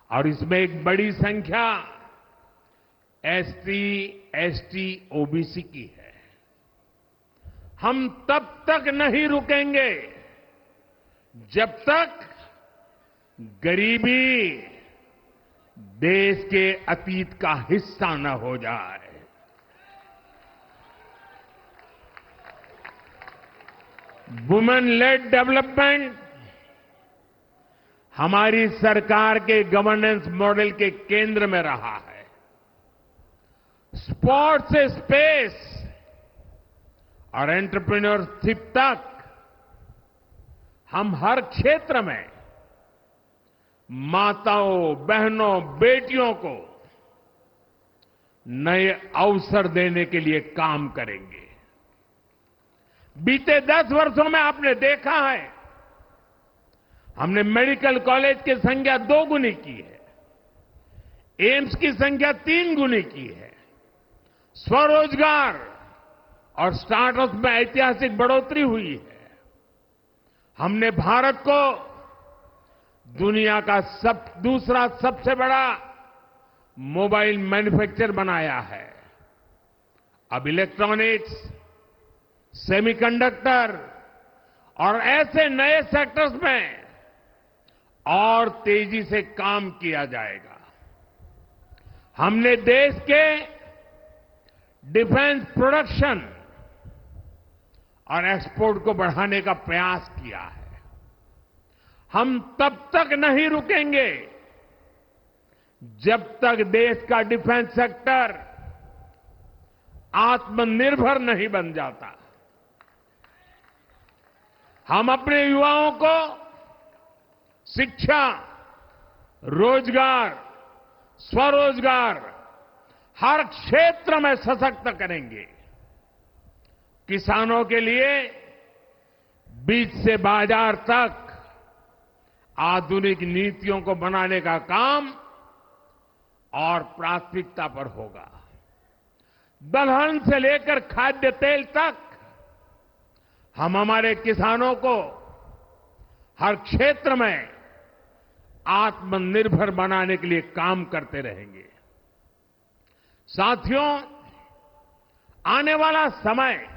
और इसमें एक बड़ी संख्या एसटी, एसटी, ओबीसी की है। हम तब तक नहीं रुकेंगे जब तक गरीबी देश के अतीत का हिस्सा न हो जाए। वुमेन लेड डेवलपमेंट हमारी सरकार के गवर्नेंस मॉडल के केंद्र में रहा है। स्पोर्ट्स से स्पेस और एंटरप्रेन्योरशिप तक हम हर क्षेत्र में माताओं, बहनों, बेटियों को नए अवसर देने के लिए काम करेंगे। बीते 10 वर्षों में आपने देखा है, हमने मेडिकल कॉलेज की संख्या 2 गुनी की है, एम्स की संख्या 3 गुनी की है, स्वरोजगार और स्टार्टअप में ऐतिहासिक बढ़ोतरी हुई है। हमने भारत को दुनिया का दूसरा सबसे बड़ा मोबाइल मैन्युफैक्चर बनाया है। अब इलेक्ट्रॉनिक्स, सेमीकंडक्टर और ऐसे नए सेक्टर्स में और तेजी से काम किया जाएगा। हमने देश के डिफेंस प्रोडक्शन और एक्सपोर्ट को बढ़ाने का प्रयास किया है। हम तब तक नहीं रुकेंगे जब तक देश का डिफेंस सेक्टर आत्मनिर्भर नहीं बन जाता। हम अपने युवाओं को शिक्षा, रोजगार, स्वरोजगार हर क्षेत्र में सशक्त करेंगे। किसानों के लिए बीज से बाजार तक आधुनिक नीतियों को बनाने का काम और प्राथमिकता पर होगा। दलहन से लेकर खाद्य तेल तक हम हमारे किसानों को हर क्षेत्र में आत्मनिर्भर बनाने के लिए काम करते रहेंगे। साथियों, आने वाला समय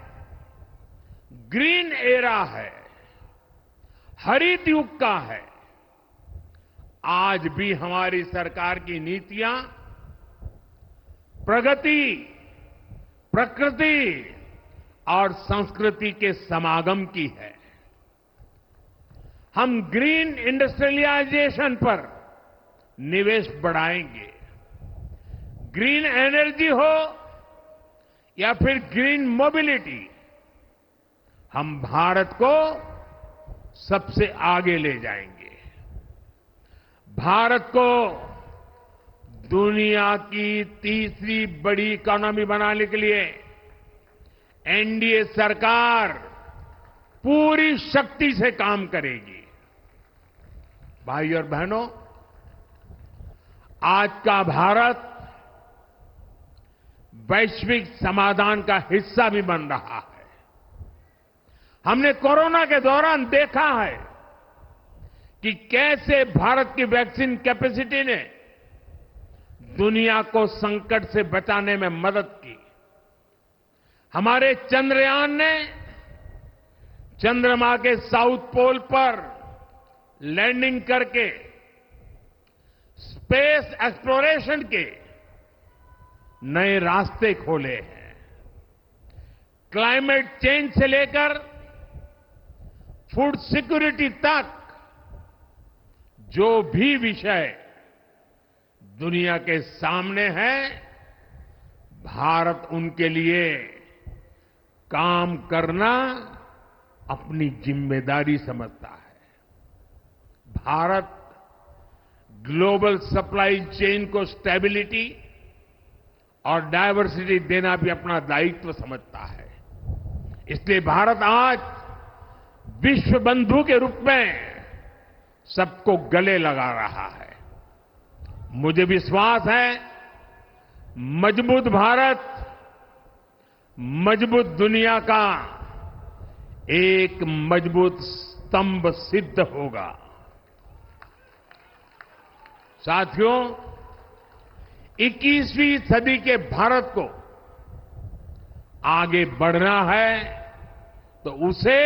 ग्रीन एरा है, हरित युग का है। आज भी हमारी सरकार की नीतियां प्रगति, प्रकृति और संस्कृति के समागम की है। हम ग्रीन इंडस्ट्रियलाइजेशन पर निवेश बढ़ाएंगे। ग्रीन एनर्जी हो या फिर ग्रीन मोबिलिटी, हम भारत को सबसे आगे ले जाएंगे। भारत को दुनिया की तीसरी बड़ी इकोनॉमी बनाने के लिए एनडीए सरकार पूरी शक्ति से काम करेगी। भाई और बहनों, आज का भारत वैश्विक समाधान का हिस्सा भी बन रहा है। हमने कोरोना के दौरान देखा है कि कैसे भारत की वैक्सीन कैपेसिटी ने दुनिया को संकट से बचाने में मदद की। हमारे चंद्रयान ने चंद्रमा के साउथ पोल पर लैंडिंग करके स्पेस एक्सप्लोरेशन के नए रास्ते खोले हैं। क्लाइमेट चेंज से लेकर फूड सिक्योरिटी तक जो भी विषय दुनिया के सामने है, भारत उनके लिए काम करना अपनी जिम्मेदारी समझता है। भारत ग्लोबल सप्लाई चेन को स्टेबिलिटी और डायवर्सिटी देना भी अपना दायित्व समझता है। इसलिए भारत आज विश्व बंधु के रूप में सबको गले लगा रहा है। मुझे विश्वास है मजबूत भारत मजबूत दुनिया का एक मजबूत स्तंभ सिद्ध होगा। साथियों, 21वीं सदी के भारत को आगे बढ़ना है तो उसे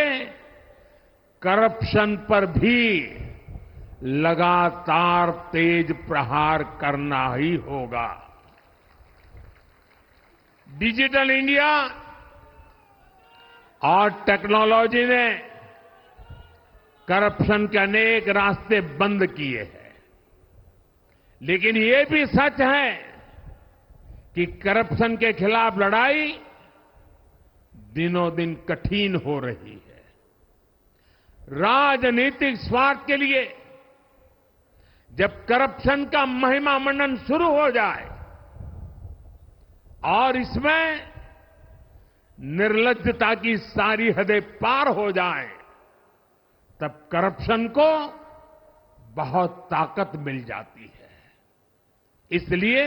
करप्शन पर भी लगातार तेज प्रहार करना ही होगा। डिजिटल इंडिया और टेक्नोलॉजी ने करप्शन के अनेक रास्ते बंद किए हैं, लेकिन ये भी सच है कि करप्शन के खिलाफ लड़ाई दिनों दिन कठिन हो रही है। राजनीतिक स्वार्थ के लिए जब करप्शन का महिमा मंडन शुरू हो जाए और इसमें निर्लज्जता की सारी हदें पार हो जाए, तब करप्शन को बहुत ताकत मिल जाती है। इसलिए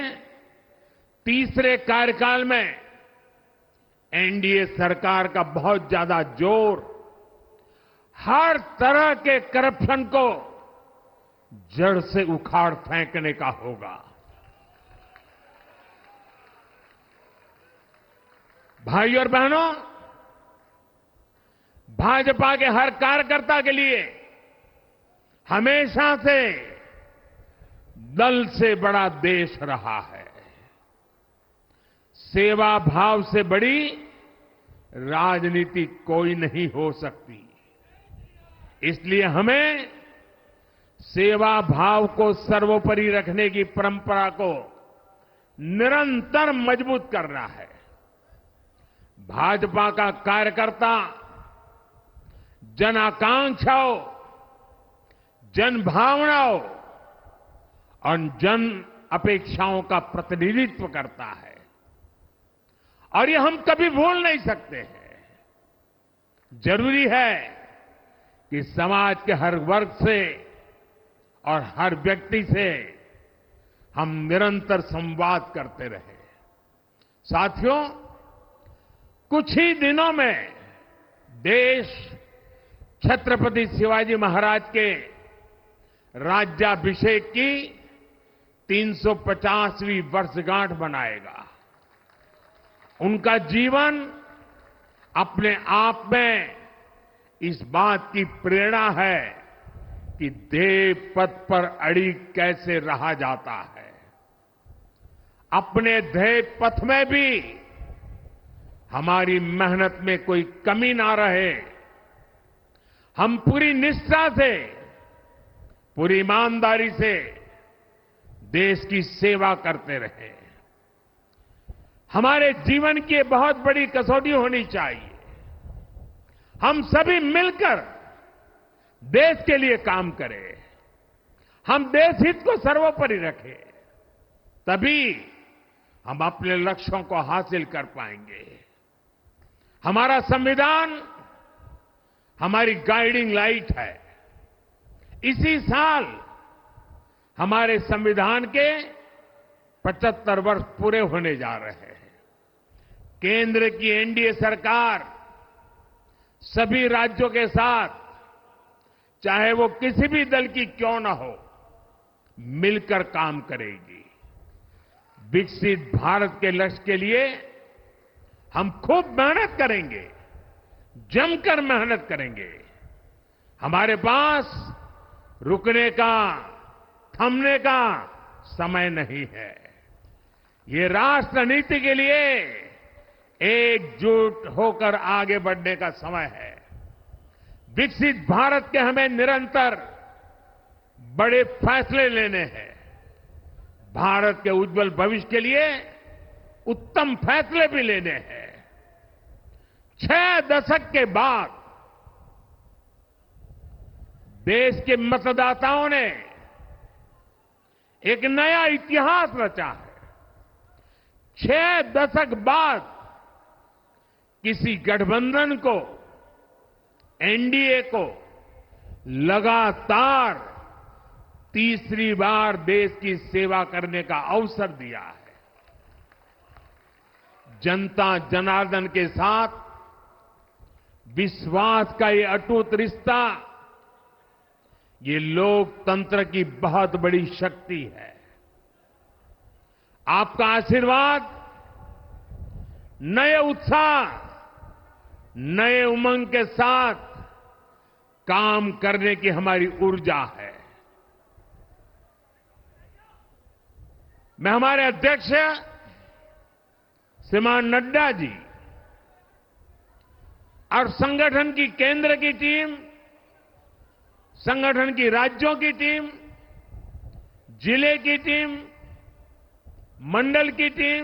तीसरे कार्यकाल में एनडीए सरकार का बहुत ज्यादा जोर हर तरह के करप्शन को जड़ से उखाड़ फेंकने का होगा। भाइयों और बहनों, भाजपा के हर कार्यकर्ता के लिए हमेशा से दल से बड़ा देश रहा है। सेवा भाव से बड़ी राजनीति कोई नहीं हो सकती। इसलिए हमें सेवा भाव को सर्वोपरि रखने की परंपरा को निरंतर मजबूत करना है। भाजपा का कार्यकर्ता जन आकांक्षाओं, जन भावनाओं और जन अपेक्षाओं का प्रतिनिधित्व करता है और ये हम कभी भूल नहीं सकते हैं। जरूरी है कि समाज के हर वर्ग से और हर व्यक्ति से हम निरंतर संवाद करते रहे। साथियों, कुछ ही दिनों में देश छत्रपति शिवाजी महाराज के राज्याभिषेक की 350वीं वर्षगांठ मनाएगा। उनका जीवन अपने आप में इस बात की प्रेरणा है कि ध्येय पथ पर अड़ी कैसे रहा जाता है। अपने ध्येय पथ में भी हमारी मेहनत में कोई कमी ना रहे। हम पूरी निष्ठा से, पूरी ईमानदारी से देश की सेवा करते रहे। हमारे जीवन की बहुत बड़ी कसौटी होनी चाहिए। हम सभी मिलकर देश के लिए काम करें, हम देश हित को सर्वोपरि रखें, तभी हम अपने लक्ष्यों को हासिल कर पाएंगे। हमारा संविधान हमारी गाइडिंग लाइट है। इसी साल हमारे संविधान के 75 वर्ष पूरे होने जा रहे हैं। केंद्र की एनडीए सरकार सभी राज्यों के साथ, चाहे वो किसी भी दल की क्यों न हो, मिलकर काम करेगी। विकसित भारत के लक्ष्य के लिए हम खूब मेहनत करेंगे, जमकर मेहनत करेंगे। हमारे पास रुकने का, थमने का समय नहीं है। ये राष्ट्र नीति के लिए एकजुट होकर आगे बढ़ने का समय है। विकसित भारत के हमें निरंतर बड़े फैसले लेने हैं। भारत के उज्जवल भविष्य के लिए उत्तम फैसले भी लेने हैं। 6 दशक के बाद देश के मतदाताओं ने एक नया इतिहास रचा है। 6 दशक बाद किसी गठबंधन को, एनडीए को लगातार तीसरी बार देश की सेवा करने का अवसर दिया है। जनता जनार्दन के साथ विश्वास का ये अटूट रिश्ता, ये लोकतंत्र की बहुत बड़ी शक्ति है। आपका आशीर्वाद नए उत्साह, नए उमंग के साथ काम करने की हमारी ऊर्जा है। मैं हमारे अध्यक्ष श्रीमान नड्डा जी और संगठन की केंद्र की टीम, संगठन की राज्यों की टीम, जिले की टीम, मंडल की टीम,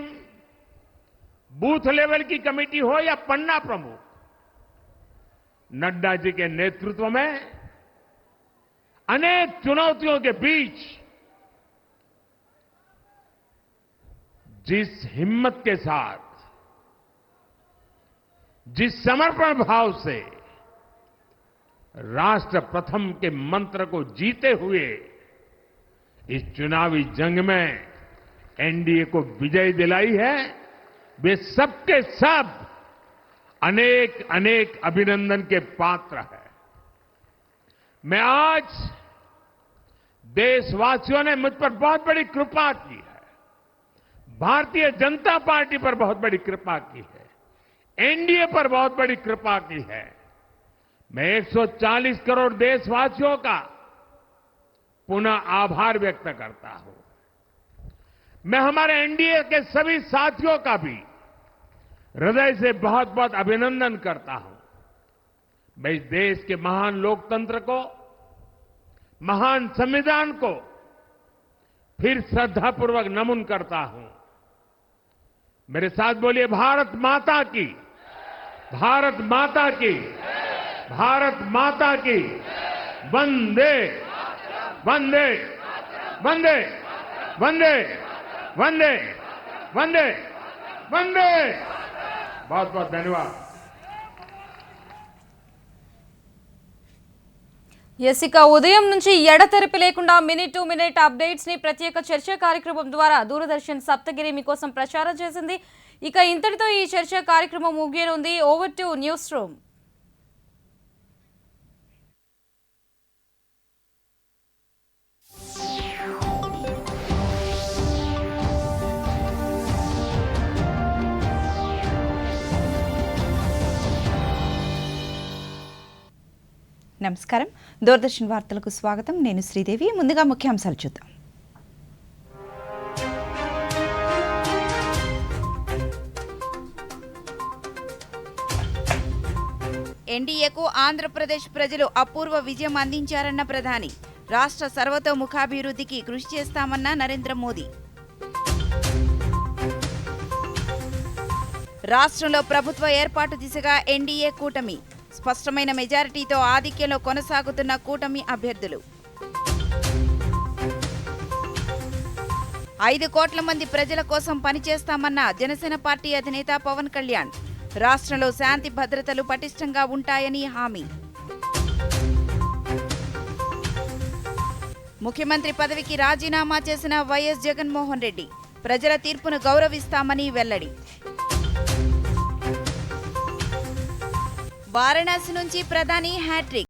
बूथ लेवल की कमेटी हो या पन्ना प्रमुख, नड्डा जी के नेतृत्व में अनेक चुनौतियों के बीच जिस हिम्मत के साथ, जिस समर्पण भाव से राष्ट्र प्रथम के मंत्र को जीते हुए इस चुनावी जंग में एनडीए को विजय दिलाई है, वे सबके सब अनेक अनेक अभिनंदन के पात्र हैं। मैं आज देशवासियों ने मुझ पर बहुत बड़ी कृपा की है, भारतीय जनता पार्टी पर बहुत बड़ी कृपा की है, एनडीए पर बहुत बड़ी कृपा की है। मैं 140 करोड़ देशवासियों का पुनः आभार व्यक्त करता हूं। मैं हमारे एनडीए के सभी साथियों का भी हृदय से बहुत बहुत अभिनंदन करता हूं। मैं इस देश के महान लोकतंत्र को, महान संविधान को फिर श्रद्धापूर्वक नमन करता हूं। मेरे साथ बोलिए, भारत माता की, भारत माता की, भारत माता की, वंदे वंदे वंदे वंदे वंदे वंदे वंदे। बहुत बहुत धन्यवाद। ఇక ఉదయం నుంచి ఎడతెరిపి లేకుండా మినిట్ టు మినిట్ అప్డేట్స్ ని ప్రత్యేక చర్చ కార్యక్రమం ద్వారా దూరదర్శన్ సప్తగిరి మీకోసం ప్రచారం చేసింది. ఇక ఇంతటితో ఈ చర్చ కార్యక్రమం ముగియనుంది. Over to news room. నమస్కారం, దూరదర్శన్ వార్తలకు స్వాగతం. నేను శ్రీదేవి. ముందుగా ముఖ్యాంశాలు చూద్దాం. ఎన్డీఏకు ఆంధ్రప్రదేశ్ ప్రజలు అపూర్వ విజయం అందించారన్న ప్రధాని. రాష్ట్ర సర్వతోముఖాభివృద్ధికి కృషి చేస్తామన్న నరేంద్ర మోదీ. రాష్ట్రంలో ప్రభుత్వ ఏర్పాటు దిశగా ఎన్డీఏ కూటమి. స్పష్టమైన మెజారిటీతో ఆధిక్యంలో కొనసాగుతున్న కూటమి అభ్యర్థులు. 5 కోట్ల మంది ప్రజల కోసం పనిచేస్తామన్న జనసేన పార్టీ అధినేత పవన్ కళ్యాణ్. రాష్ట్రంలో శాంతి భద్రతలు పటిష్టంగా ఉంటాయని హామీ. ముఖ్యమంత్రి పదవికి రాజీనామా చేసిన వైఎస్ జగన్మోహన్ రెడ్డి. ప్రజల తీర్పును గౌరవిస్తామని వెల్లడి. వారణాసి నుంచి ప్రధాని హ్యాట్రిక్.